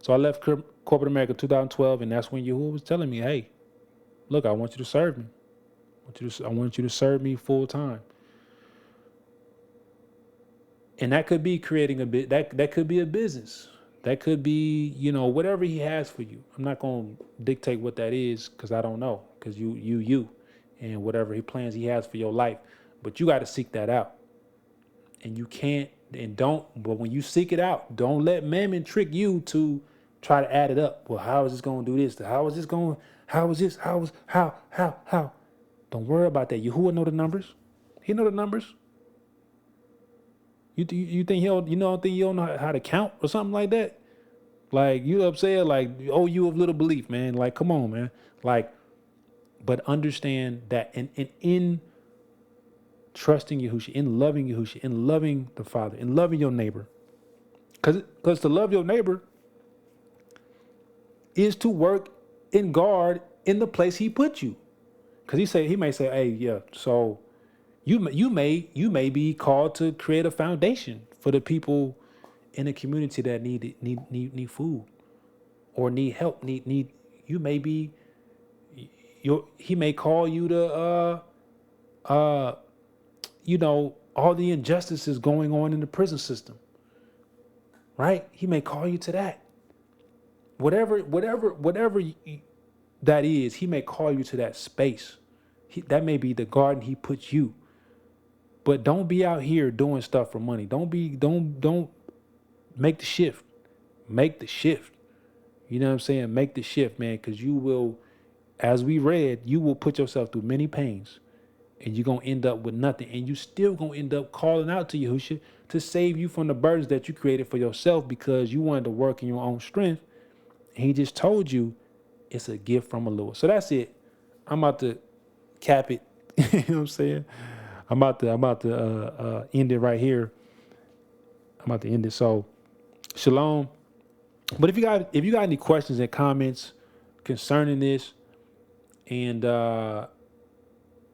So I left corporate America 2012, and that's when Yahuah was telling me, hey, look, I want you to serve me. I want you to serve me full time. And that could be creating that could be a business. That could be, whatever he has for you. I'm not going to dictate what that is because I don't know. Because you, and whatever plans he has for your life. But you got to seek that out. And you can't, but when you seek it out, don't let Mammon trick you to try to add it up. Well, how is this going to do this? How is this going? How is this? How? Don't worry about that. Yahuah know the numbers. He know the numbers. You think think you don't know how to count or something like that? Like, you upset, like, oh, you of little belief, man. Like, come on, man. Like, but understand that in trusting Yahusha, in loving Yahusha, in loving the Father, in loving your neighbor. Because to love your neighbor is to work and guard in the place he put you. Because he may say, hey, yeah, so you may be called to create a foundation for the people in the community that need food or need help. He may call you to all the injustices going on in the prison system. Right? He may call you to that. Whatever that is, he may call you to that space. That may be the garden he puts you. But don't be out here doing stuff for money. Don't make the shift. Make the shift. You know what I'm saying? Make the shift, man, because you will, as we read, you will put yourself through many pains and you're going to end up with nothing. And you still going to end up calling out to Yahusha to save you from the burdens that you created for yourself because you wanted to work in your own strength. And he just told you it's a gift from Aluah. So that's it. I'm about to cap it. You know what I'm saying? I'm about to end it right here. I'm about to end it. So, shalom. But if you got any questions and comments concerning this, and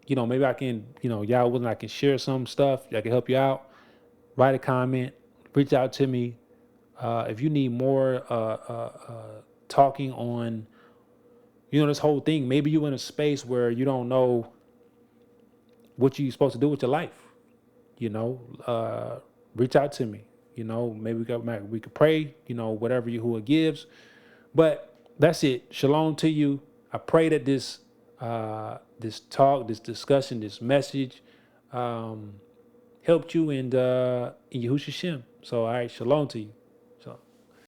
maybe I can, y'all willing, I can share some stuff. I can help you out. Write a comment. Reach out to me. If you need more talking on, this whole thing, maybe you're in a space where you don't know what you're supposed to do with your life. Reach out to me. Maybe we could pray. Whatever Yahuah gives. But that's it. Shalom to you. I pray that this talk, this discussion, this message helped you in Yahushua Shem. So, all right, shalom to you.